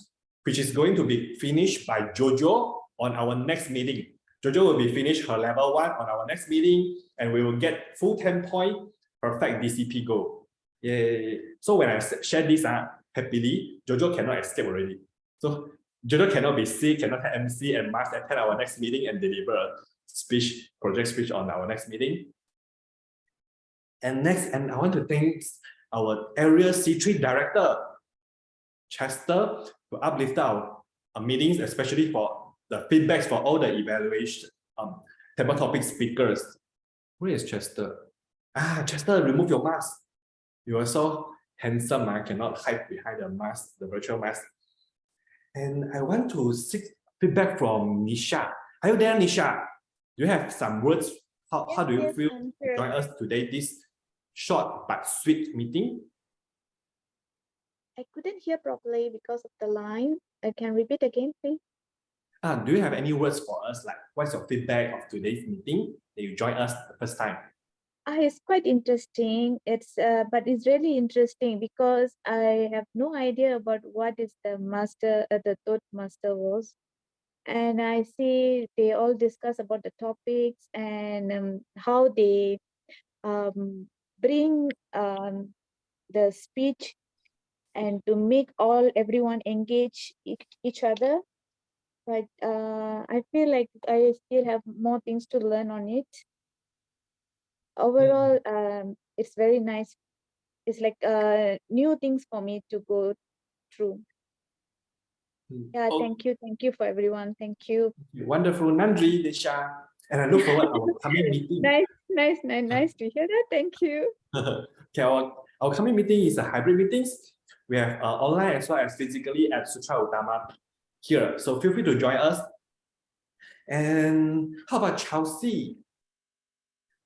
which is going to be finished by Jojo on our next meeting. Jojo will be finished her level 1 on our next meeting, and we will get full 10 point perfect DCP goal. Yay. So when I share this, happily, Jojo cannot escape already. So Jojo cannot be sick, cannot have MC, and must attend our next meeting and deliver a project speech on our next meeting. And next, and I want to thank our area C3 director, Chester, to uplift our meetings, especially for the feedbacks for all the evaluation table topic speakers. Where is Chester? Chester, remove your mask. You are so handsome, I cannot hide behind the mask, the virtual mask. And I want to seek feedback from Nisha. Are you there, Nisha? Do you have some words? How do you feel to join us today, this short but sweet meeting? I couldn't hear properly because of the line. Can repeat again, please? Do you have any words for us? Like, what's your feedback of today's meeting that you joined us the first time? It's quite interesting. But it's really interesting because I have no idea about what is the Toastmaster was. And I see they all discuss about the topics and how they bring the speech and to make everyone engage each other. But I feel like I still have more things to learn on it. Overall, it's very nice. It's like new things for me to go through. Yeah, thank you for everyone. Thank you. Wonderful, Nandri, Nisha, and I look forward to our coming meeting. Nice to hear that. Thank you. Okay, our coming meeting is a hybrid meetings. We have online as well as physically at Sutera Utama here. So feel free to join us. And how about Chelsea?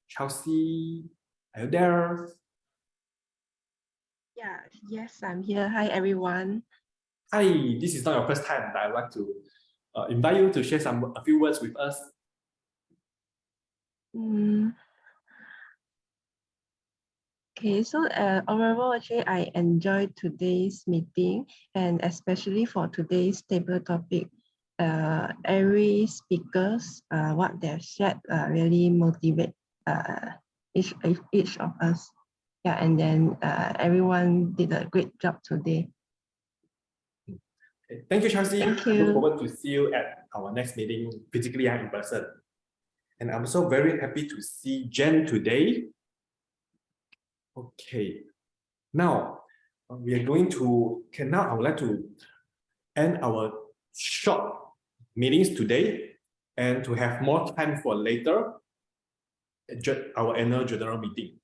Chelsea, are you there? Yeah, yes, I'm here. Hi, everyone. Hi, this is not your first time, but I want to invite you to share a few words with us. Okay, so overall, actually, I enjoyed today's meeting, and especially for today's table topic. Every speakers, what they've shared, really motivate each of us. Yeah, and then everyone did a great job today. Okay. Thank you, Chelsea. Thank you. I look forward to see you at our next meeting, physically and in person. And I'm so very happy to see Jen today. Okay, now we are going to, now I would like to end our short meetings today and to have more time for later, our annual general meeting.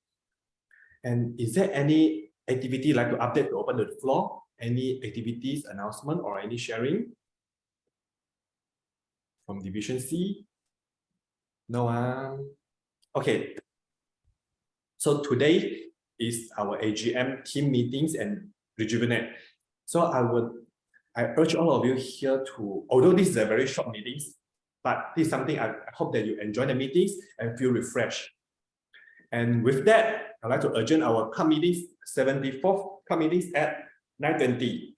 And is there any activity you'd like to update to open the floor? Any activities, announcement, or any sharing from Division C? No. Okay. So today is our AGM team meetings and Rejuvenate. So I urge all of you here to, although this is a very short meetings, but this is something I hope that you enjoy the meetings and feel refreshed. And with that, I'd like to adjourn our club meetings, 74th club meetings at 9:20.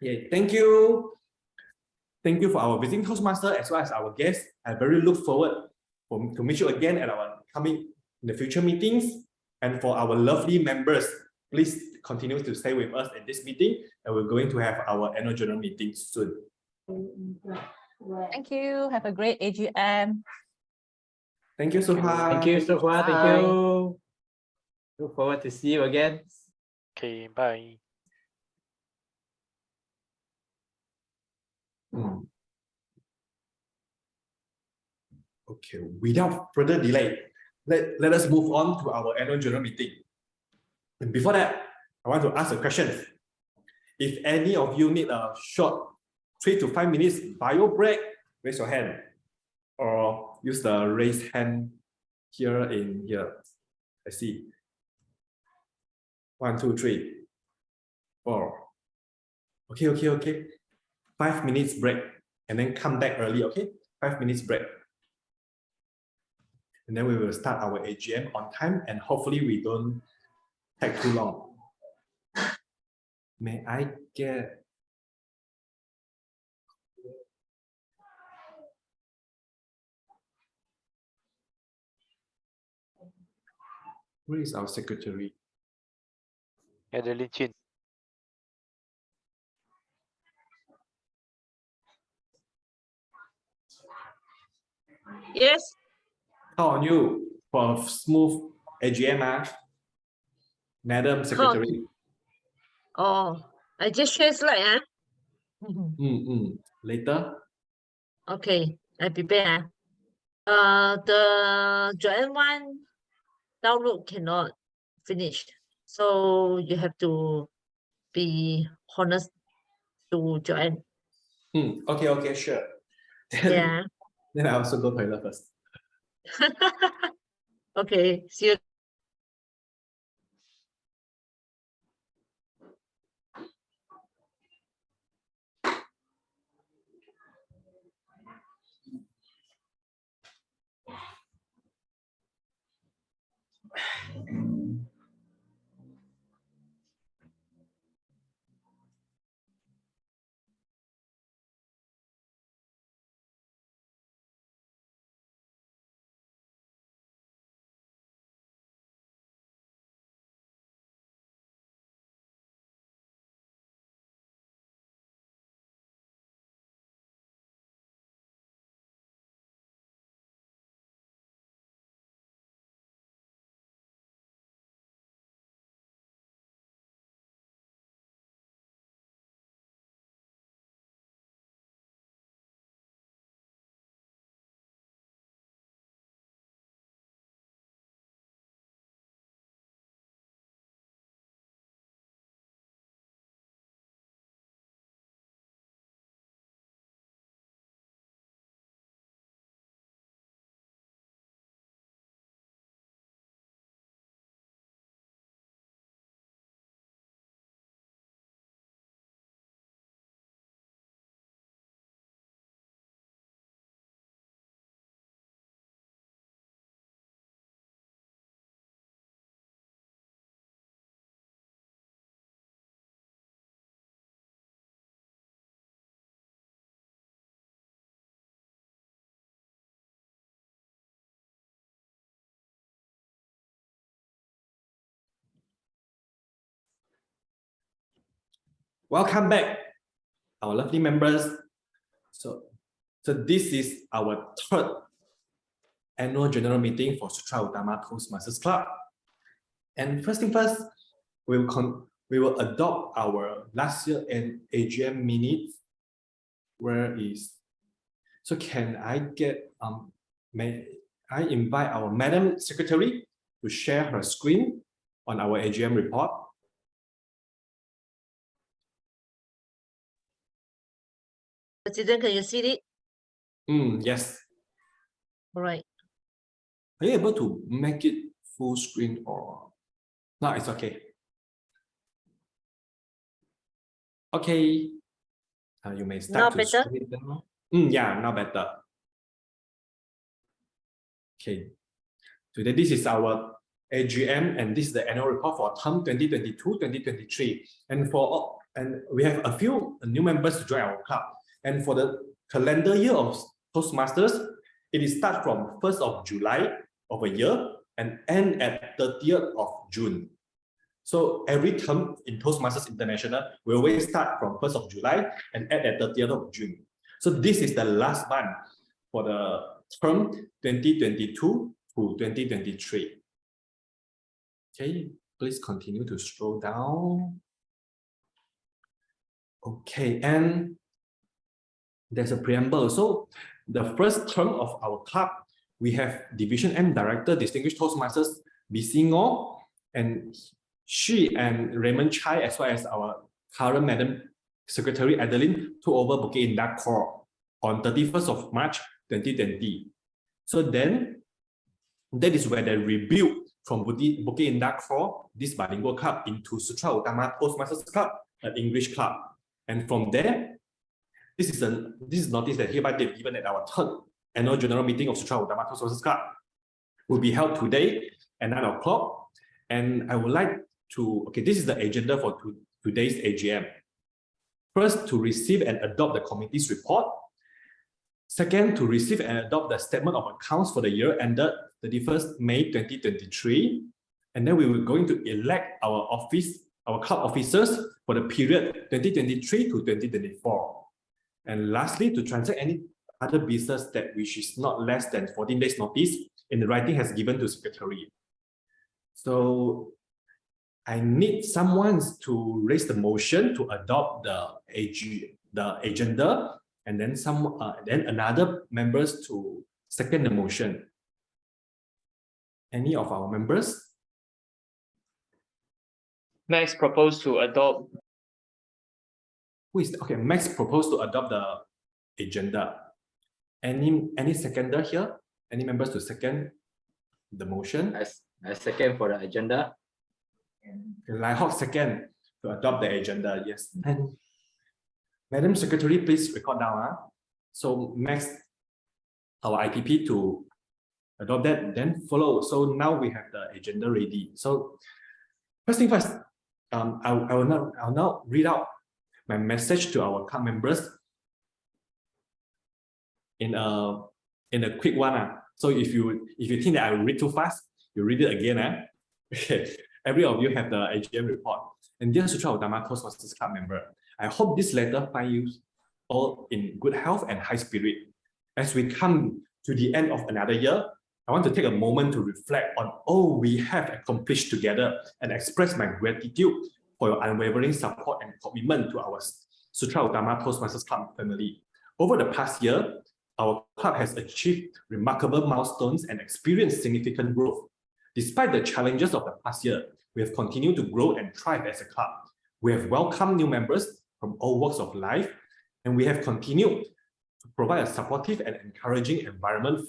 Yeah, thank you. Thank you for our visiting Toastmaster as well as our guests. I very look forward to meet you again at our coming in the future meetings. And for our lovely members, please continue to stay with us at this meeting, and we're going to have our annual general meeting soon. Thank you. Have a great AGM. Thank you, Sohwa. Thank you, Sohwa. Thank you. Look forward to see you again. Okay, bye. Okay, without further delay, let us move on to our annual general meeting. And before that, I want to ask a question. If any of you need a short 3 to 5 minutes bio break, raise your hand. Or use the raise hand here in here. I see. 1, 2, 3, 4. Okay. 5 minutes break. And then come back early, okay? 5 minutes break. And then we will start our AGM on time, and hopefully we don't take too long. May I get... Where is our secretary? Adeline Chin. Yes. How are you for a smooth AGM, Madam Secretary? Oh, I just share slide, Later. Okay, I prepare. The join one download cannot finish, so you have to be honest to join. Okay, sure. Yeah. Then I also go toilet first. Okay, see you. Welcome back, our lovely members. So this is our third annual general meeting for Sutera Utama Toastmasters Club. And first thing first, we will adopt our last year AGM minutes. Where is? So can I get may I invite our Madam Secretary to share her screen on our AGM report? President, can you see it? Yes. All right. Are you able to make it full screen or no? It's okay. Okay. You may start Now to better? screen it down. Yeah, now better. Okay. Today, this is our AGM, and this is the annual report for term 2022-2023. And we have a few new members to join our club. And for the calendar year of Toastmasters, it starts from 1st of July of a year and end at 30th of June. So every term in Toastmasters International, we always start from 1st of July and end at 30th of June. So this is the last month for the term 2022 to 2023. Okay, please continue to scroll down. Okay, and there's a preamble. So the first term of our club, we have Division M Director, Distinguished Toastmasters B.C. Ngo, and she and Raymond Chai, as well as our current Madam Secretary Adeline took over Bukit Indah Core on 31st of March 2020. So then, that is where they rebuilt from Bukit Indah Core, this bilingual club, into Sutera Utama Toastmasters Club, an English club. And from there, this is notice that hereby they've given at our third annual general meeting of Sutera Utama Toastmasters Club will be held today at 9 o'clock. And I would like to, okay, this is the agenda for today's AGM. First, to receive and adopt the committee's report. Second, to receive and adopt the statement of accounts for the year ended 31st May 2023. And then we were going to elect our club officers for the period 2023 to 2024. And lastly, to transact any other business that which is not less than 14 days notice in the writing has given to Secretary. So I need someone to raise the motion to adopt the agenda, and then then another members to second the motion. Any of our members? Max proposed to adopt. Who is okay? Max proposed to adopt the agenda. Any seconder here? Any members to second the motion? I second for the agenda. Lai Hock second to adopt the agenda. Yes. And Madam Secretary, please record down. So Max, our IPP, to adopt that, then follow. So now we have the agenda ready. So first thing first, I'll now read out my message to our club members in a quick one. So if you think that I will read too fast, you read it again. Okay. Every of you have the AGM report. And dear Sutera Utama Toastmasters Club member, I hope this letter finds you all in good health and high spirit. As we come to the end of another year, I want to take a moment to reflect on all we have accomplished together and express my gratitude for your unwavering support and commitment to our Sutera Utama Toastmasters Club family. Over the past year, our club has achieved remarkable milestones and experienced significant growth. Despite the challenges of the past year, we have continued to grow and thrive as a club. We have welcomed new members from all walks of life, and we have continued to provide a supportive and encouraging environment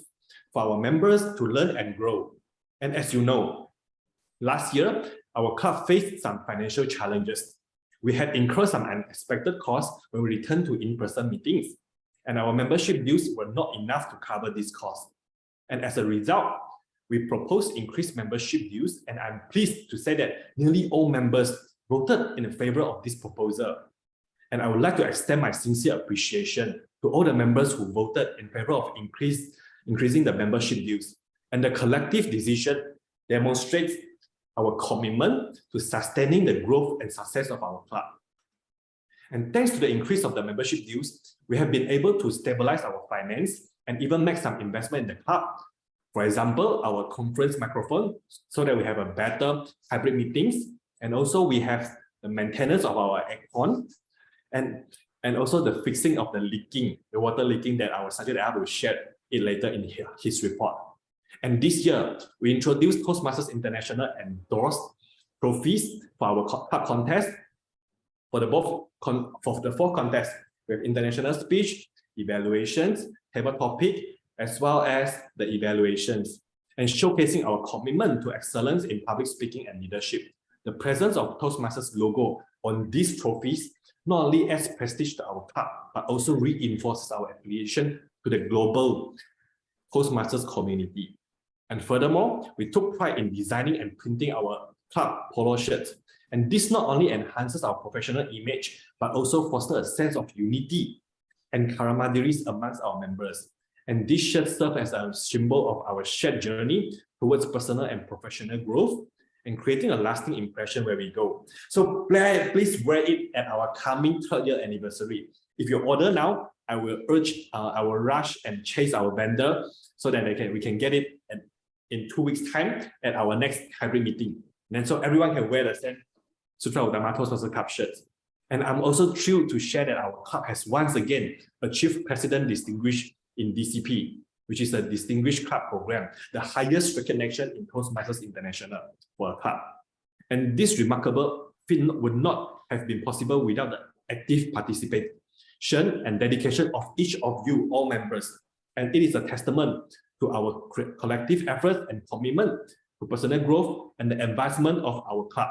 for our members to learn and grow. And as you know, last year, our club faced some financial challenges. We had incurred some unexpected costs when we returned to in-person meetings, and our membership dues were not enough to cover these costs. And as a result, we proposed increased membership dues, and I'm pleased to say that nearly all members voted in favor of this proposal. And I would like to extend my sincere appreciation to all the members who voted in favor of increasing the membership dues. And the collective decision demonstrates our commitment to sustaining the growth and success of our club. And thanks to the increase of the membership dues, we have been able to stabilize our finance and even make some investment in the club. For example, our conference microphone, so that we have a better hybrid meetings, and also we have the maintenance of our aircon, and also the fixing of the water leaking that our Sergeant will share it later in his report. And this year, we introduced Toastmasters International endorsed trophies for our club contest. For the four contests, we have international speech, evaluations, table topic, as well as the evaluations, and showcasing our commitment to excellence in public speaking and leadership. The presence of Toastmasters logo on these trophies not only adds prestige to our club, but also reinforces our affiliation to the global Toastmasters community. And furthermore, we took pride in designing and printing our club polo shirts. And this not only enhances our professional image, but also fosters a sense of unity and camaraderie amongst our members. And this shirt serves as a symbol of our shared journey towards personal and professional growth and creating a lasting impression where we go. So please wear it at our coming 3rd year anniversary. If you order now, I will rush and chase our vendor so that we can get it in 2 weeks' time at our next hybrid meeting. And so everyone can wear the same Sutera Utama Toastmasters Club shirts. And I'm also thrilled to share that our club has once again achieved President Distinguished in DCP, which is a Distinguished Club Program, the highest recognition in Toastmasters International for a club. And this remarkable feat would not have been possible without the active participation and dedication of each of you, all members. And it is a testament to our collective efforts and commitment to personal growth and the advancement of our club.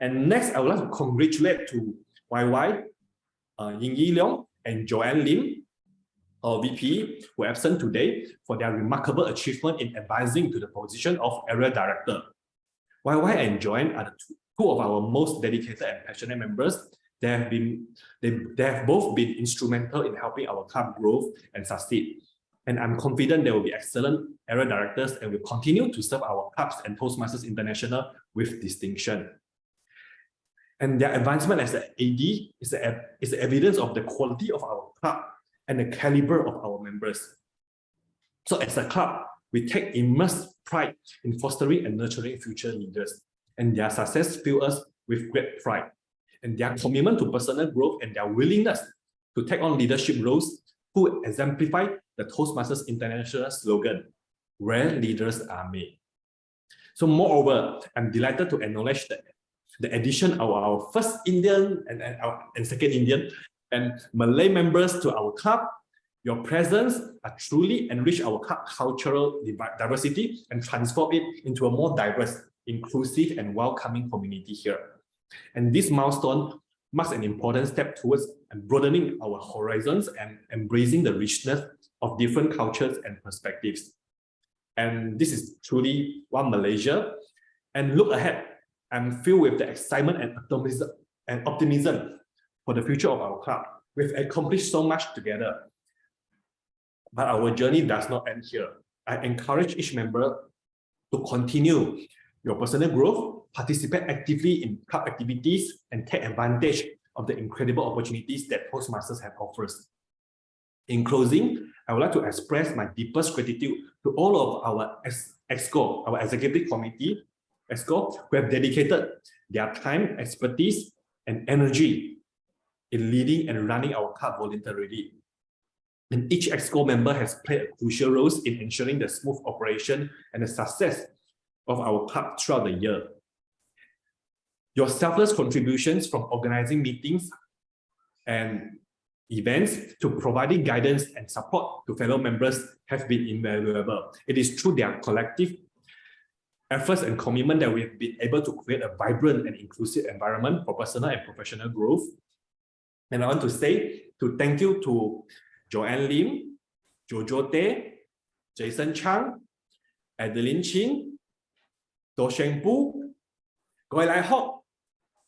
And next, I would like to congratulate to YY, Ying Yi Leong, and Joanne Lim, our VP, who are absent today, for their remarkable achievement in advancing to the position of Area Director. YY and Joanne are two of our most dedicated and passionate members. They have both been instrumental in helping our club grow and succeed. And I'm confident they will be excellent area directors and will continue to serve our clubs and Toastmasters International with distinction. And their advancement as an AD is evidence of the quality of our club and the caliber of our members. So as a club, we take immense pride in fostering and nurturing future leaders, and their success fills us with great pride. And their commitment to personal growth and their willingness to take on leadership roles who exemplify the Toastmasters International slogan, where leaders are made. So moreover, I'm delighted to acknowledge that the addition of our first Indian and second Indian and Malay members to our club. Your presence are truly enrich our club cultural diversity and transform it into a more diverse, inclusive, and welcoming community here. And this milestone marks an important step towards broadening our horizons and embracing the richness of different cultures and perspectives. And this is truly One Malaysia. And look ahead, I'm filled with the excitement and optimism for the future of our club. We've accomplished so much together, but our journey does not end here. I encourage each member to continue your personal growth, participate actively in club activities, and take advantage of the incredible opportunities that Toastmasters have offers. In closing, I would like to express my deepest gratitude to all of our EXCO, our executive committee, EXCO, who have dedicated their time, expertise, and energy in leading and running our club voluntarily. And each EXCO member has played a crucial role in ensuring the smooth operation and the success of our club throughout the year. Your selfless contributions from organizing meetings and events to providing guidance and support to fellow members have been invaluable. It is through their collective efforts and commitment that we have been able to create a vibrant and inclusive environment for personal and professional growth. And I want to say thank you to Joanne Lim, Jojo Teh, Jason Chang, Adeline Chin, Do Sheng Bu, Goi Lai Hock,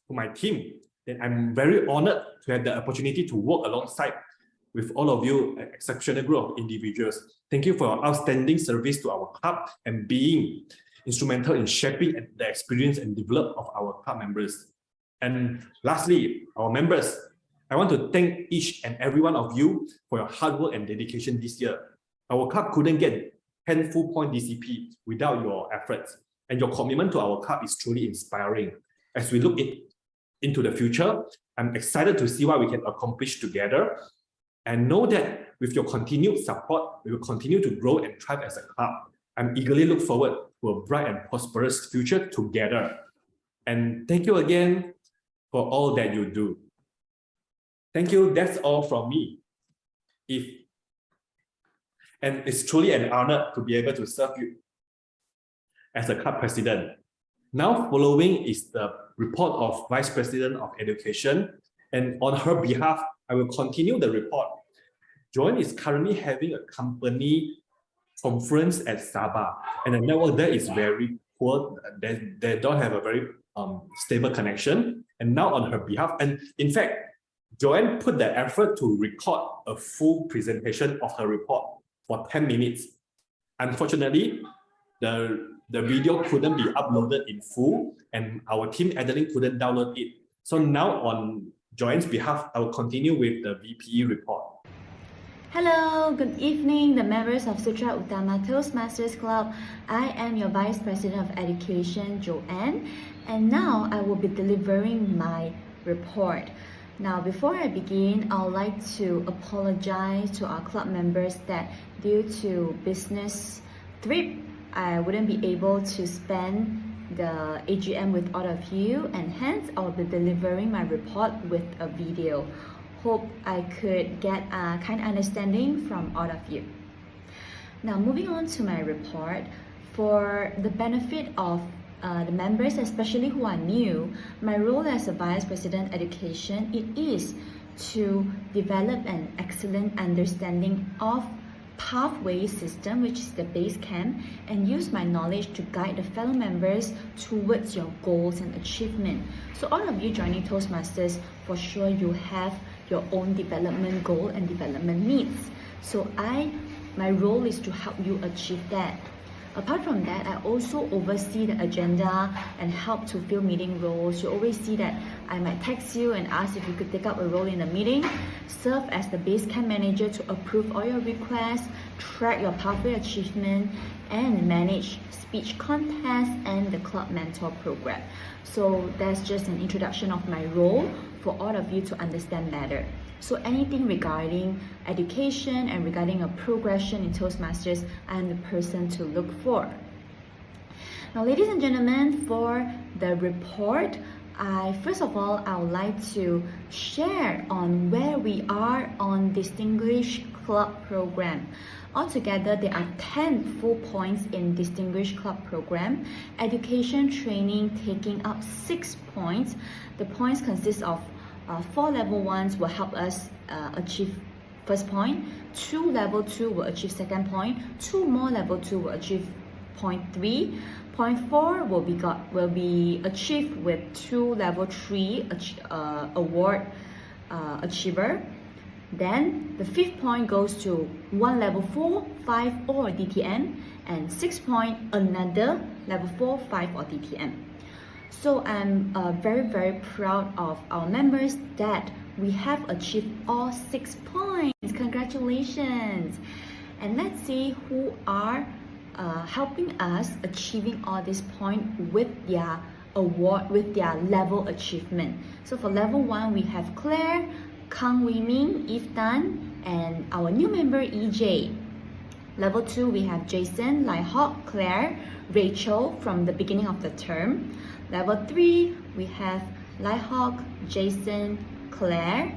to my team. Then I'm very honored to have the opportunity to work alongside with all of you, an exceptional group of individuals. Thank you for your outstanding service to our club and being instrumental in shaping the experience and development of our club members. And lastly, our members, I want to thank each and every one of you for your hard work and dedication this year. Our club couldn't get 10 full point DCP without your efforts, and your commitment to our club is truly inspiring. As we look into the future, I'm excited to see what we can accomplish together, and know that with your continued support, we will continue to grow and thrive as a club. I'm eagerly look forward to a bright and prosperous future together. And thank you again for all that you do. Thank you. That's all from me. And it's truly an honor to be able to serve you as a club president. Now, following is the report of Vice President of Education. And on her behalf, I will continue the report. Joanne is currently having a company conference at Sabah, and the network there is very poor. They don't have a very stable connection. And now on her behalf, and in fact, Joanne put the effort to record a full presentation of her report for 10 minutes. Unfortunately, the video couldn't be uploaded in full, and our team Adeline couldn't download it. So now on Joanne's behalf, I will continue with the VPE report. Hello, good evening, the members of Sutera Utama Toastmasters Club. I am your Vice President of Education, Joanne, and now I will be delivering my report. Now, before I begin, I would like to apologize to our club members that due to business trip, I wouldn't be able to spend the AGM with all of you, and hence I'll be delivering my report with a video. Hope I could get a kind understanding from all of you. Now moving on to my report, for the benefit of the members, especially who are new, my role as a Vice President Education, it is to develop an excellent understanding of pathway system, which is the base camp, and use my knowledge to guide the fellow members towards your goals and achievement. So all of you joining Toastmasters, for sure you have your own development goal and development needs. So my role is to help you achieve that. Apart from that, I also oversee the agenda and help to fill meeting roles. You always see that I might text you and ask if you could take up a role in the meeting, serve as the base camp manager to approve all your requests, track your pathway achievement, and manage speech contests and the club mentor program. So that's just an introduction of my role for all of you to understand better. So anything regarding education and regarding a progression in Toastmasters, I am the person to look for. Now, ladies and gentlemen, for the report, first of all, I would like to share on where we are on Distinguished Club Program. Altogether, there are 10 full points in Distinguished Club Program. Education training taking up 6 points. The points consist of 4 level 1s will help us achieve first point, 2 level 2 will achieve second point, 2 more level 2 will achieve point 3, point 4 will be achieved with 2 level 3 award achiever. Then the 5th point goes to 1 level 4, 5 or DTM, and 6th point another level 4, 5 or DTM. So I'm very proud of our members that we have achieved all 6 points. Congratulations! And let's see who are helping us achieving all these points with their award, with their level achievement. So for level 1, we have Claire, Kang Wei Ming, Yves Tan, and our new member EJ. Level 2, we have Jason, Lai Hock, Claire, Rachel from the beginning of the term. Level 3, we have Lai Hock, Jason, Claire.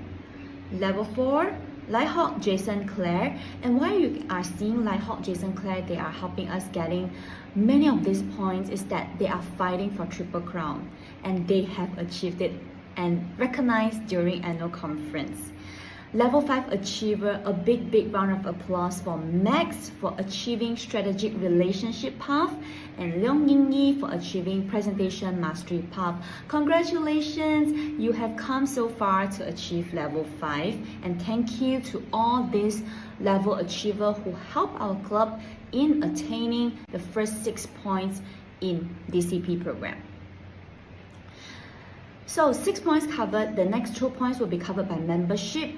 Level 4, Lai Hock, Jason, Claire. And why you are seeing Lai Hock, Jason, Claire, they are helping us getting many of these points is that they are fighting for Triple Crown and they have achieved it and recognized during annual conference. Level 5 achiever, a big round of applause for Max for achieving strategic relationship path and Leong Ying Yi for achieving presentation mastery path. Congratulations, you have come so far to achieve level 5, and thank you to all these level achievers who help our club in attaining the first 6 points in DCP program. So 6 points covered, the next 2 points will be covered by membership.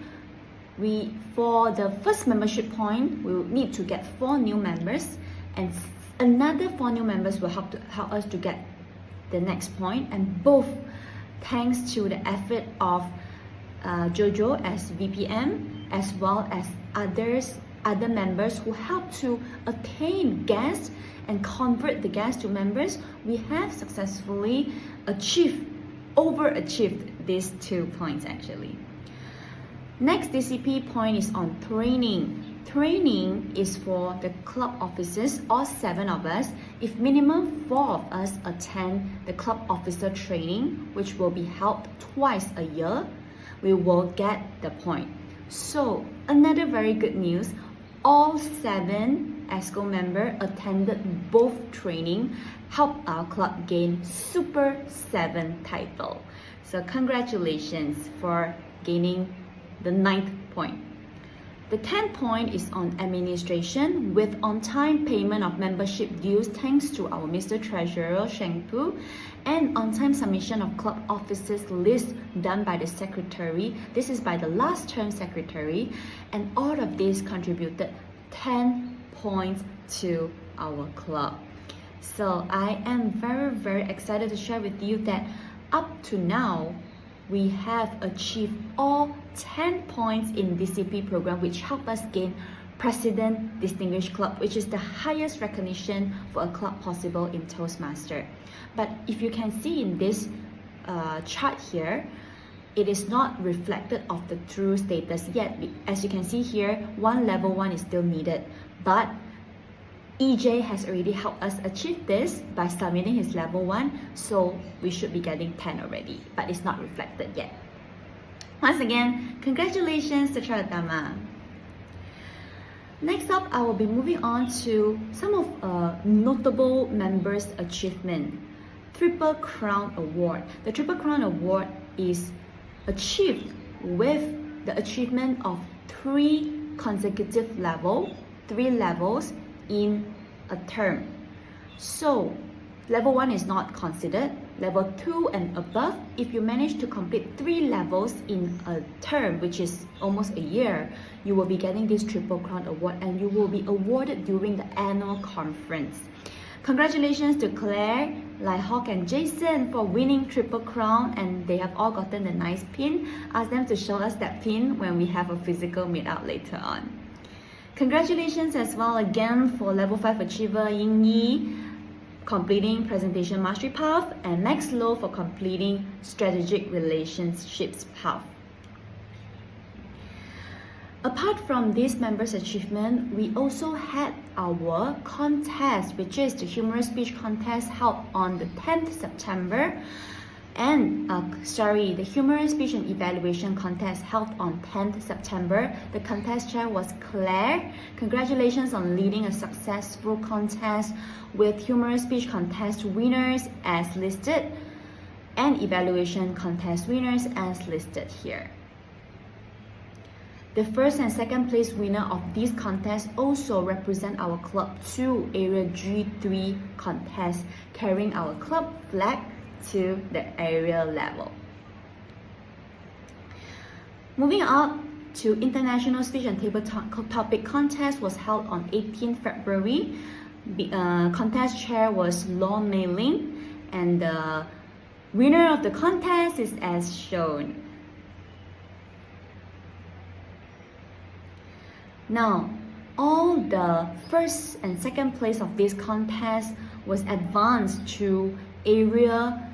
For the first membership point, we will need to get 4 new members, and another 4 new members will help us to get the next point, and both thanks to the effort of Jojo as VPM as well as other members who help to attain guests and convert the guests to members, we have successfully overachieved these 2 points actually. Next DCP point is on training. Training is for the club officers, all 7 of us. If minimum 4 of us attend the club officer training, which will be held twice a year, we will get the point. So another very good news, all 7 ESCO members attended both training, helped our club gain Super 7 title. So congratulations for gaining the 9th point. The 10th point is on administration with on-time payment of membership dues thanks to our Mr. Treasurer Sheng Pu, and on-time submission of club officers list done by the secretary. This is by the last term secretary, and all of this contributed 10 points to our club. So I am very excited to share with you that up to now, we have achieved all 10 points in DCP program, which helped us gain President Distinguished Club, which is the highest recognition for a club possible in Toastmaster. But if you can see in this chart here, it is not reflected of the true status yet. As you can see here, level 1 is still needed, but EJ has already helped us achieve this by submitting his level 1, so we should be getting 10 already, but it's not reflected yet. Once again, congratulations, Sutera Utama. Next up, I will be moving on to some of notable members' achievement. Triple Crown Award. The Triple Crown Award is achieved with the achievement of 3 consecutive levels in a term. So level 1 is not considered. Level 2 and above, if you manage to complete 3 levels in a term, which is almost a year, you will be getting this Triple Crown Award, and you will be awarded during the annual conference. Congratulations to Claire, Lai Hawk and Jason for winning Triple Crown, and they have all gotten a nice pin. Ask them to show us that pin when we have a physical meetup later on. Congratulations as well again for level 5 achiever Ying Yi, completing presentation mastery path, and Max Low for completing strategic relationships path. Apart from this members' achievement, we also had our contest, which is the humorous speech contest held on the 10th September. And the humorous speech and evaluation contest held on 10th September. The contest chair was Claire. Congratulations on leading a successful contest with humorous speech contest winners as listed and evaluation contest winners as listed here. The first and second place winner of this contest also represent our Club 2 Area G3 contest, carrying our club flag to the area level. Moving up to International Speech and Table Topic Contest was held on 18th February. The contest chair was Law Mei Ling, and the winner of the contest is as shown. Now, all the first and second place of this contest was advanced to area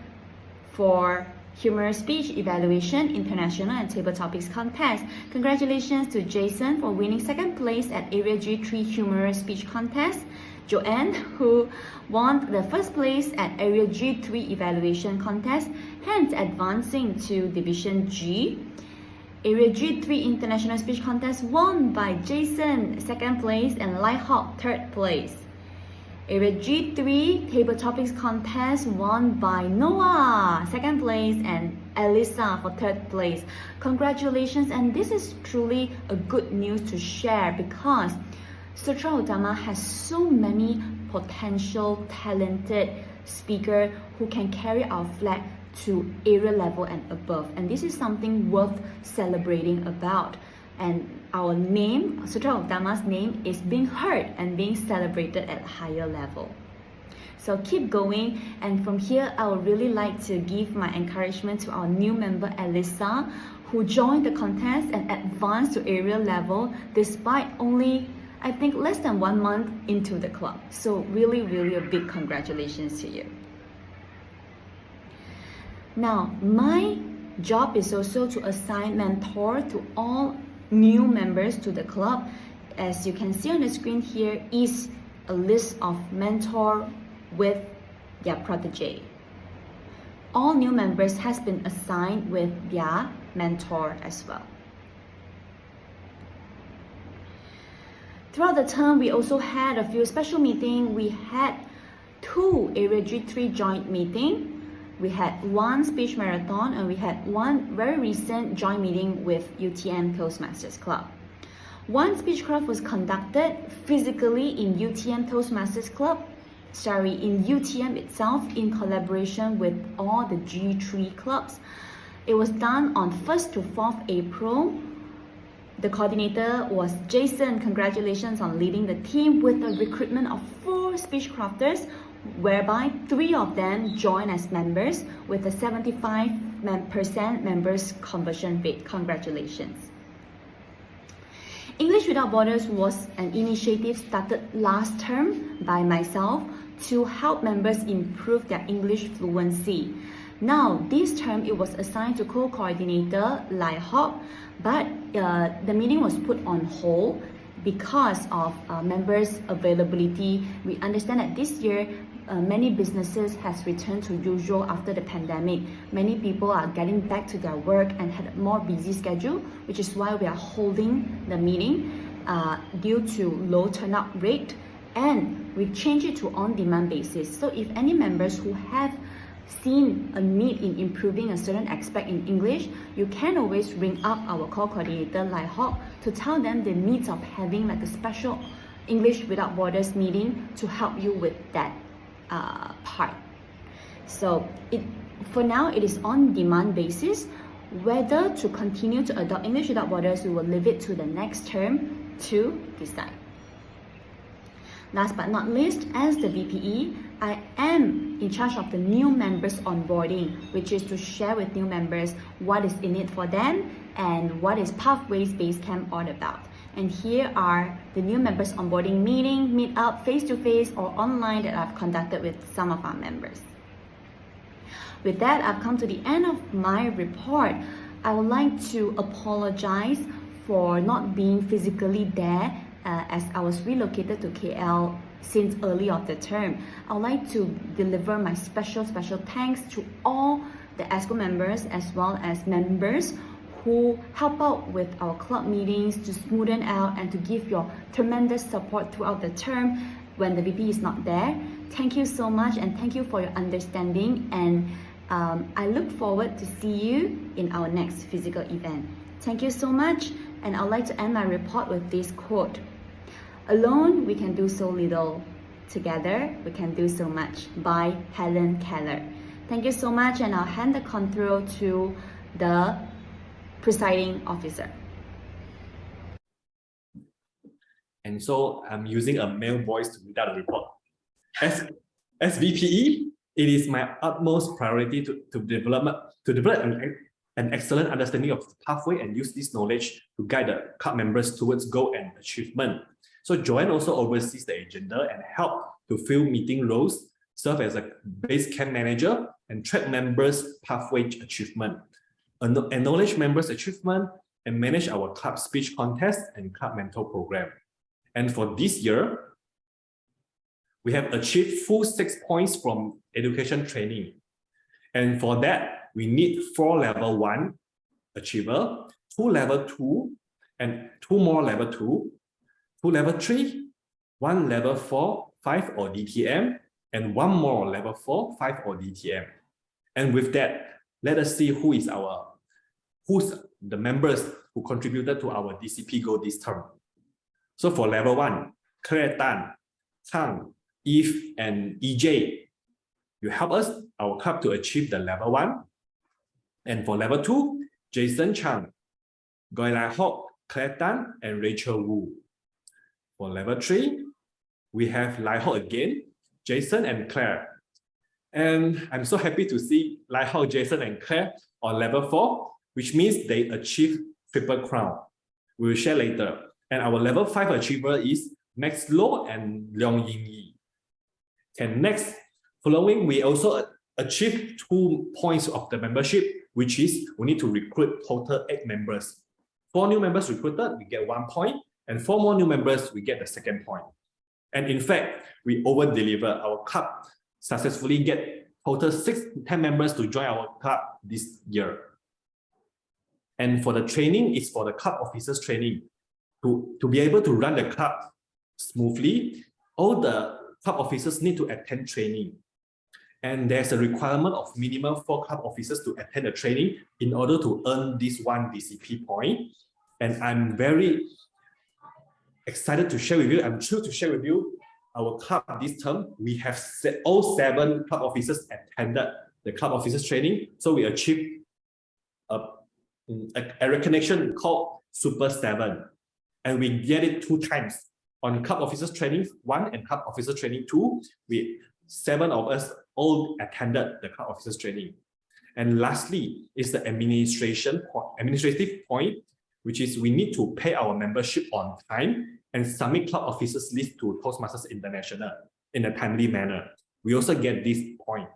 for humorous speech evaluation, international and table topics contest. Congratulations to Jason for winning second place at Area G3 humorous speech contest. Joanne, who won the first place at Area G3 evaluation contest, hence advancing to Division G. Area G3 International Speech Contest won by Jason, second place, and Lighthawk, third place. Area G3 Table Topics Contest won by Noah, second place, and Elisa for third place. Congratulations, and this is truly a good news to share because Sutera Utama has so many potential talented speakers who can carry our flag to area level and above, and this is something worth celebrating about. And our name, Sutera Utama's name, is being heard and being celebrated at a higher level. So keep going, and from here I would really like to give my encouragement to our new member Elisa, who joined the contest and advanced to area level despite only, I think, less than 1 month into the club. So really a big congratulations to you. Now, my job is also to assign mentor to all new members to the club. As you can see on the screen here is a list of mentor with their protege. All new members has been assigned with their mentor as well. Throughout the term, we also had a few special meetings. We had 2 Area G3 joint meetings. We had 1 speech marathon, and we had 1 very recent joint meeting with UTM Toastmasters Club. 1 speechcraft was conducted physically in UTM Toastmasters Club, in UTM itself in collaboration with all the G3 clubs. It was done on 1st to 4th April. The coordinator was Jason. Congratulations on leading the team with the recruitment of 4 speechcrafters, whereby 3 of them join as members with a 75% members conversion rate. Congratulations. English Without Borders was an initiative started last term by myself to help members improve their English fluency. Now, this term, it was assigned to co-coordinator Lai Hock, but the meeting was put on hold because of members' availability. We understand that this year, many businesses has returned to usual after the pandemic. Many people are getting back to their work and had a more busy schedule, which is why we are holding the meeting due to low turnout rate, and we change it to on-demand basis. So if any members who have seen a need in improving a certain aspect in English, you can always ring up our co-coordinator Lai Hock to tell them the needs of having like a special English Without Borders meeting to help you with that part. So for now, it is on demand basis. Whether to continue to adopt English Without Borders, we will leave it to the next term to decide. Last but not least, as the VPE, I am in charge of the new members onboarding, which is to share with new members what is in it for them and what is Pathways Basecamp all about. And here are the new members onboarding meeting, meet up face-to-face or online that I've conducted with some of our members. With that, I've come to the end of my report. I would like to apologize for not being physically there as I was relocated to KL since early of the term. I would like to deliver my special thanks to all the ESCO members as well as members who help out with our club meetings to smoothen out and to give your tremendous support throughout the term when the VP is not there. Thank you so much, and thank you for your understanding, and I look forward to see you in our next physical event. Thank you so much, and I'd like to end my report with this quote. Alone, we can do so little. Together, we can do so much. By Helen Keller. Thank you so much, and I'll hand the control to the presiding officer. And so I'm using a male voice to read out the report. As VPE, it is my utmost priority to develop an excellent understanding of the pathway and use this knowledge to guide the club members towards goal and achievement. So Joanne also oversees the agenda and help to fill meeting roles, serve as a base camp manager, and track members' pathway achievement, acknowledge members' achievement, and manage our club speech contest and club mentor program. And for this year, we have achieved full 6 points from education training. And for that, we need 4 level 1 achiever, 2 level 2, and 2 more level 2, 2 level 3, 1 level 4, 5 or DTM, and 1 more level 4, 5 or DTM. And with that, let us see who's the members who contributed to our DCP goal this term. So for level 1, Claire Tan, Chang, Yves, and EJ, you help us, our club, to achieve the level 1. And for level 2, Jason Chang, Goi Lai Hock, Claire Tan, and Rachel Wu. For level 3, we have Lai Hock again, Jason and Claire. And I'm so happy to see Lai Hock, Jason, and Claire on level 4, which means they achieved triple crown. We will share later. And our level 5 achiever is Max Low and Leong Ying Yi. And next, following, we also achieved 2 points of the membership, which is we need to recruit total 8 members. 4 new members recruited, we get 1 point, and 4 more new members, we get the 2nd point. And in fact, we over-deliver. Our club successfully get total 10 members to join our club this year. And for the training, it's for the club officers training. To be able to run the club smoothly, all the club officers need to attend training. And there's a requirement of minimum 4 club officers to attend the training in order to earn this 1 DCP point. And I'm very excited to share with you, I'm thrilled to share with you our club this term. We have all 7 club officers attended the club officers training. So we achieved a recognition called Super 7. And we get it 2 times. On club officers training 1 and club officers training 2, 7 of us all attended the club officers training. And lastly is the administrative point, which is we need to pay our membership on time and submit club officers list to Toastmasters International. in a timely manner. We also get this point.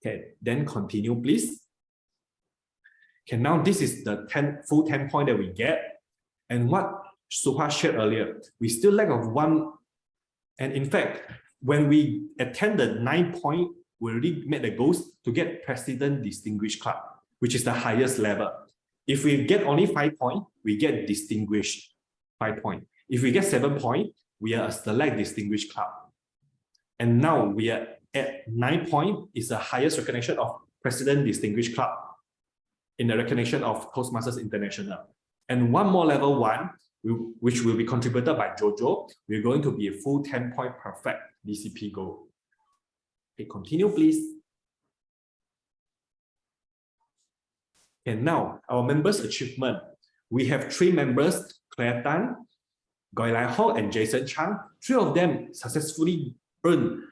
Okay, then continue, please. Okay, now this is the full 10 point that we get. And what Suha shared earlier, we still lack of one. And in fact, when we attend the 9 point, we already made the goals to get President Distinguished Club, which is the highest level. If we get only 5 points, we get Distinguished 5 points. If we get 7 points, we are a Select Distinguished Club. And now we are at 9 points, is the highest recognition of President Distinguished Club in the recognition of Toastmasters International. And one more level 1, which will be contributed by Jojo, we're going to be a full 10 point perfect DCP goal. Okay, continue, please. And now, our members' achievement. We have 3 members, Claire Tan, Goi Lai Ho, and Jason Chang. 3 of them successfully earned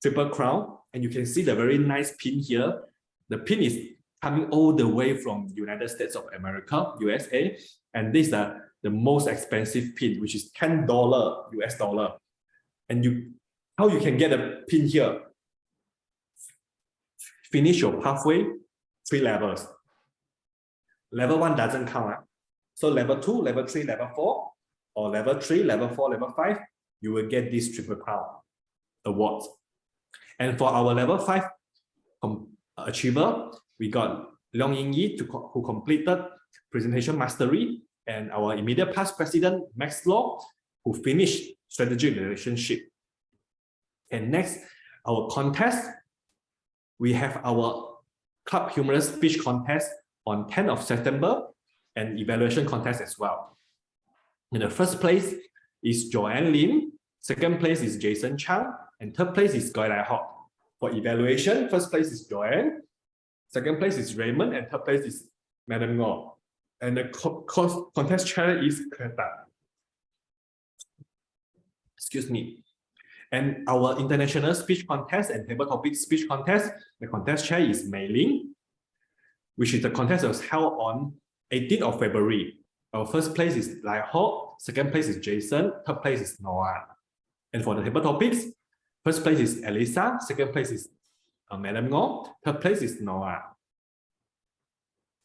Triple Crown. And you can see the very nice pin here. The pin is coming all the way from United States of America, USA. And these are the most expensive pin, which is $10 US dollar. And how you can get a pin here? Finish your pathway, 3 levels. Level 1 doesn't count. So level 2, level 3, level 4, or level 3, level 4, level 5, you will get this Triple Crown awards. And for our level 5 achiever, we got Leong Ying Yi who completed presentation mastery, and our immediate past president, Max Law, who finished strategic relationship. And next, our contest, we have our Club Humorous Speech Contest on 10th of September and evaluation contest as well. In the first place is Joanne Lim, second place is Jason Chang, and third place is Goi Lai Ho. For evaluation, first place is Joanne, second place is Raymond, and third place is Madam Ngor. And the contest chair is Kreta. Excuse me. And our international speech contest and table topic speech contest, the contest chair is Mei Ling, which is the contest that was held on 18th of February. Our first place is Lai Ho, second place is Jason, third place is Noah. And for the table topics, first place is Elisa, second place is Madam Ngor, third place is Noah.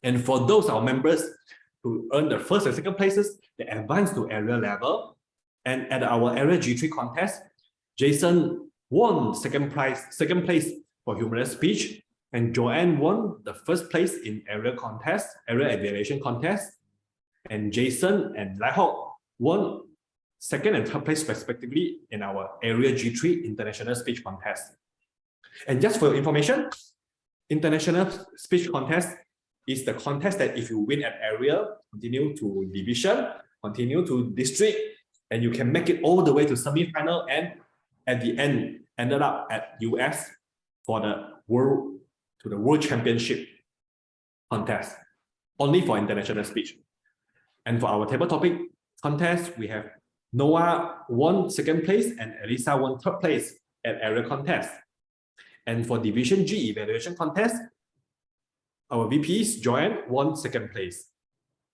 And for those our members who earn the first and second places, they advance to area level. And at our area G3 contest, Jason won second place for humorous speech, and Joanne won the first place in area evaluation contest, and Jason and Lai Ho won second and third place respectively in our area G3 international speech contest. And just for your information, international speech contest is the contest that if you win at area, continue to division, continue to district, and you can make it all the way to semi-final, and at the end ended up at US for the World Championship contest, only for international speech. And for our table topic contest, we have Noah won second place and Elisa won third place at area contest. And for Division G evaluation contest, our VPs, Joanne, won second place.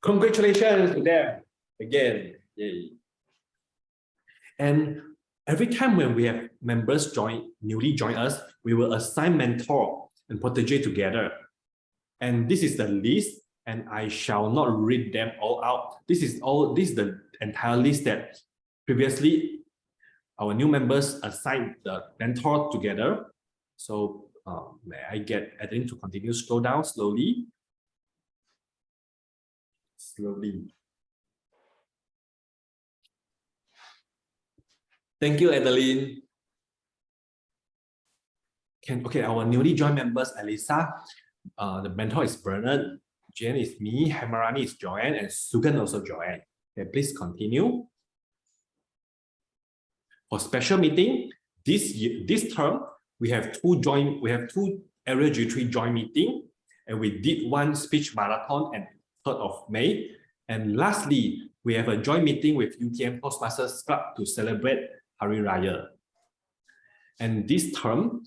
Congratulations to them again. Yay. And every time when we have members newly join us, we will assign mentor and protege together. And this is the list, and I shall not read them all out. This is the entire list that previously our new members assigned the mentor together. So may I get Adeline to continue scroll down slowly? Thank you, Adeline. Okay, our newly joined members, Elisa, the mentor is Bernard, Jen is me, Hamarani is Joanne, and Sugan also Joanne. Okay, please continue. For special meeting, this term, we have two area G3 joint meeting, and we did one speech marathon on 3rd of May. And lastly, we have a joint meeting with UTM Toastmasters Club to celebrate Hari Raya. And this term,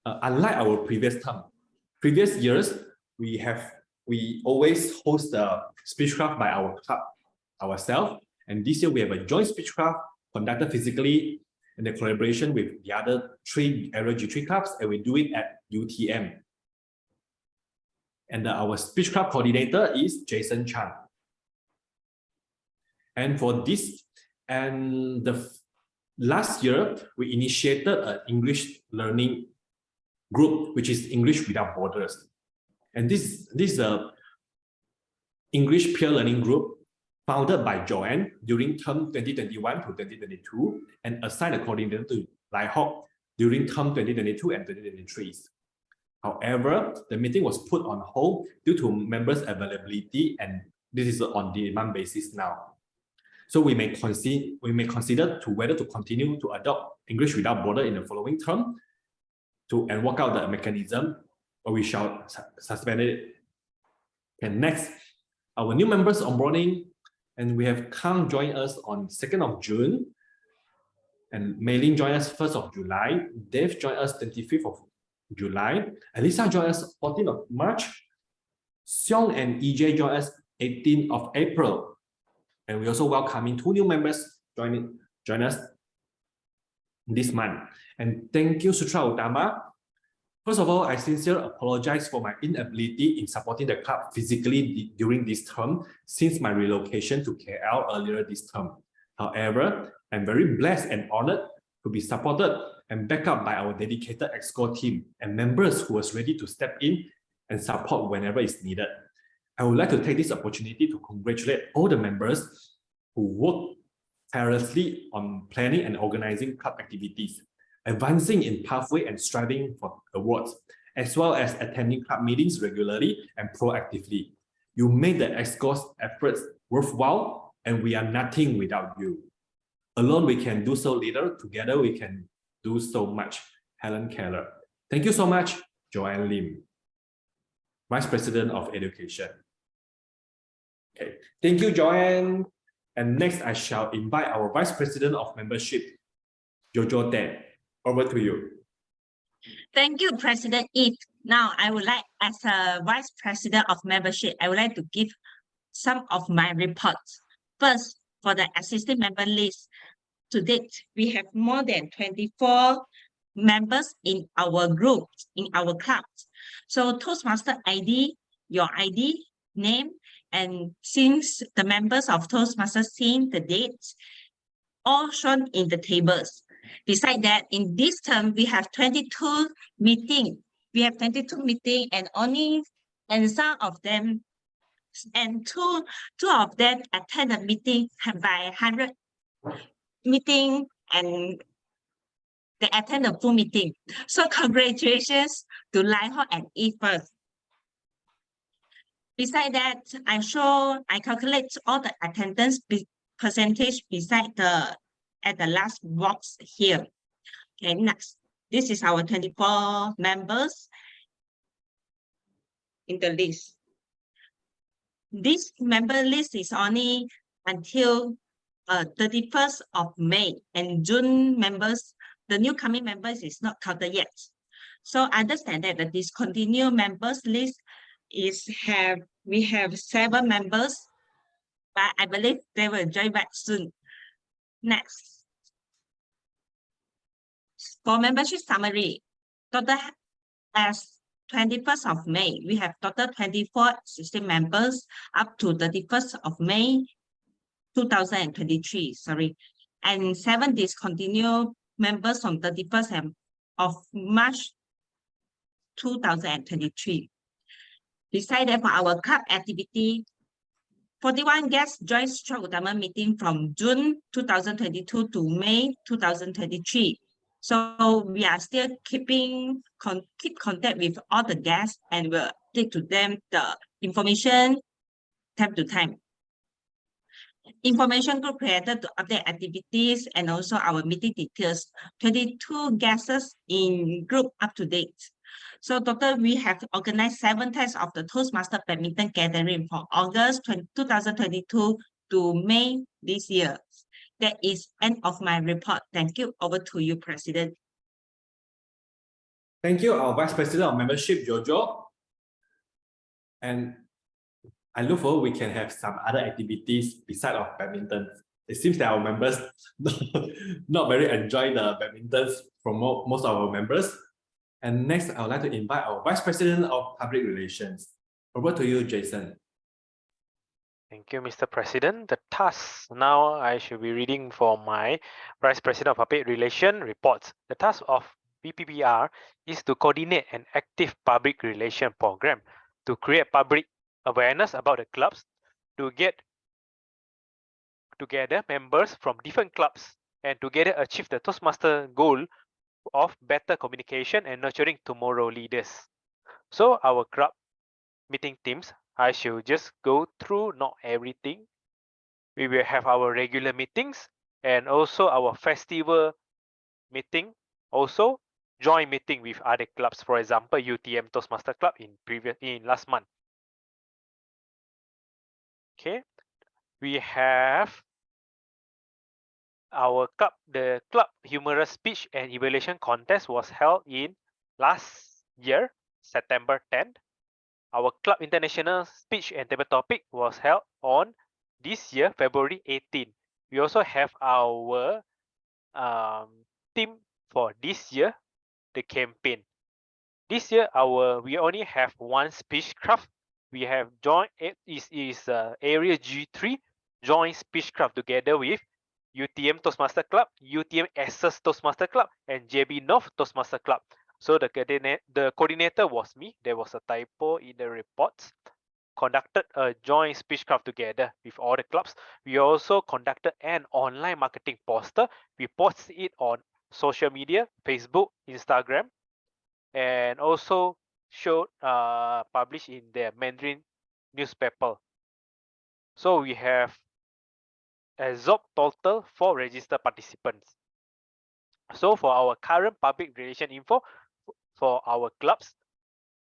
unlike our previous years, we always host the speechcraft by our club ourselves. And this year we have a joint speechcraft conducted physically and the collaboration with the other 3 area G3 clubs, and we do it at UTM. And our speech club coordinator is Jason Chan. And for this, and last year, we initiated an English learning group, which is English Without Borders. And this is a English peer learning group founded by Joanne during term 2021 to 2022 and assigned a coordinator to Lai Hock during term 2022 and 2023. However, the meeting was put on hold due to members' availability, and this is on demand basis now. So we may consider to whether to continue to adopt English Without Border in the following term and work out the mechanism, or we shall suspend it. And next, our new members onboarding, and we have Kang join us on 2nd of June, and Mei-Lin joined us 1st of July, Dave joined us 25th of July, Elisa joined us 14th of March, Xiong and EJ joined us 18th of April, and we also welcoming 2 new members join us this month. And thank you, Sutera Utama. First of all, I sincerely apologize for my inability in supporting the club physically during this term since my relocation to KL earlier this term. However, I'm very blessed and honored to be supported and backed up by our dedicated EXCO team and members who was ready to step in and support whenever it's needed. I would like to take this opportunity to congratulate all the members who work tirelessly on planning and organizing club activities, advancing in pathway and striving for awards, as well as attending club meetings regularly and proactively. You made the EXCO's efforts worthwhile, and we are nothing without you. Alone we can do so little, together we can do so much. Helen Keller. Thank you so much, Joanne Lim, Vice President of Education. Okay, thank you, Joanne. And next, I shall invite our Vice President of Membership, Jojo Tan. Over to you. Thank you, President Yves. Now, I would like, as a Vice President of Membership, I would like to give some of my reports. First, for the existing member list, to date, we have more than 24 members in our group, in our club. So Toastmaster ID, your ID, name, and since the members of Toastmasters seen the dates, all shown in the tables. Besides that, in this term, we have 22 meetings. We have 22 meetings, and some of them, and two of them attend the meeting by 100 meeting, and they attend the full meeting. So congratulations to Lai Ho and Yves first. Besides that, I calculate all the attendance percentage beside at the last box here. Okay, next. This is our 24 members in the list. This member list is only until 31st of May, and June members, the new coming members is not counted yet. So I understand that the discontinued members list we have 7 members, but I believe they will join back soon. Next, for membership summary, total as 21st of May, we have total 24 existing members up to 31st of May 2023, and 7 discontinued members from 31st of March 2023. Besides that, for our club activity, 41 guests joined Sutera Utama meeting from June 2022 to May 2023. So we are still keep contact with all the guests and will update to them the information time to time. Information group created to update activities and also our meeting details. 22 guests in group up to date. So total, we have organized 7 times of the Toastmaster Badminton Gathering from August 2022 to May this year. That is end of my report. Thank you. Over to you, President. Thank you, our Vice President of Membership, Jojo. And I look forward we can have some other activities beside of badminton it seems that our members not very enjoy the badminton from most of our members. And next, I would like to invite our Vice President of Public Relations. Over to you, Jason. Thank you, Mr. President. The task now I should be reading for my Vice President of Public Relations reports. The task of BPPR is to coordinate an active public relation program to create public awareness about the clubs, to get together members from different clubs and together achieve the Toastmaster goal of better communication and nurturing tomorrow leaders. So our club meeting teams, I should just go through not everything. We will have our regular meetings and also our festival meeting, also joint meeting with other clubs, for example UTM Toastmaster Club in last month. Okay, we have our club, the club humorous speech and evaluation contest was held in last year, September 10th. Our club international speech and table topic was held on this year, February 18th. We also have our theme for this year, the campaign. This year, we only have one speechcraft. We have joined, it is area G3, joint speechcraft together with UTM Toastmaster Club, UTM SS Toastmaster Club, and JB North Toastmaster Club. So the coordinator was me. There was a typo in the reports. Conducted a joint speechcraft together with all the clubs. We also conducted an online marketing poster. We posted it on social media, Facebook, Instagram, and also showed published in the Mandarin newspaper. So we have absorbed total 4 registered participants. So for our current public relation info for our clubs,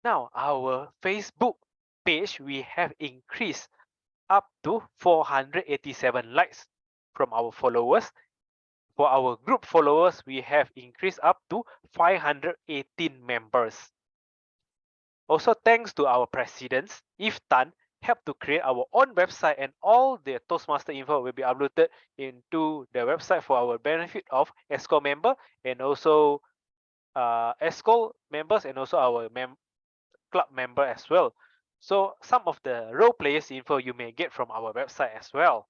now our Facebook page, we have increased up to 487 likes from our followers. For our group followers, we have increased up to 518 members. Also, thanks to our presidents, Yves helped to create our own website, and all the Toastmaster info will be uploaded into the website for our benefit of ESCO member and also ESCO members and also our club member as well. So some of the role players info you may get from our website as well.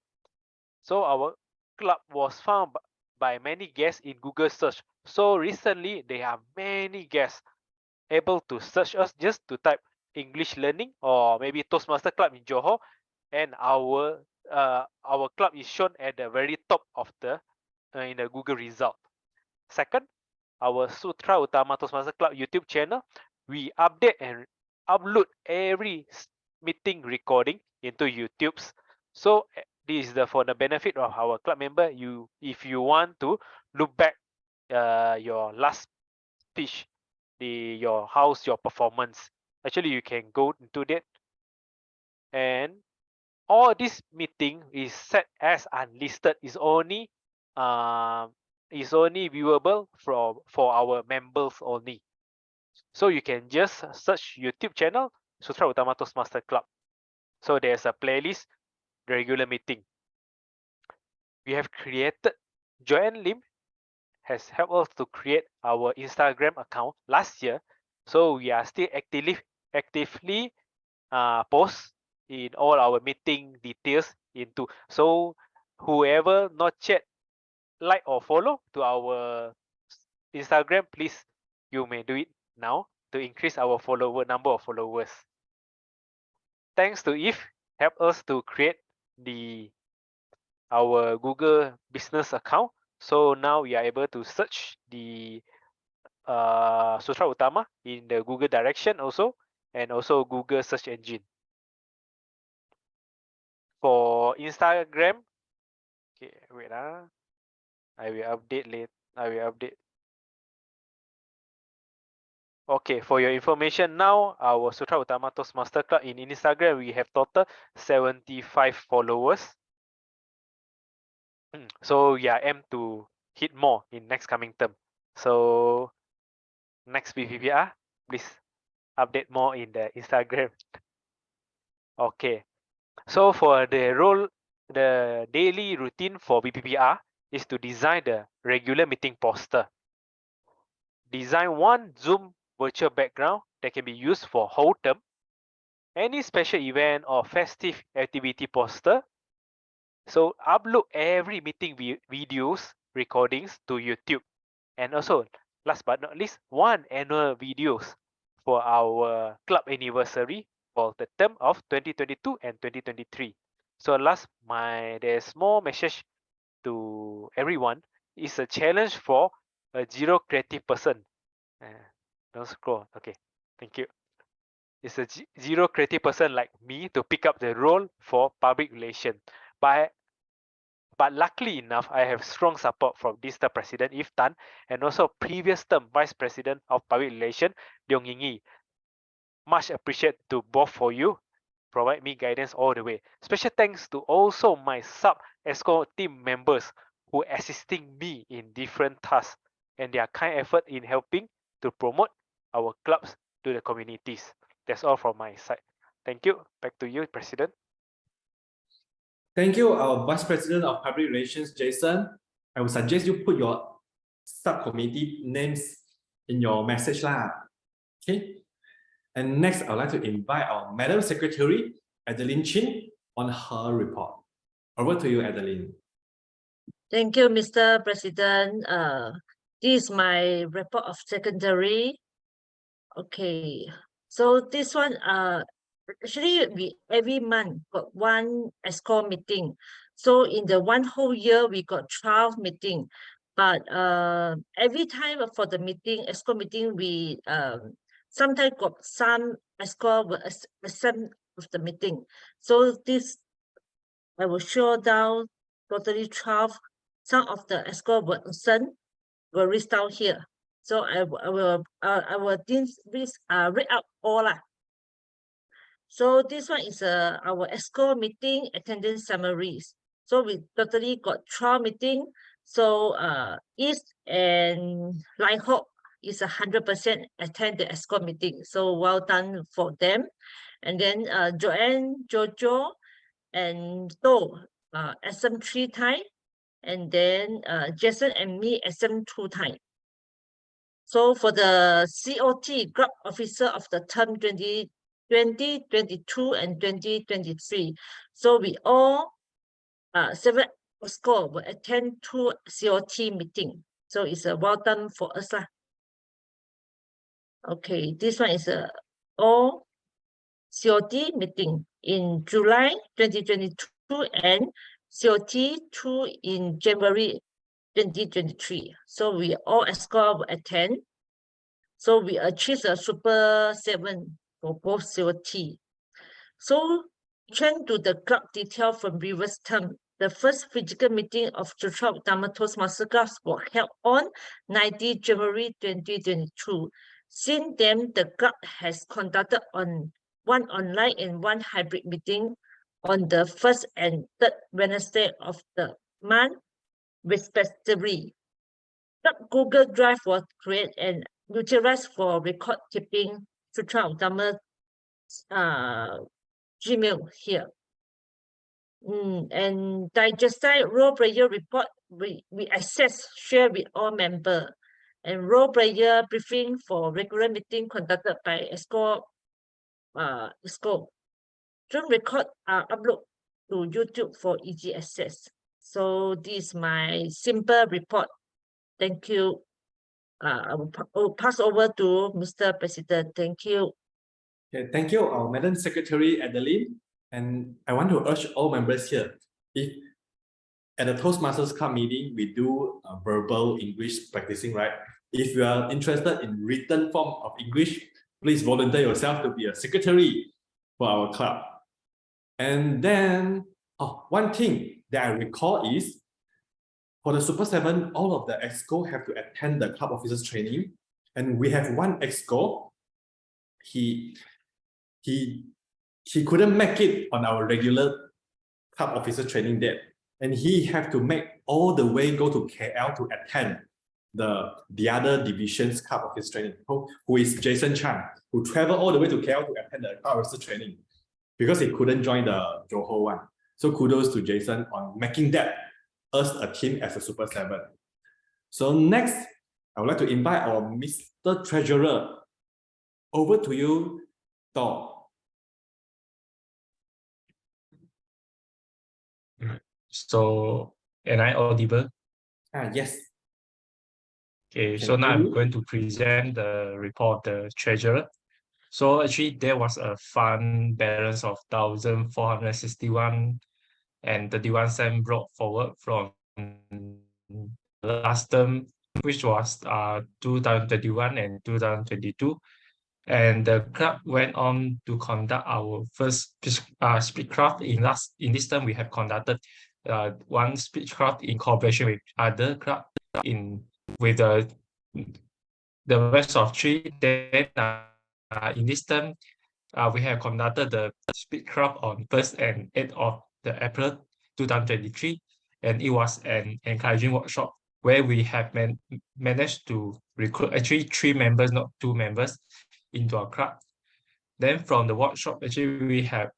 So our club was found by many guests in Google search. So recently there are many guests able to search us just to type English learning or maybe Toastmaster Club in Johor, and our club is shown at the very top of the in the Google result. Second, our Sutera Utama Toastmasters Club YouTube channel, we update and upload every meeting recording into YouTube's. So this is for the benefit of our club member. If you want to look back your last speech, your performance. Actually, you can go into that, and all this meeting is set as unlisted. Is only viewable for our members only. So you can just search YouTube channel Sutera Utama Toastmasters Club. So there's a playlist, regular meeting. We have created, Joanne Lim has helped us to create our Instagram account last year. So we are still actively post in all our meeting details into. So whoever not yet like or follow to our Instagram, please, you may do it now to increase our number of followers. Thanks to Yves, help us to create our Google business account. So now we are able to search the Sutera Utama in the Google direction also, and also Google search engine. For Instagram, okay, wait, I will update later. I will update. Okay, for your information now, our Sutera Utama Toastmasters Club in Instagram, we have total 75 followers. So yeah, aim to hit more in next coming term. So next BPPR, please update more in the Instagram. Okay, so for the the daily routine for BPPR is to design the regular meeting poster. Design one Zoom virtual background that can be used for whole term, any special event or festive activity poster. So upload every meeting videos recordings to YouTube, and also last but not least, one annual videos for our club anniversary for the term of 2022 and 2023. So there's more message to everyone. It's a challenge for a zero creative person. Don't scroll. Okay, thank you. It's a zero creative person like me to pick up the role for public relations. But luckily enough, I have strong support from this term President Yves Tan and also previous term Vice President of Public Relations, Leong Ying. Much appreciated to both for you. Provide me guidance all the way. Special thanks to also my sub-ESCO team members who assisting me in different tasks and their kind effort in helping to promote our clubs to the communities. That's all from my side. Thank you. Back to you, President. Thank you, our Vice President of Public Relations, Jason. I would suggest you put your subcommittee names in your message lah. Okay. And next, I'd like to invite our Madam Secretary, Adeline Chin, on her report. Over to you, Adeline. Thank you, Mr. President. This is my report of secretary. Okay, so this one, actually, we every month got one ESCO meeting. So in the one whole year, we got 12 meeting. But every time for the meeting, ESCO meeting, we sometimes got some ESCO will accept of the meeting. So this, I will show down totally 12. Some of the ESCO will accept, will list down here. So I will read out all lah. So this one is our ESCO meeting attendance summaries. So we totally got 12 meeting. So East and Lai Hope is 100% attend the ESCO meeting. So well done for them. And then Joanne, Jojo, and Do SM 3 times. And then Jason and me SM 2 times. So for the COT, Club Officer of the term 2022 and 2023. So we all 7 ESCO will attend 2 COT meeting. So it's a well done for us lah. Okay, this one is a all COT meeting in July 2022 and COT 2 in January 2023. So we all ESCO will attend. So we achieved a Super 7 for both COT. So turn to the club detail from previous term. The first physical meeting of Sutera Utama Toastmasters Club was held on 19 January 2022. Since then, the club has conducted one online and one hybrid meeting on the first and third Wednesday of the month, respectively. Club Google Drive was created and utilized for record keeping Sutera Utama Gmail here. And digested role player report we share with all members. And role player briefing for regular meeting conducted by ESCO. Dream record are uploaded to YouTube for easy access. So this is my simple report. Thank you. I will pass over to Mr. President. Thank you. Okay, thank you, our Madam Secretary Adeline. And I want to urge all members here, if at the Toastmasters Club meeting, we do verbal English practicing, right? If you are interested in written form of English, please volunteer yourself to be a secretary for our club. And then, one thing that I recall is, for the Super 7, all of the ESCO have to attend the club officers training. And we have one ESCO, he couldn't make it on our regular club officer training date. And he have to make all the way go to KL to attend the other divisions club officer training, who is Jason Chan, who traveled all the way to KL to attend the club officer training because he couldn't join the Johor one. So kudos to Jason on making that us a team as a Super 7. So next, I would like to invite our Mr. Treasurer. Over to you, Dor. So, am I audible? Yes. Okay, Can so now hear I'm you. going to present the report of the treasurer. So actually, there was a fund balance of 1,461 and 31 cents brought forward from last term, which was 2021 and 2022. And the club went on to conduct our first speechcraft. In this term, we have conducted one speechcraft in cooperation with other club with the rest of 3. Then in this term, we have conducted the speechcraft on 1st and 8th of April 2023, and it was an encouraging workshop where we have managed to recruit actually 3 members, not 2 members, into our club. Then from the workshop, actually we have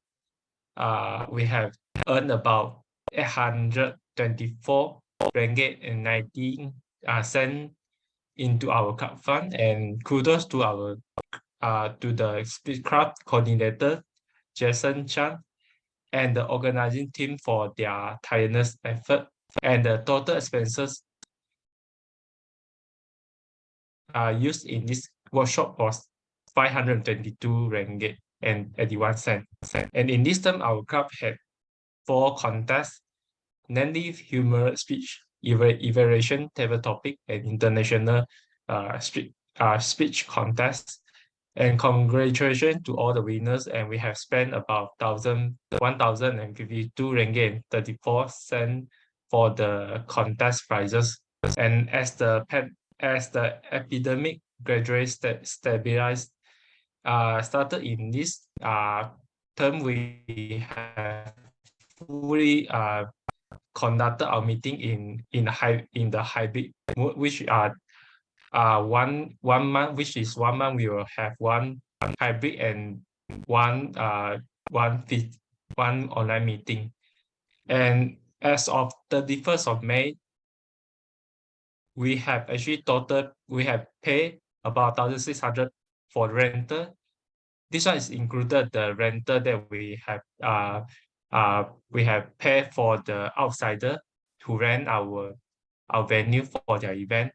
earned about 824 ringgit and 19 cents into our club fund, and kudos to our to the speechcraft coordinator Jason Chan and the organizing team for their tireless effort. And the total expenses used in this workshop was 522 ringgit and 81 cents. And in this term, our club had 4 contests, namely humor speech, evaluation, table topic, and international speech contest. And congratulations to all the winners. And we have spent about 1,052 ringgit and 34 cents for the contest prizes. And as the epidemic gradually stabilized, started in this term, we have fully conducted our meeting in the hybrid mode, which one month, which is 1 month we will have one hybrid and one online meeting. And as of 31st of May, we have actually paid about 1,600 for rental. This one is included the rental that we have paid for the outsider to rent our venue for their event,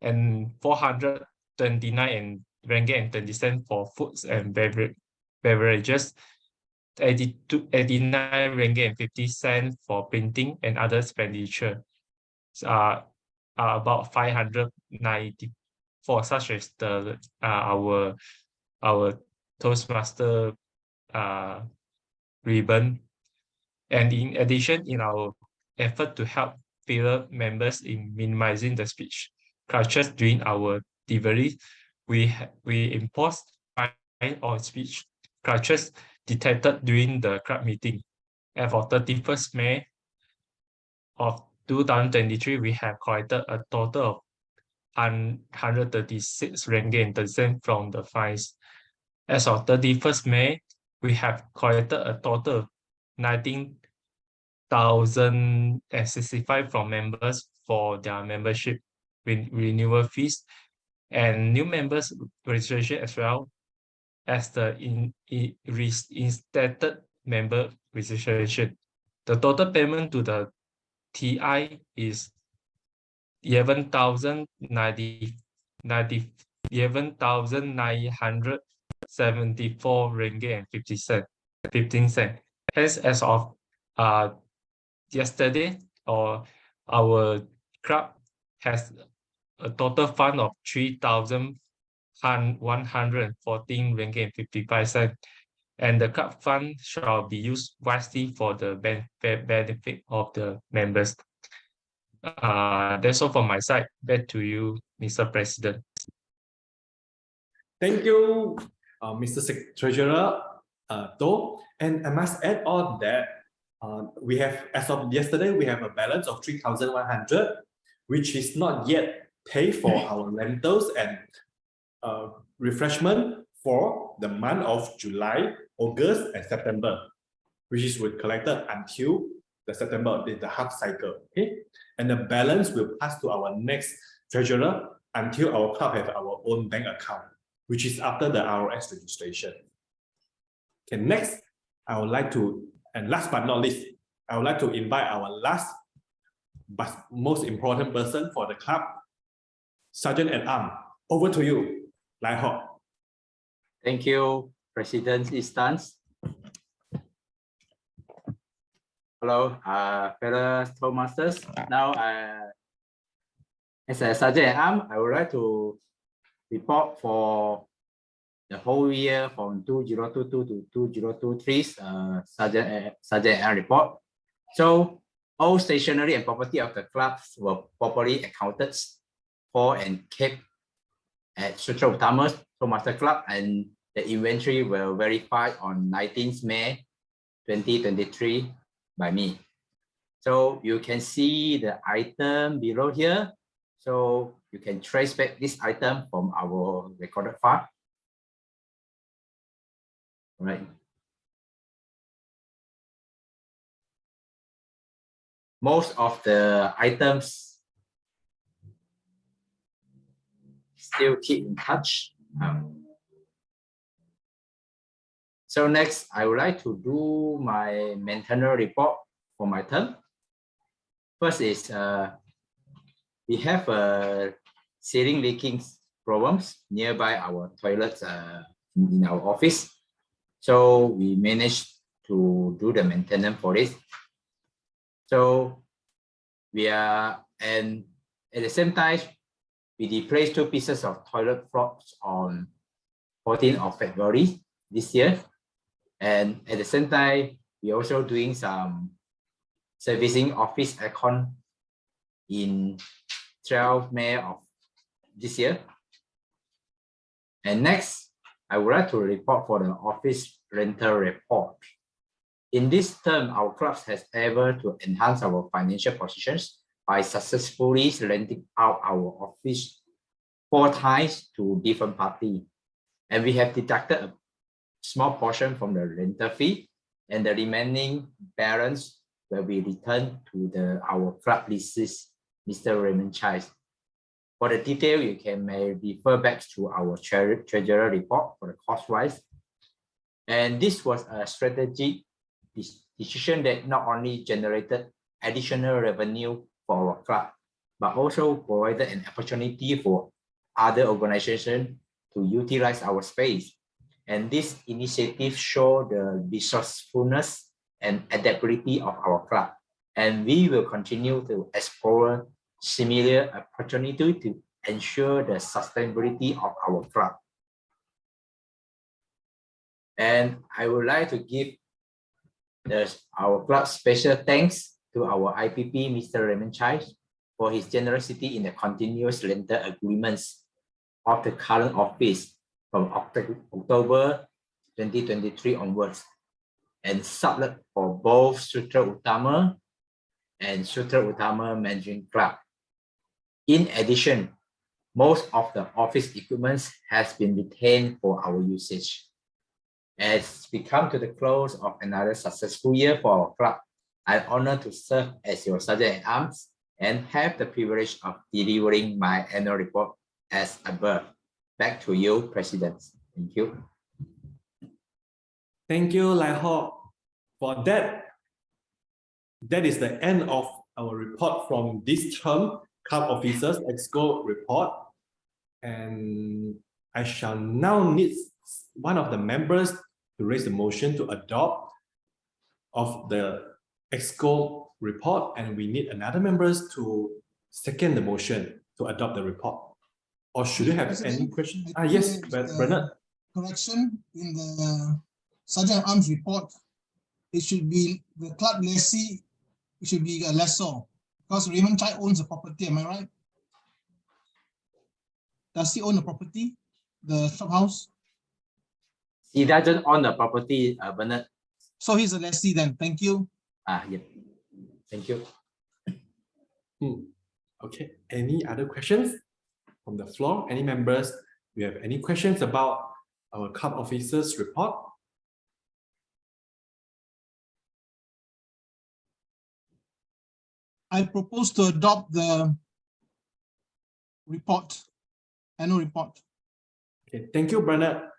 and 429 ringgit and 20 cents for foods and beverages, 89 ringgit and 50 cents for printing and other expenditure. About 594, such as the our Toastmaster ribbon. And in addition, in our effort to help fellow members in minimizing the speech crutches during our delivery, we imposed fine on speech crutches detected during the club meeting. And for 31st May of 2023, we have collected a total of 136 ringgit and 30 cents from the fines. As of 31st May, we have collected a total of 19,065 from members for their membership renewal fees and new members registration, as well as the reinstated member registration. The total payment to the TI is 11,974 ringgit and 15 cents. Hence, as of yesterday, our club has a total fund of 3,114 ringgit and 55 cents, and the club fund shall be used wisely for the benefit of the members. That's all from my side. Back to you, Mr. President. Thank you, Mr. Treasurer Do. And I must add on that we have, as of yesterday, we have a balance of 3,100, which is not yet paid for our rentals and refreshment for the month of July, August, and September. which is collected until the September, the half cycle. Okay, and the balance will pass to our next treasurer until our club have our own bank account, which is after the ROS registration. Okay, next, I would like to, and last but not least, I would like to invite our last but most important person for the club, Sergeant at Arms. Over to you, Lai Ho. Thank you, President Istans. Hello, fellow Toastmasters. Now, as a Sergeant at Arms, I would like to report for the whole year from 2022 to 2023, Sergeant at Arms report. So, all stationery and property of the clubs were properly accounted for and kept at Sutera Utama Toastmasters Club, and the inventory were verified on 19th May 2023 by me. So you can see the item below here. So you can trace back this item from our recorded file. All right. Most of the items still keep in touch. So next, I would like to do my maintenance report for my term. First is we have ceiling leaking problems nearby our toilets in our office. So we managed to do the maintenance for it. So we are, and at the same time, we replaced 2 pieces of toilet floors on 14th of February this year. And at the same time, we're also doing some servicing office aircon in 12th May of this year. And next, I would like to report for the office rental report. In this term, our clubs has able to enhance our financial positions by successfully renting out our office 4 times to different parties. And we have deducted a small portion from the rental fee, and the remaining balance will be returned to our club leases, Mr. Raymond Chai. For the detail, you can may refer back to our treasurer report for the cost-wise. And this was a strategic decision that not only generated additional revenue for our club, but also provided an opportunity for other organizations to utilize our space. And this initiative show the resourcefulness and adaptability of our club. And we will continue to explore similar opportunity to ensure the sustainability of our club. And I would like to give our club special thanks to our IPP, Mr. Raymond Chai, for his generosity in the continuous rental agreements of the current office from October 2023 onwards, and sublet for both Sutera Utama and Sutera Utama Mandarin Club. In addition, most of the office equipment has been retained for our usage. As we come to the close of another successful year for our club, I'm honored to serve as your Sergeant at Arms and have the privilege of delivering my annual report as above. Back to you, President. Thank you. Thank you, Lai Ho. For that, that is the end of our report from this term, Club Officers Exco report. And I shall now need one of the members to raise the motion to adopt of the Exco report, and we need another members to second the motion to adopt the report. Or should you have any questions? Yes, Bernard. Correction in the Sergeant Arms report, it should be the club lessee, it should be a lessor, because Raymond Chai owns the property, am I right? Does he own the property, the shophouse? He doesn't own the property, Bernard. So he's a lessee then, thank you. Yeah, thank you. Okay, any other questions from the floor? Any members, we have any questions about our club officers report? I propose to adopt the report, annual report. Okay, thank you, Bernard.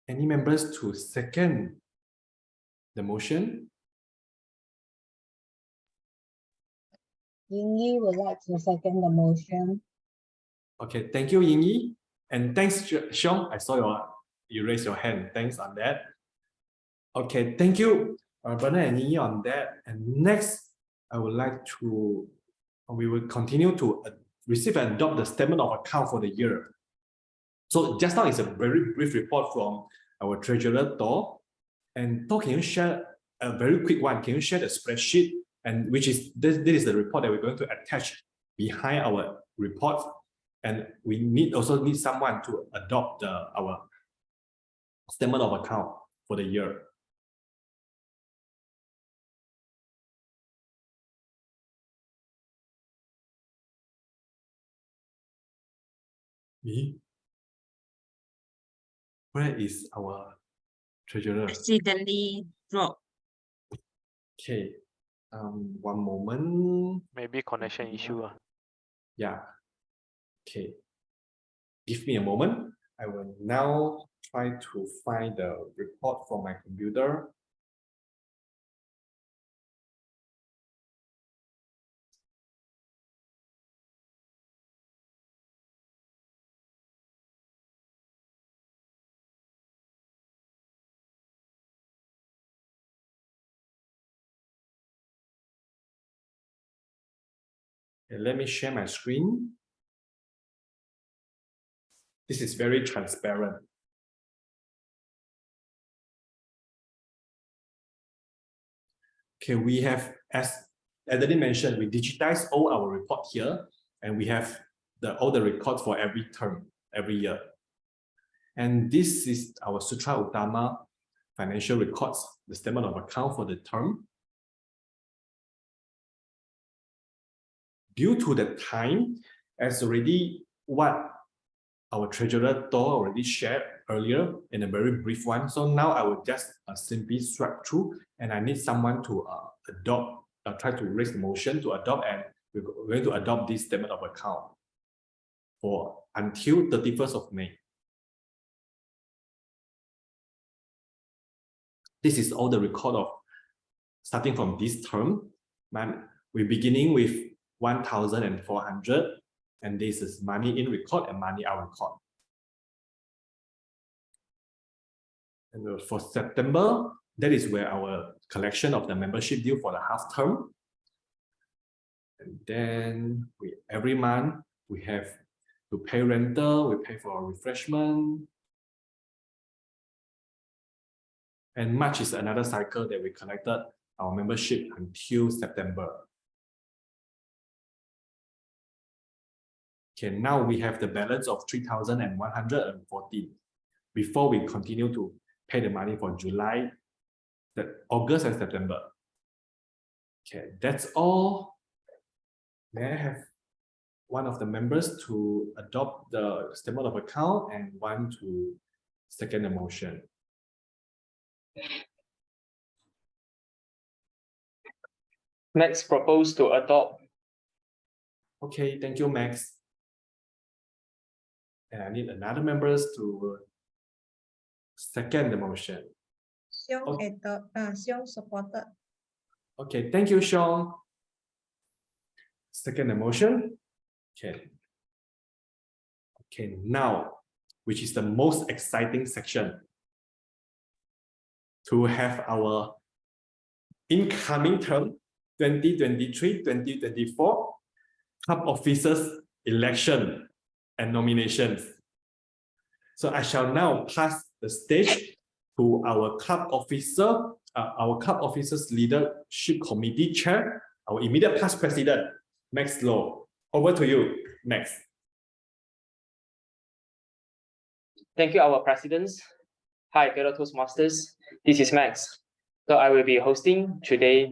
Any members to second the motion? Ying would like to second the motion. Okay, thank you, Ying. And thanks, Xiong. I saw you raise your hand. Thanks on that. Okay, thank you, Bernard and Ying on that. And next, I would like to, we will continue to receive and adopt the statement of account for the year. So just now is a very brief report from our treasurer, Tor. And Tor, can you share a very quick one? Can you share the spreadsheet? And which is, this is the report that we're going to attach behind our report. And we also need someone to adopt our statement of account for the year. Me? Where is our treasurer? Accidentally dropped. Okay, one moment. Maybe connection issue. Yeah. Okay. Give me a moment. I will now try to find the report from my computer. Okay, let me share my screen. This is very transparent. Okay, we have, as Adeline mentioned, we digitize all our report here, and we have all the records for every term, every year. And this is our Sutera Utama financial records, the statement of account for the term. Due to the time, as already what our treasurer Tor already shared earlier in a very brief one. So now I will just simply swipe through, and I need someone to adopt, try to raise the motion to adopt, and we're going to adopt this statement of account for until 31st of May. This is all the record of starting from this term. We're beginning with 1,400. And this is money in record and money out record. And for September, that is where our collection of the membership due for the half term. And then every month we have to pay rental, we pay for refreshment. And March is another cycle that we collected our membership until September. Okay, now we have the balance of 3,114 before we continue to pay the money for July, August and September. Okay, that's all. May I have one of the members to adopt the statement of account and one to second the motion? Max proposed to adopt. Okay, thank you, Max. And I need another members to second the motion. Xiong supported. Okay, thank you, Sean. Second the motion. Okay. Okay, now, which is the most exciting section, to have our incoming term 2023-2024 club officers election and nominations. So I shall now pass the stage to our club officers leadership committee chair, our immediate past president, Max Low. Over to you, Max. Thank you, our presidents. Hi, fellow Toastmasters. This is Max. So I will be hosting today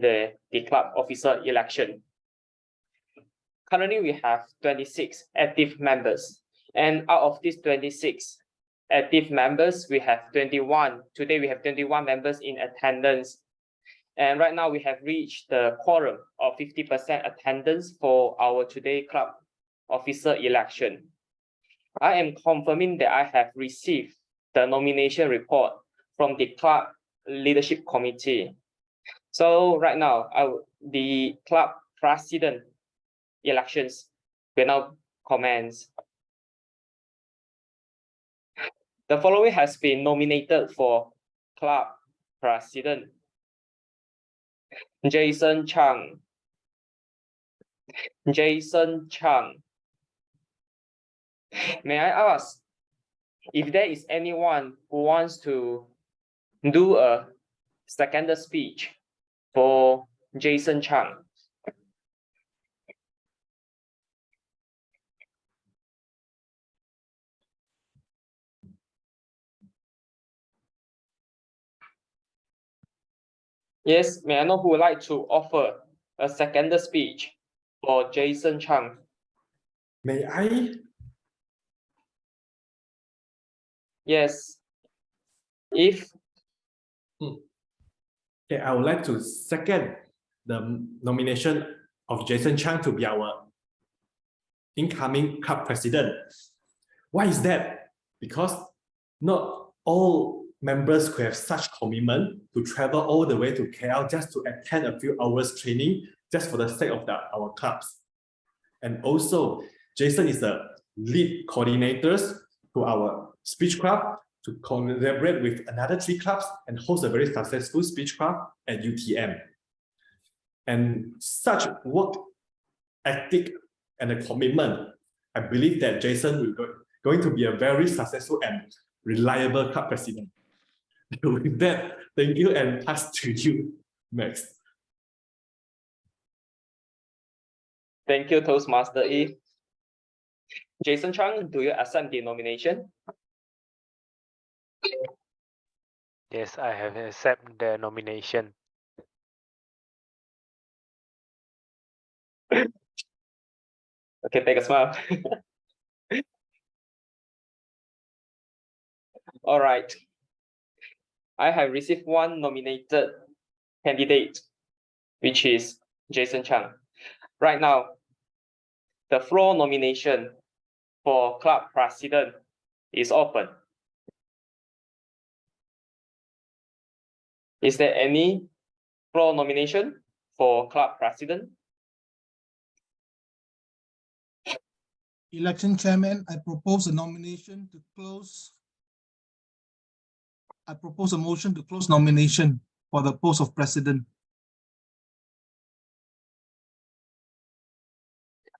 the club officer election. Currently, we have 26 active members. And out of these 26 active members, we have 21. Today, we have 21 members in attendance. And right now we have reached the quorum of 50% attendance for our today club officer election. I am confirming that I have received the nomination report from the club leadership committee. So right now, the club president elections will now commence. The following has been nominated for club president: Jason Chang. Jason Chang. May I ask if there is anyone who wants to do a second speech for Jason Chang? Yes, may I know who would like to offer a second speech for Jason Chang? May I? Yes. If Okay, I would like to second the nomination of Jason Chang to be our incoming club president. Why is that? Because not all members could have such commitment to travel all the way to KL just to attend a few hours training just for the sake of our clubs. And also, Jason is the lead coordinators to our speech club to collaborate with another 3 clubs and host a very successful speech club at UTM. And such work ethic and a commitment, I believe that Jason will going to be a very successful and reliable club president. With that, thank you and pass to you, Max. Thank you, Toastmaster Yves. Jason Chang, do you accept the nomination? Yes, I have accepted the nomination. Okay, take a smile. All right. I have received one nominated candidate, which is Jason Chang. Right now, the floor nomination for club president is open. Is there any floor nomination for club president? Election chairman, I propose a nomination to close. I propose a motion to close nomination for the post of president.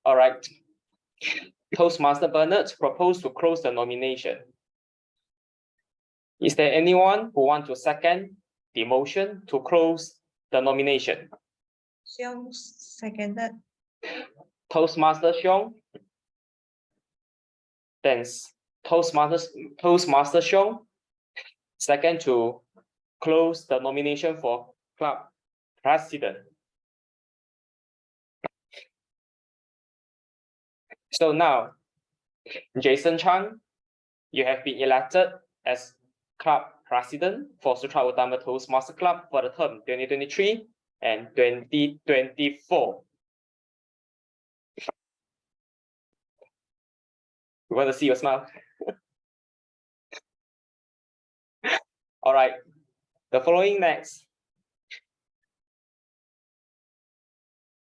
All right. Toastmaster Bernard proposed to close the nomination. Is there anyone who wants to second the motion to close the nomination? Xiong seconded. Toastmaster Xiong. Thanks. Toastmaster Xiong. Second to close the nomination for club president. So now, Jason Chang, you have been elected as club president for Sutera Utama Toastmasters Club for the term 2023 and 2024. We want to see your smile. All right. The following next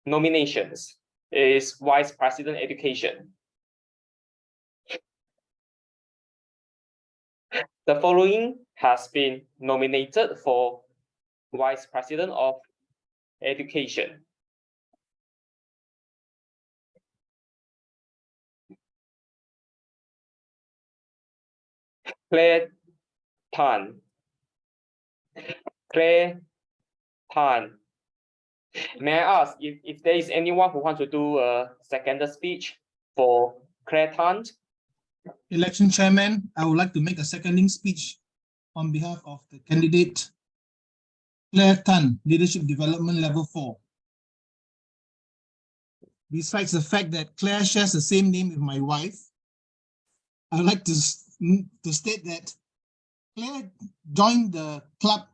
nominations is Vice President Education. The following has been nominated for Vice President of Education. Claire Tan. Claire Tan. May I ask if there is anyone who wants to do a second speech for Claire Tan? Election chairman, I would like to make a seconding speech on behalf of the candidate Claire Tan, Leadership Development Level 4. Besides the fact that Claire shares the same name with my wife, I would like to state that Claire joined the club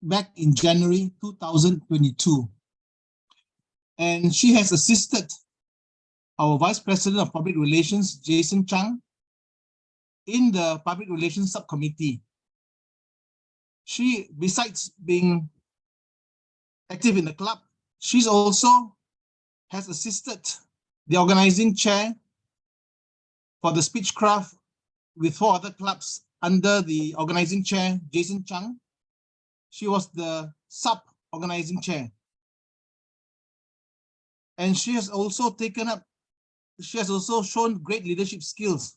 back in January 2022. And she has assisted our Vice President of Public Relations, Jason Chang, in the Public Relations Subcommittee. She, besides being active in the club, she's also has assisted the organizing chair for the Speechcraft with 4 other clubs under the organizing chair, Jason Chang. She was the sub-organizing chair. And she has also shown great leadership skills,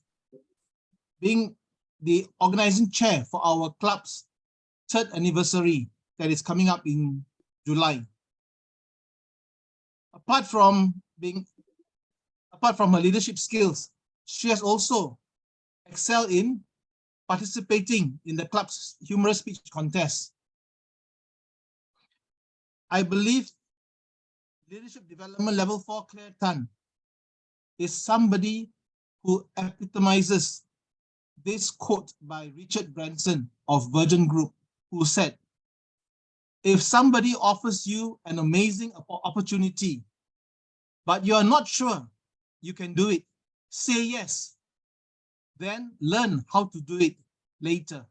being the organizing chair for our club's 3rd anniversary that is coming up in July. Apart from her leadership skills, she has also excelled in participating in the club's humorous speech contest. I believe Leadership Development Level 4 Claire Tan is somebody who epitomizes this quote by Richard Branson of Virgin Group, who said, "If somebody offers you an amazing opportunity, but you are not sure you can do it, say yes. Then learn how to do it later."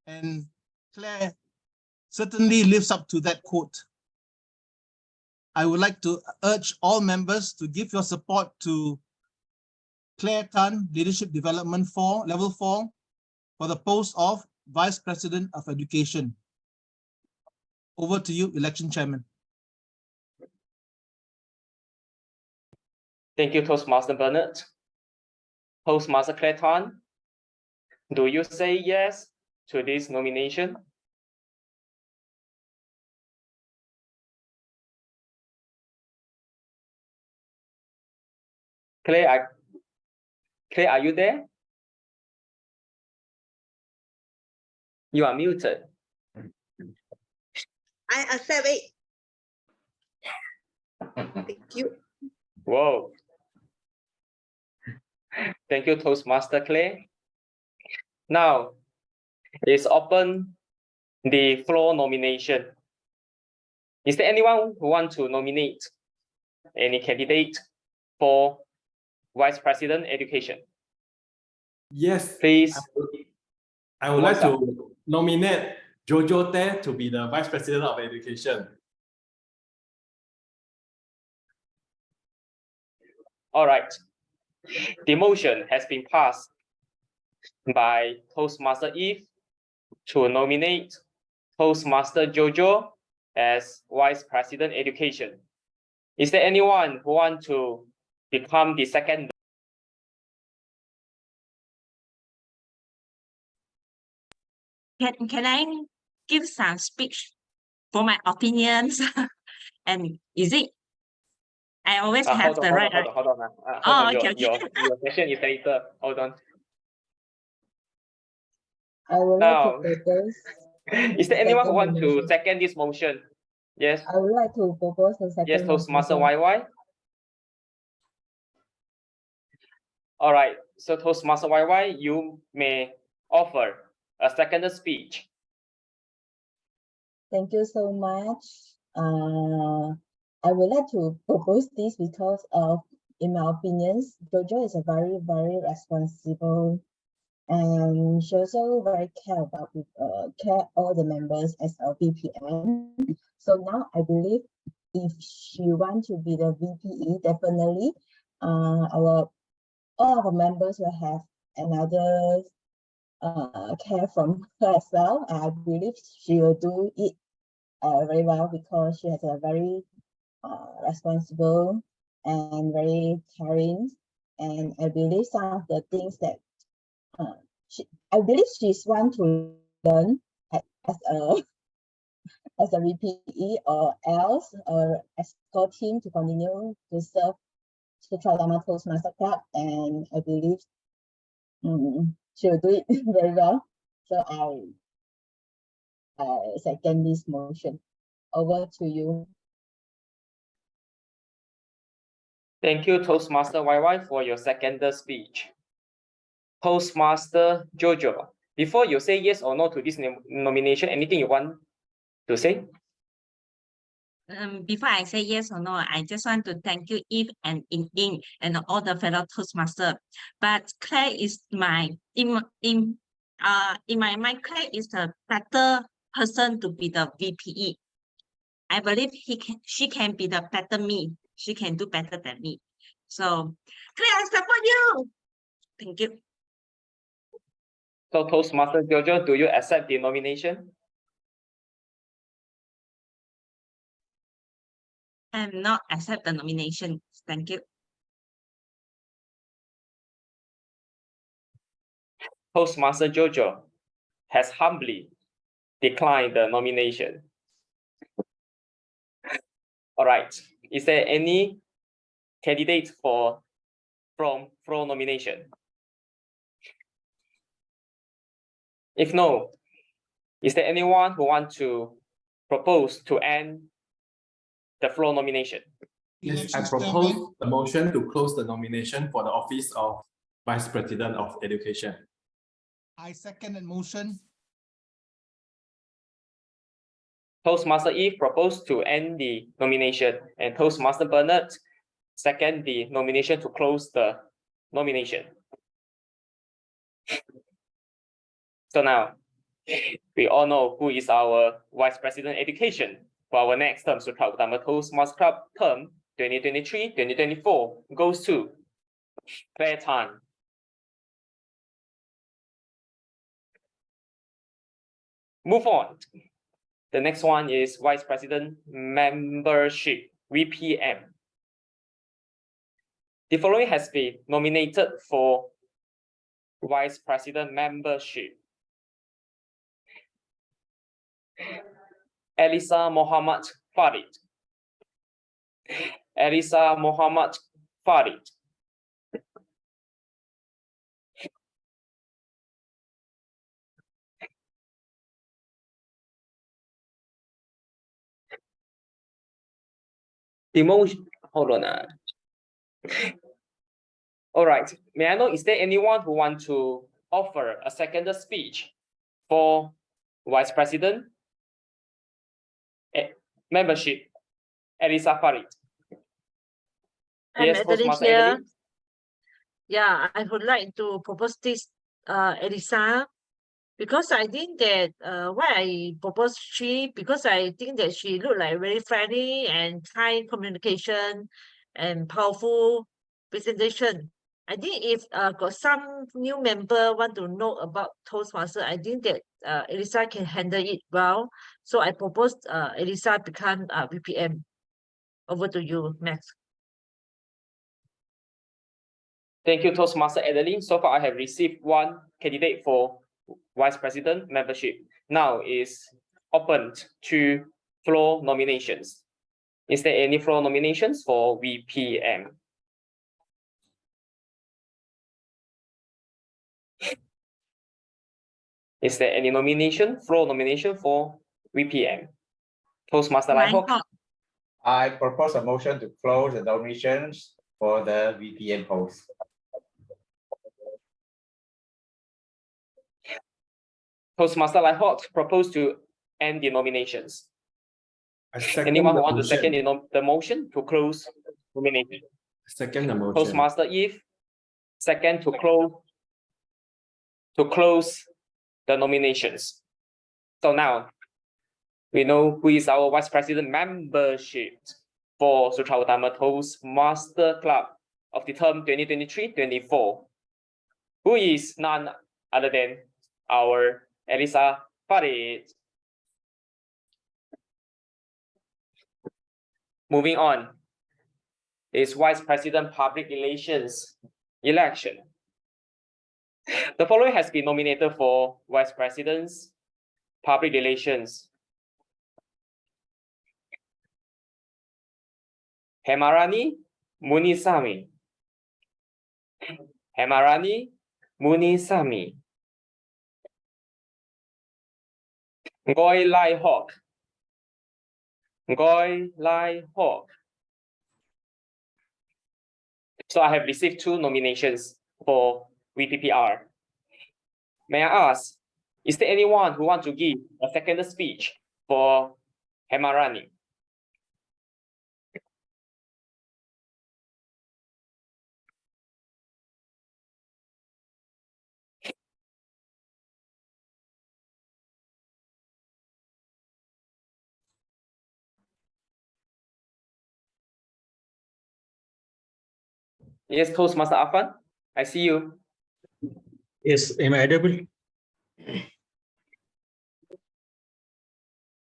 And Claire certainly lives up to that quote. I would like to urge all members to give your support to Claire Tan, Leadership Development 4, Level 4, for the post of Vice President of Education. Over to you, Election Chairman. Thank you, Toastmaster Bernard. Toastmaster Claire Tan, do you say yes to this nomination? Claire, are you there? You are muted. I accept it. Thank you. Whoa. Thank you, Toastmaster Claire. Now, it's open the floor nomination. Is there anyone who wants to nominate any candidate for Vice President Education? Yes. Please. I would like to nominate Jojo Te to be the Vice President of Education. All right. The motion has been passed by Toastmaster Yves to nominate Toastmaster Jojo as Vice President Education. Is there anyone who wants to become the second? Can I give some speech for my opinions? And is it? I always have the right. Hold on. Okay. Your session is later. Hold on. I would like to propose. Is there anyone who wants to second this motion? Yes. I would like to propose a second. Yes, Toastmaster YY. All right. So Toastmaster YY, you may offer a second speech. Thank you so much. I would like to propose this because in my opinions, Jojo is a very, very responsible, and she also very care about all the members as a VPN. So now I believe if she wants to be the VPE, definitely all our members will have another care from her as well. I believe she will do it very well because she has a very responsible and very caring, and I believe some of the things that I believe she's want to learn as a VPE or else as core team to continue to serve Sutera Utama Toastmasters Club, and I believe she'll do it very well. So I second this motion. Over to you. Thank you, Toastmaster YY, for your second speech. Toastmaster Jojo, Before you say yes or no to this nomination, anything you want to say? Before I say yes or no, I just want to thank you, Yves and Ying and all the fellow Toastmasters. But Claire is in my mind, Claire is the better person to be the VPE. I believe she can be the better me. She can do better than me. So Claire, I support you. Thank you. So Toastmaster Jojo, do you accept the nomination? I'm not accept the nomination. Thank you. Toastmaster Jojo has humbly declined the nomination. All right. Is there any candidate from floor nomination? If no, is there anyone who wants to propose to end the floor nomination? Yes, I propose a motion to close the nomination for the office of Vice President of Education. I second the motion. Toastmaster Yves proposed to end the nomination, and Toastmaster Bernard second the nomination to close the nomination. So now, we all know who is our Vice President Education for our next term. Sutera Utama Toastmasters Club term 2023-2024 goes to Claire Tan. Move on. The next one is Vice President Membership, VPM. The following has been nominated for Vice President Membership. Elisa Mohammed Farid. Elisa Mohammed Farid. The motion, hold on. All right, may I know, is there anyone who wants to offer a second speech for Vice President Membership, Elisa Farid? Yes, Toastmaster here. Yeah, I would like to propose this, Elisa, because I think that why I propose she, because I think that she look like very friendly and kind communication and powerful presentation. I think if got some new member want to know about Toastmaster, I think that Elisa can handle it well. So I propose Elisa become VPM. Over to you, Max. Thank you, Toastmaster Adeline. So far, I have received one candidate for Vice President Membership. Now is open to floor nominations. Is there any floor nominations for VPM? Is there any floor nomination for VPM? Toastmaster Lai Hock. I propose a motion to close the nominations for the VPM post. Toastmaster Lai Hock proposed to end the nominations. Anyone who wants to second the motion to close nomination? Second the motion. Toastmaster Yves, second to close the nominations. So now we know who is our Vice President Membership for Sutera Utama Toastmasters Club of the term 2023-24, who is none other than our Elisa Farid. Moving on is Vice President Public Relations election. The following has been nominated for Vice President's Public Relations. Hemarani Munisami. Hemarani Munisami. Ngoi Lai Hock. Ngoi Lai Hock. So I have received two nominations for VPPR. May I ask, Is there anyone who wants to give a second speech for Hemarani? Yes, Toastmaster Afan, I see you. Yes, am I audible?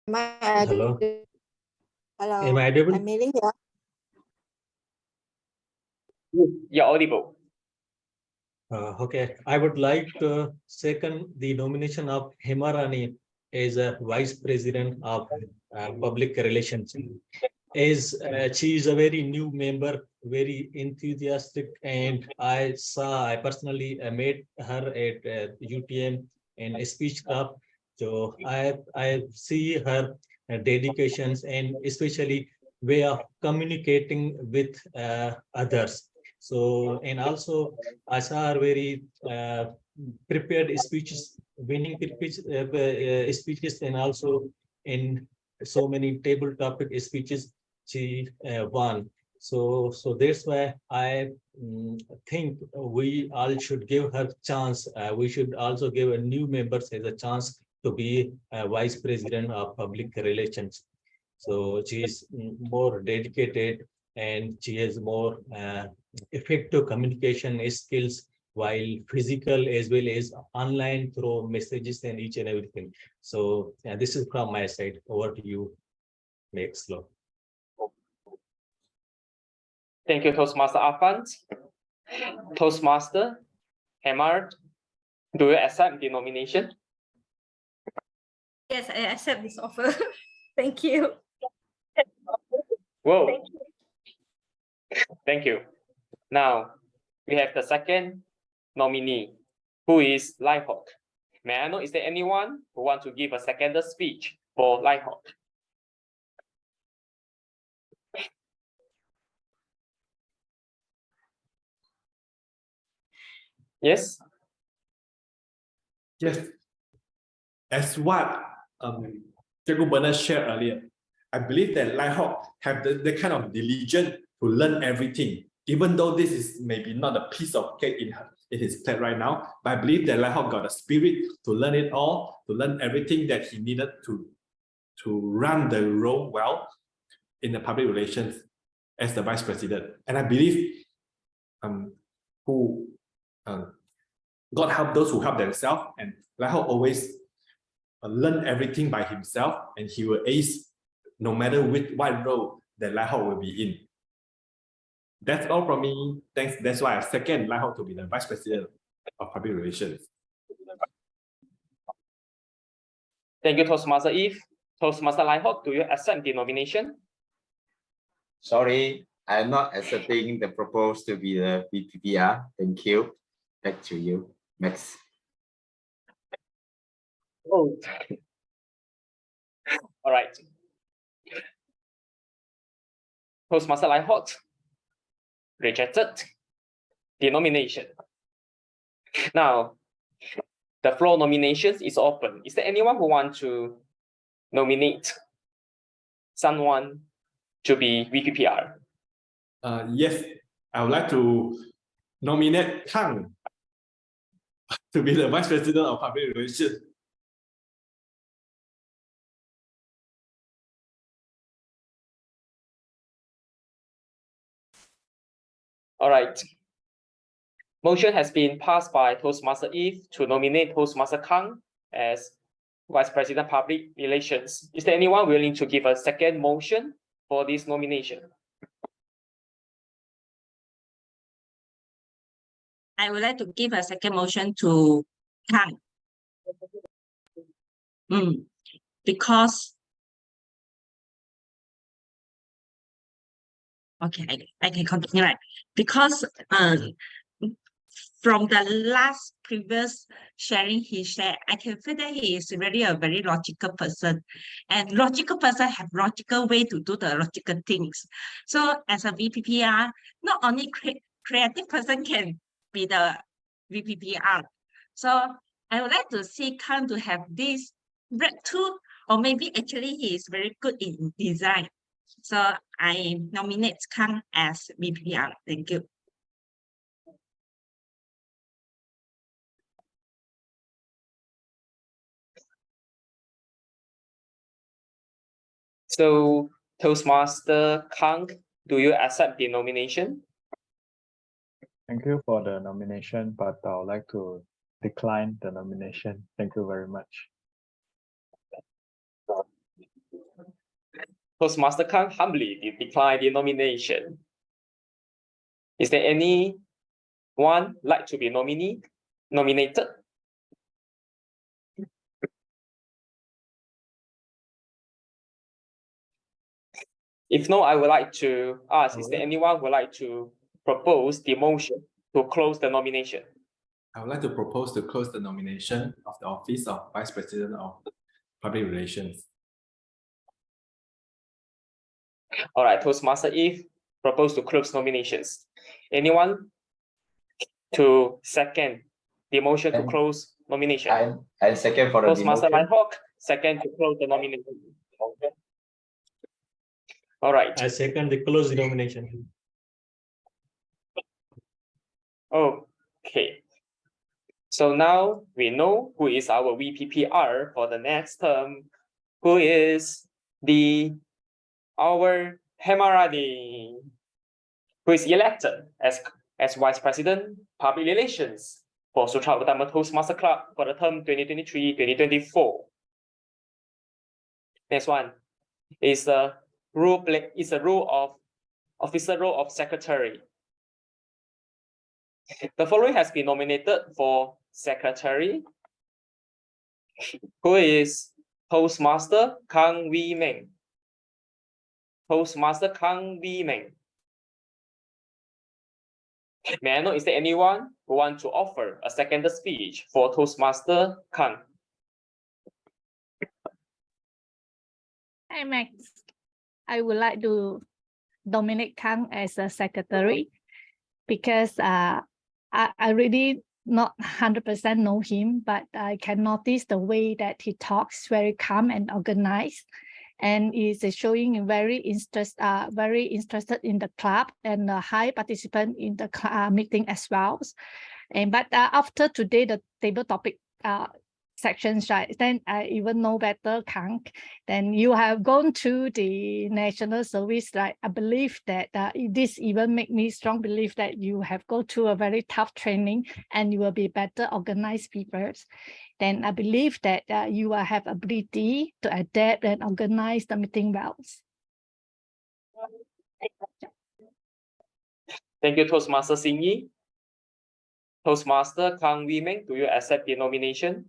Hello. Hello. Am I audible? I'm Mei here. You're audible. Okay, I would like to second the nomination of Hemarani as a Vice President of Public Relations. As she is a very new member, very enthusiastic, and I personally met her at UTM in a speech club. So I see her dedications and especially way of communicating with others. So, and also I saw her very prepared speeches, winning speeches, and also in so many table topic speeches she won. So that's why I think we all should give her chance. We should also give a new members as a chance to be a vice president of public relations. So she is more dedicated and she has more effective communication skills while physical as well as online through messages and each and everything. So this is from my side. Over to you, Max. Thank you, Toastmaster Afan. Toastmaster Hemar, do you accept the nomination? Yes, I accept this offer. Thank you. Whoa. Thank you. Now, we have the second nominee, who is Lighthawk. May I know, is there anyone who wants to give a second speech for Lighthawk? Yes? Yes. As what Jacob Bernard shared earlier, I believe that Lighthawk have the kind of diligence to learn everything, even though this is maybe not a piece of cake in his plate right now, but I believe that Lighthawk got a spirit to learn it all, to learn everything that he needed to run the role well in the public relations as the vice president. And I believe God help those who help themselves, and Lighthawk always learn everything by himself, and he will ace no matter what role that Lighthawk will be in. That's all from me. Thanks. That's why I second Lighthawk to be the vice president of public relations. Thank you, Toastmaster Yves. Toastmaster Lighthawk, do you accept the nomination? Sorry, I'm not accepting the proposal to be the VPPR. Thank you. Back to you, Max. Oh. All right. Toastmaster Lighthawk rejected the nomination. Now, the floor nominations is open. Is there anyone who wants to nominate someone to be VPPR? Yes, I would like to nominate Tang to be the vice president of public relations. All right. Motion has been passed by Toastmaster Yves to nominate Toastmaster Kang as Vice President Public Relations. Is there anyone willing to give a second motion for this nomination? I would like to give a second motion to Kang. Because okay, I can continue, right? Because from the last previous sharing he shared, I can feel that he is really a very logical person, and logical person have logical way to do the logical things. So as a VPPR, not only creative person can be the VPPR. So I would like to see Kang to have this breakthrough, or maybe actually he is very good in design. So I nominate Kang as VPR. Thank you. So Toastmaster Kang, do you accept the nomination? Thank you for the nomination, but I would like to decline the nomination. Thank you very much. Toastmaster Kang humbly declined the nomination. Is there anyone like to be nominated? If no, I would like to ask, is there anyone who would like to propose the motion to close the nomination? I would like to propose to close the nomination of the Office of Vice President of Public Relations. All right, Toastmaster Yves propose to close nominations. Anyone to second the motion to close nomination? I second for the Toastmaster motion. Lighthawk, second to close the nomination. All right. I second the close the nomination. Okay. So now we know who is our VPPR for the next term, who is our Hemarani, who is elected as Vice President Public Relations for Sutera Utama Toastmasters Club for the term 2023-2024. Next one is the role of officer role of secretary. The following has been nominated for secretary, who is Toastmaster Kang Wee Meng. Toastmaster Kang Wee Meng. May I know, is there anyone who wants to offer a second speech for Toastmaster Kang? Hi, Max. I would like to nominate Kang as a secretary because I really not 100% know him, but I can notice the way that he talks, very calm and organized, and is showing very interested in the club and a high participant in the meeting as well. But after today, the table topic sections, right, then I even know better, Kang. Then you have gone to the national service, right? I believe that this even make me strong belief that you have go to a very tough training and you will be better organized people. Then I believe that you will have ability to adapt and organize the meeting well. Thank you, Toastmaster Xingyi. Toastmaster Kang Wee Meng, do you accept the nomination?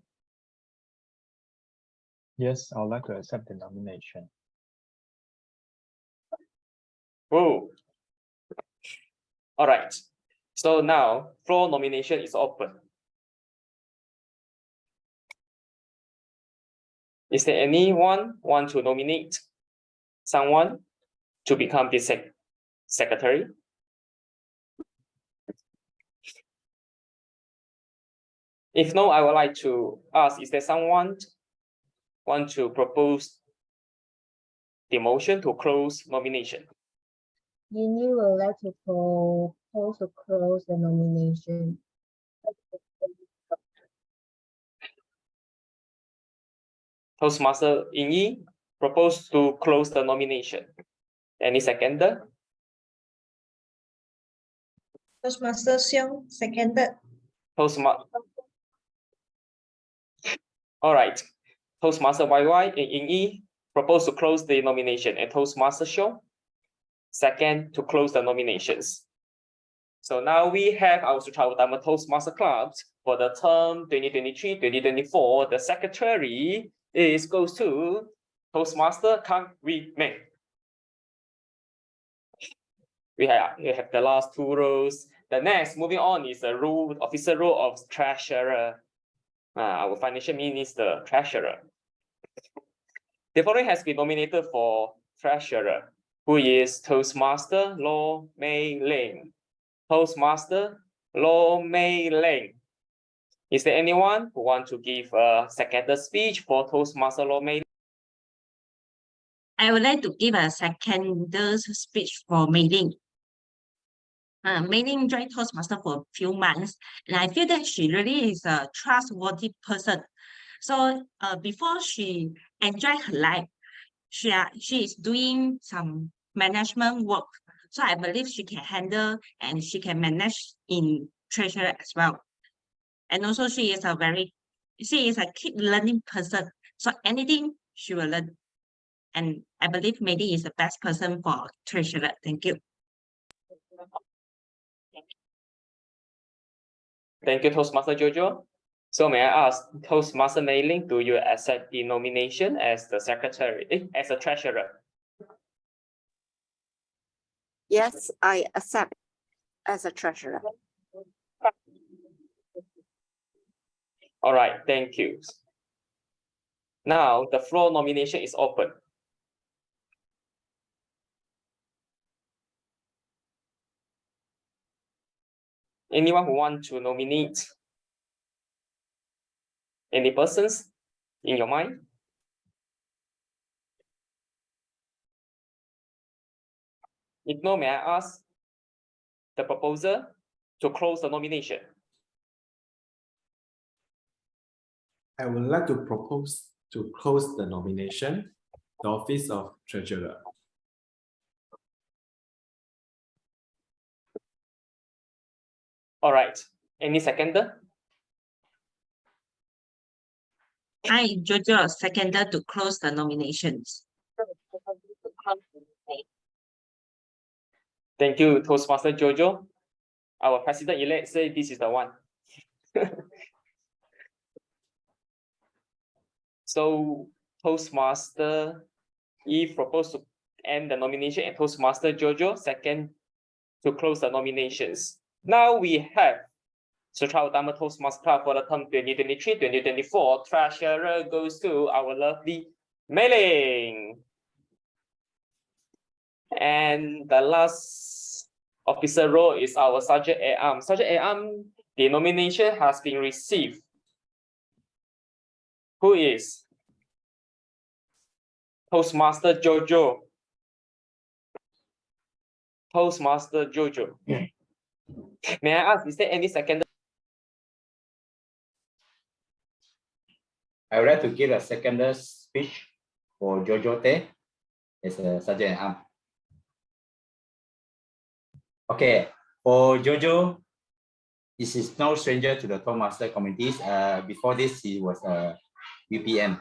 Yes, I would like to accept the nomination. Oh. All right. So now floor nomination is open. Is there anyone want to nominate someone to become the secretary? If no, I would like to ask, is there someone want to propose the motion to close nomination? Yini would like to propose to close the nomination. Toastmaster Yingyi propose to close the nomination. Any seconder? Toastmaster Xiong, seconded. All right. Toastmaster YY and Yingyi propose to close the nomination, and Toastmaster Xiong second to close the nominations. So now we have our Sutera Utama Toastmasters Club for the term 2023-2024. The secretary goes to Toastmaster Kang Wee Meng. We have the last two rows. The next, moving on, is the officer role of treasurer. Our financial minister, treasurer. The following has been nominated for treasurer, who is Toastmaster Lo Mei Ling. Toastmaster Lo Mei Ling. Is there anyone who want to give a second speech for Toastmaster Law Mei? I would like to give a second speech for Mei Ling. Mei Ling joined Toastmaster for a few months, and I feel that she really is a trustworthy person. So before she enjoy her life, she is doing some management work. So I believe she can handle and she can manage in treasury as well. And also she is a keep learning person. So anything she will learn. And I believe Mei Ling is the best person for treasurer. Thank you. Thank you, Toastmaster Jojo. So may I ask Toastmaster Mei Ling, do you accept the nomination as the secretary, as a treasurer? Yes, I accept as a treasurer. All right, thank you. Now the floor nomination is open. Anyone who wants to nominate any persons in your mind? If no, may I ask the proposer to close the nomination? I would like to propose to close the nomination, the office of treasurer. All right, any seconder? I, Jojo, seconder to close the nominations. Thank you, Toastmaster Jojo. Our president-elect said this is the one. So Toastmaster Yves proposed to end the nomination and Toastmaster Jojo second to close the nominations. Now we have Sutera Utama Toastmasters Club for the term 2023-2024. Treasurer goes to our lovely Mei Ling. And the last officer role is our Sergeant at Arms. Sergeant at Arms, the nomination has been received. Who is Toastmaster Jojo? Toastmaster Jojo. May I ask, is there any second? I would like to give a second speech for Jojo Te as a Sergeant at Arms. Okay, for Jojo, this is no stranger to the Toastmaster communities. Before this, he was a UPM,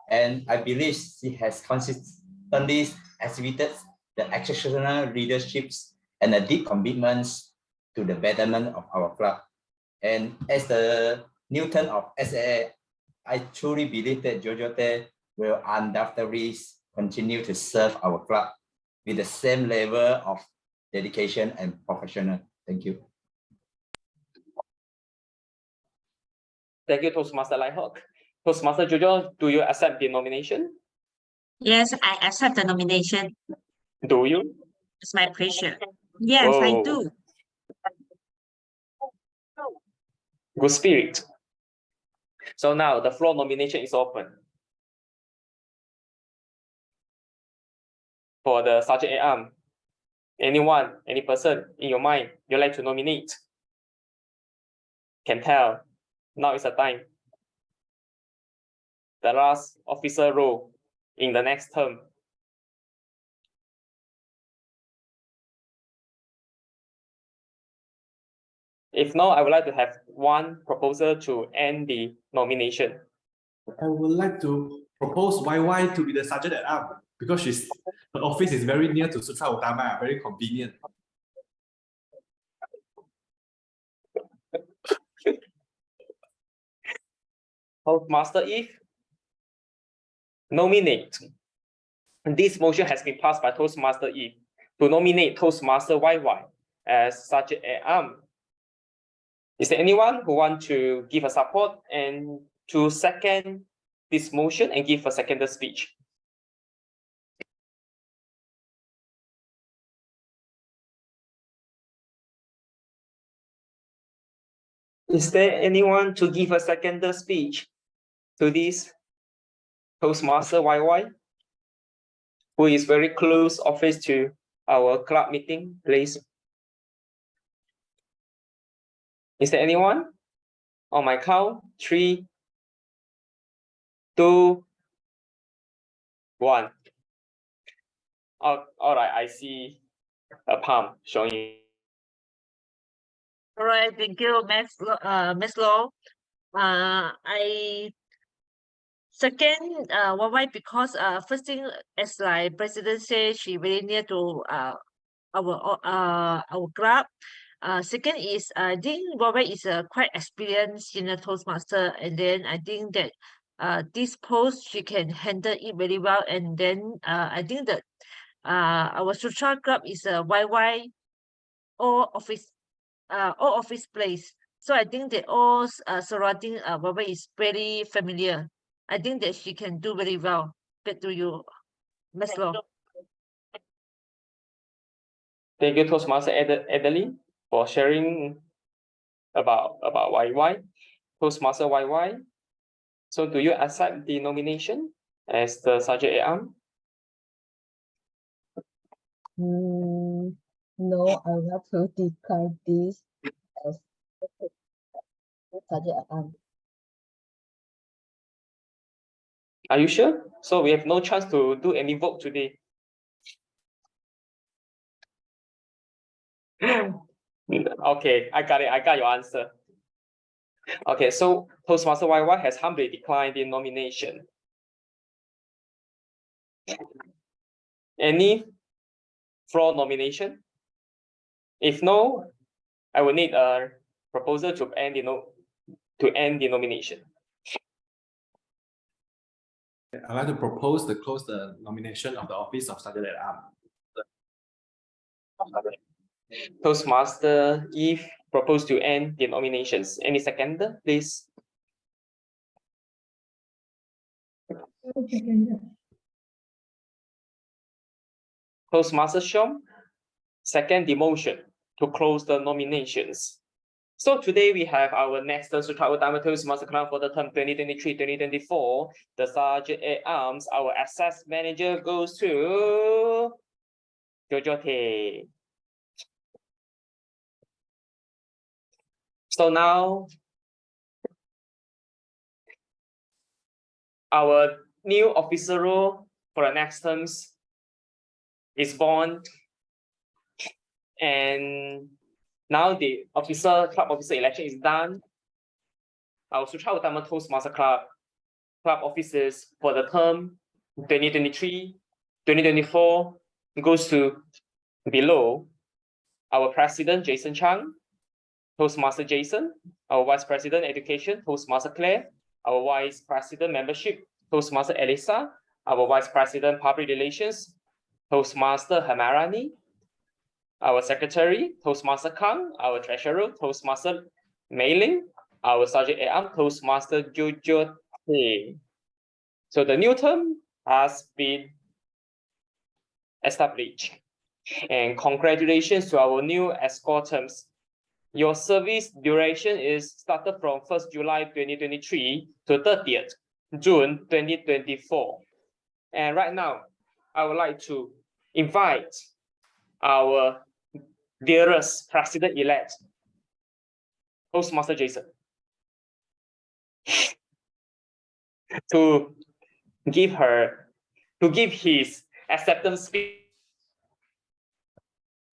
and I believe he has consistently exhibited the exceptional leaderships and the deep commitments to the betterment of our club. And as the Newton of SAA, I truly believe that Jojo Te will undoubtedly continue to serve our club with the same level of dedication and professional. Thank you. Thank you, Toastmaster Lighthawk. Toastmaster Jojo, do you accept the nomination? Yes, I accept the nomination. Do you? It's my pleasure. Yes, I do. Good spirit. So now the floor nomination is open. For the Sergeant at Arms, anyone, any person in your mind you'd like to nominate? Can tell. Now is the time. The last officer role in the next term. If not, I would like to have one proposal to end the nomination. I would like to propose YY to be the Sergeant at Arms because her office is very near to Sutera Utama, very convenient. Toastmaster Yves, nominate. This motion has been passed by Toastmaster Yves to nominate Toastmaster YY as Sergeant at Arms. Is there anyone who wants to give a support and to second this motion and give a second speech? Is there anyone to give a second speech to this Toastmaster YY, who is very close office to our club meeting, please? Is there anyone? On my count, 3, 2, 1. Oh, all right, I see a palm showing. All right, thank you, Ms. Law. I second why because first thing, as like President said, she very near to our club. Second is I think Robert is a quite experienced senior Toastmaster, and then I think that this post she can handle it very well, and then I think that our Sutera club is a YY all office place. So I think that all surrounding Robert is very familiar. I think that she can do very well. Back to you, Ms. Law. Thank you, Toastmaster Adeline, for sharing about YY, Toastmaster YY. So do you accept the nomination as the Sergeant at Arms? No, I will have to decline this as Sergeant at Arms. Are you sure? So we have no chance to do any vote today. Okay, I got it. I got your answer. Okay, so Toastmaster YY has humbly declined the nomination. Any floor nomination? If no, I will need a proposal to end the nomination. I'd like to propose to close the nomination of the office of Sergeant at Arms. Toastmaster Yves proposed to end the nominations. Any seconder, please? Toastmaster Shom, second the motion to close the nominations. So today we have our next Sutera Utama Toastmasters Club for the term 2023-2024. The Sergeant at Arms, our access manager, goes to Jojo Tay. So now our new officer role for the next terms is born, and now the club officer election is done. Our Sutera Utama Toastmasters Club officers for the term 2023-2024 goes to below our President Jason Chang, Toastmaster Jason, our Vice President Education, Toastmaster Claire, our Vice President Membership, Toastmaster Elisa, our Vice President Public Relations, Toastmaster Hamarani, our Secretary, Toastmaster Kang, our Treasurer, Toastmaster Mei-Ling, our Sergeant at Arms, Toastmaster Jojo Tay. So the new term has been established. And congratulations to our new escort terms. Your service duration is started from 1st July 2023 to 30th June 2024. And right now, I would like to invite our dearest President-elect, Toastmaster Jason, to give his acceptance speech.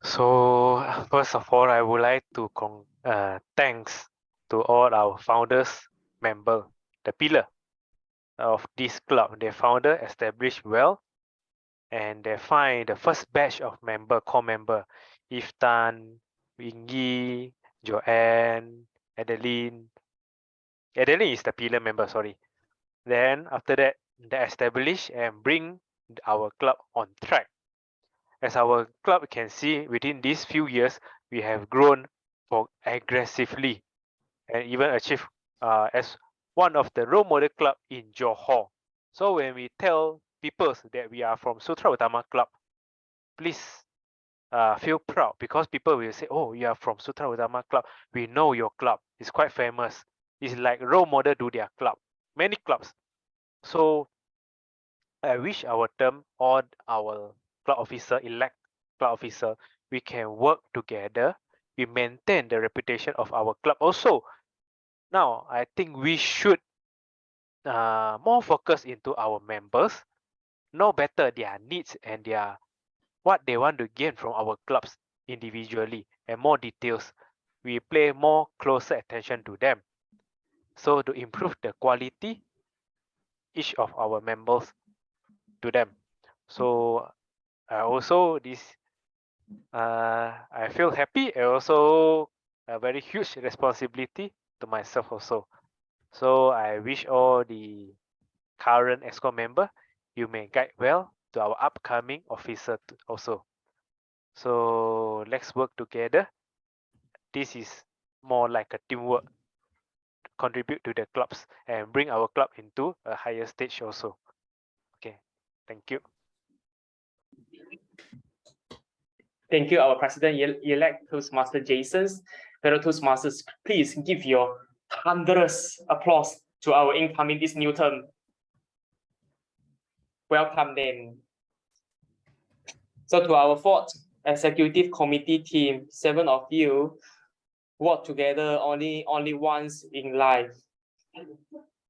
So first of all, I would like to thanks to all our founders, member, the pillar of this club. They founder established well, and they find the first batch of core member, Yves Tan, Wingy, Joanne, Adeline. Adeline is the pillar member, sorry. Then after that, they establish and bring our club on track. As our club can see, within these few years, we have grown aggressively and even achieved as one of the role model club in Johor. So when we tell people that we are from Sutera Utama Club, please feel proud, because people will say, oh, you are from Sutera Utama Club. We know your club. It's quite famous. It's like role model to their club, many clubs. So I wish our term, all our club officer, elect club officer, we can work together. We maintain the reputation of our club also. Now, I think we should more focus into our members, know better their needs and their what they want to gain from our clubs individually, and more details. We pay more closer attention to them. So to improve the quality, each of our members to them. So also this I feel happy and also a very huge responsibility to myself also. So I wish all the current EXCO member, you may guide well to our upcoming officer also. So let's work together. This is more like a teamwork, contribute to the clubs and bring our club into a higher stage also. Okay, thank you. Thank you, our President-elect Toastmaster Jason. Fellow Toastmasters, please give your thunderous applause to our incoming this new term. Welcome then. So to our fourth executive committee team, 7 of you work together only once in life.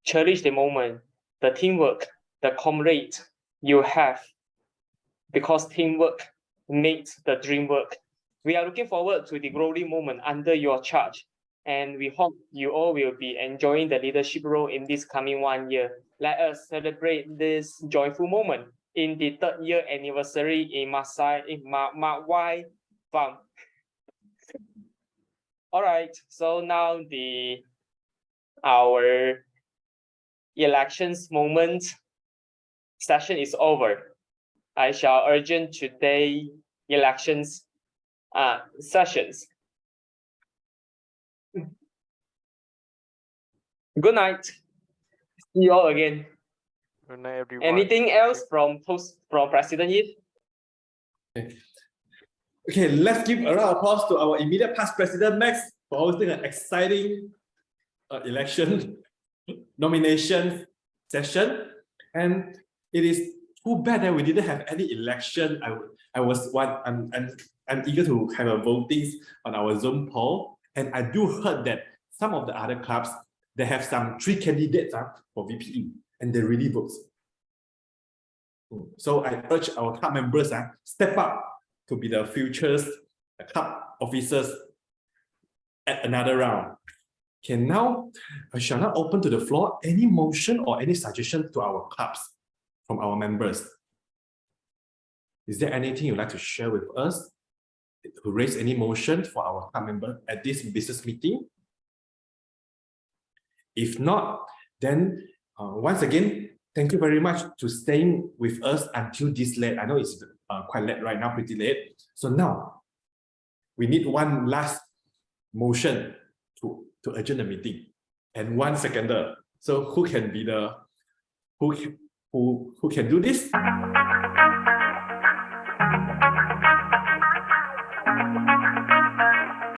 Cherish the moment, the teamwork, the camaraderie you have, because teamwork makes the dream work. We are looking forward to the glory moment under your charge, and we hope you all will be enjoying the leadership role in this coming 1 year. Let us celebrate this joyful moment in the 3rd year anniversary in Mawai Farm. All right, so now our elections moment session is over. I shall adjourn today elections sessions. Good night. See you all again. Good night, everyone. Anything else from President Yves? Okay, let's give a round of applause to our immediate past president, Max, for hosting an exciting election nomination session. And it is too bad that we didn't have any election. I'm eager to have a voting on our Zoom poll. And I do heard that some of the other clubs, they have some 3 candidates for VPE, and they really vote. So I urge our club members step up to be the future club officers at another round. Okay, now I shall not open to the floor any motion or any suggestion to our clubs from our members. Is there anything you'd like to share with us to raise any motion for our club member at this business meeting? If not, then once again, thank you very much to staying with us until this late. I know it's quite late right now, pretty late. So now we need one last motion to adjourn the meeting and 1 seconder. So who can be the who can do this?